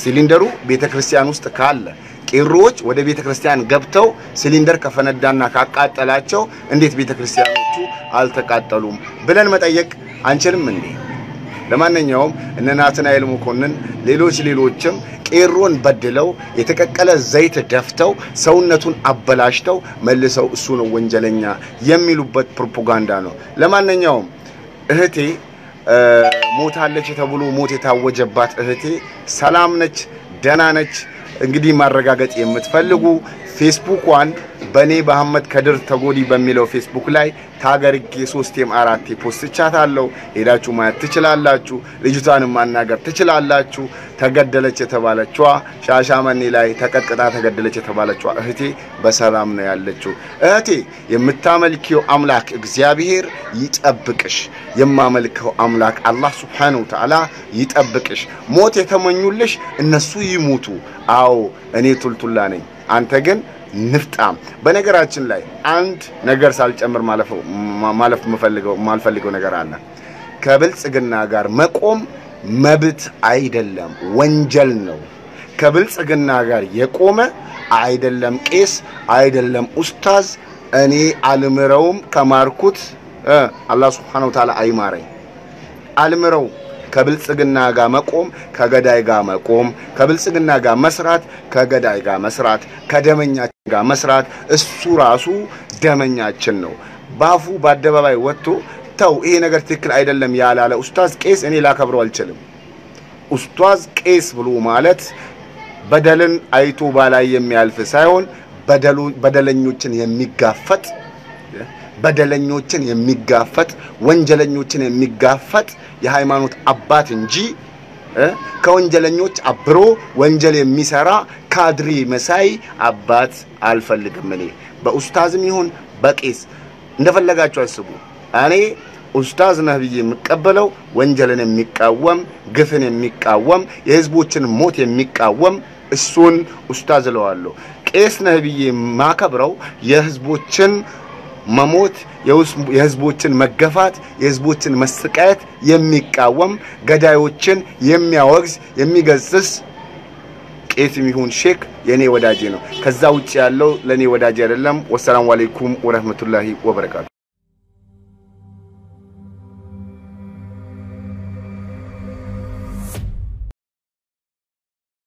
ሲሊንደሩ ቤተክርስቲያን ውስጥ ካለ ቄሮች ወደ ቤተክርስቲያን ገብተው ሲሊንደር ከፈነዳና ካቃጠላቸው እንዴት ቤተክርስቲያኖቹ አልተቃጠሉም ብለን መጠየቅ አንችልም እንዴ ለማንኛውም እነ ናትናኤል መኮንን ሌሎችም ቄሮን በድለው የተቀቀለ ዘይት ደፍተው ሰውነቱን አበላሽተው መልሰው እሱ ነው ወንጀለኛ የሚሉበት ፕሮፓጋንዳ ነው ለማንኛውም እህቴ ሞታለች ተብሎ ሞት የታወጀባት እህቴ ሰላም ነች ደህና ነች እንግዲህ ማረጋገጥ የምትፈልጉ ፌስቡክዋን በኔ መሐመድ ከድር ተጎዲ በሚለው ፌስቡክ ላይ ታገርጌ 3 4 ፖስት ቻታለው ሄዳችሁ ማየት ትችላላችሁ ልጅቷን ማናገር ትችላላችሁ ተገደለች የተባለችዋ ሻሻመኔ ላይ ተቀጥቅጣ ተገደለች የተባለችዋ እህቴ በሰላም ነው ያለችው እህቴ የምታመልኪው አምላክ እግዚአብሔር ይጠብቅሽ የማመልከው አምላክ አላህ Subhanahu Wa Ta'ala ይጠብቅሽ ሞት የተመኙልሽ እነሱ ይሞቱ አዎ እኔ ቱልቱላ ነኝ አንተ ግን ንፍጣም በነገራችን ላይ አንድ ነገር ሳልጨምር ማለፍ ማልፈልገው ነገር አለ ከብልጽግና ጋር መቆም መብት አይደለም ወንጀል ነው ከብልጽግና ጋር የቆመ አይደለም ቄስ አይደለም ኡስታዝ እኔ አልምረውም ከማርኩት አላህ Subhanahu Wa Ta'ala አይማረኝ አልምረው ከብልጽግና ጋር መቆም ከገዳይ ጋር መቆም ከብልጽግና ጋር መስራት ከገዳይ ጋር መስራት ከደመኛችን ጋር መስራት እሱ ራሱ ደመኛችን ነው ባፉ በአደባባይ ወጥቶ ተው ይሄ ነገር ትክክል አይደለም ያላለ ኡስታዝ ቄስ እኔ ላከብረው አልችልም ኡስታዝ ቄስ ብሎ ማለት በደልን አይቶ ባላይ የሚያልፍ ሳይሆን በደለኞችን የሚጋፈጥ ወንጀለኞችን የሚጋፈጥ የሃይማኖት አባት እንጂ ከወንጀለኞች አብሮ ወንጀል የሚሰራ ካድሪ መሳይ አባት አልፈልግም እኔ በኡስታዝም ይሁን በቄስ እንደፈለጋችሁ አስቡ እኔ ኡስታዝ ነህ ብዬ የምቀበለው ወንጀልን የሚቃወም ግፍን የሚቃወም የህዝቦችን ሞት የሚቃወም እሱን ኡስታዝ ለዋለሁ ቄስ ነህ ብዬ ማከብረው የህዝቦችን መሞት የህዝቦችን መገፋት የህዝቦችን መስቀያት የሚቃወም ገዳዮችን የሚያወግዝ የሚገስጽ ቄስም ይሁን ሼክ የኔ ወዳጄ ነው ከዛ ውጪ ያለው ለኔ ወዳጄ አይደለም ወሰላሙ አለይኩም ወራህመቱላሂ ወበረካቱ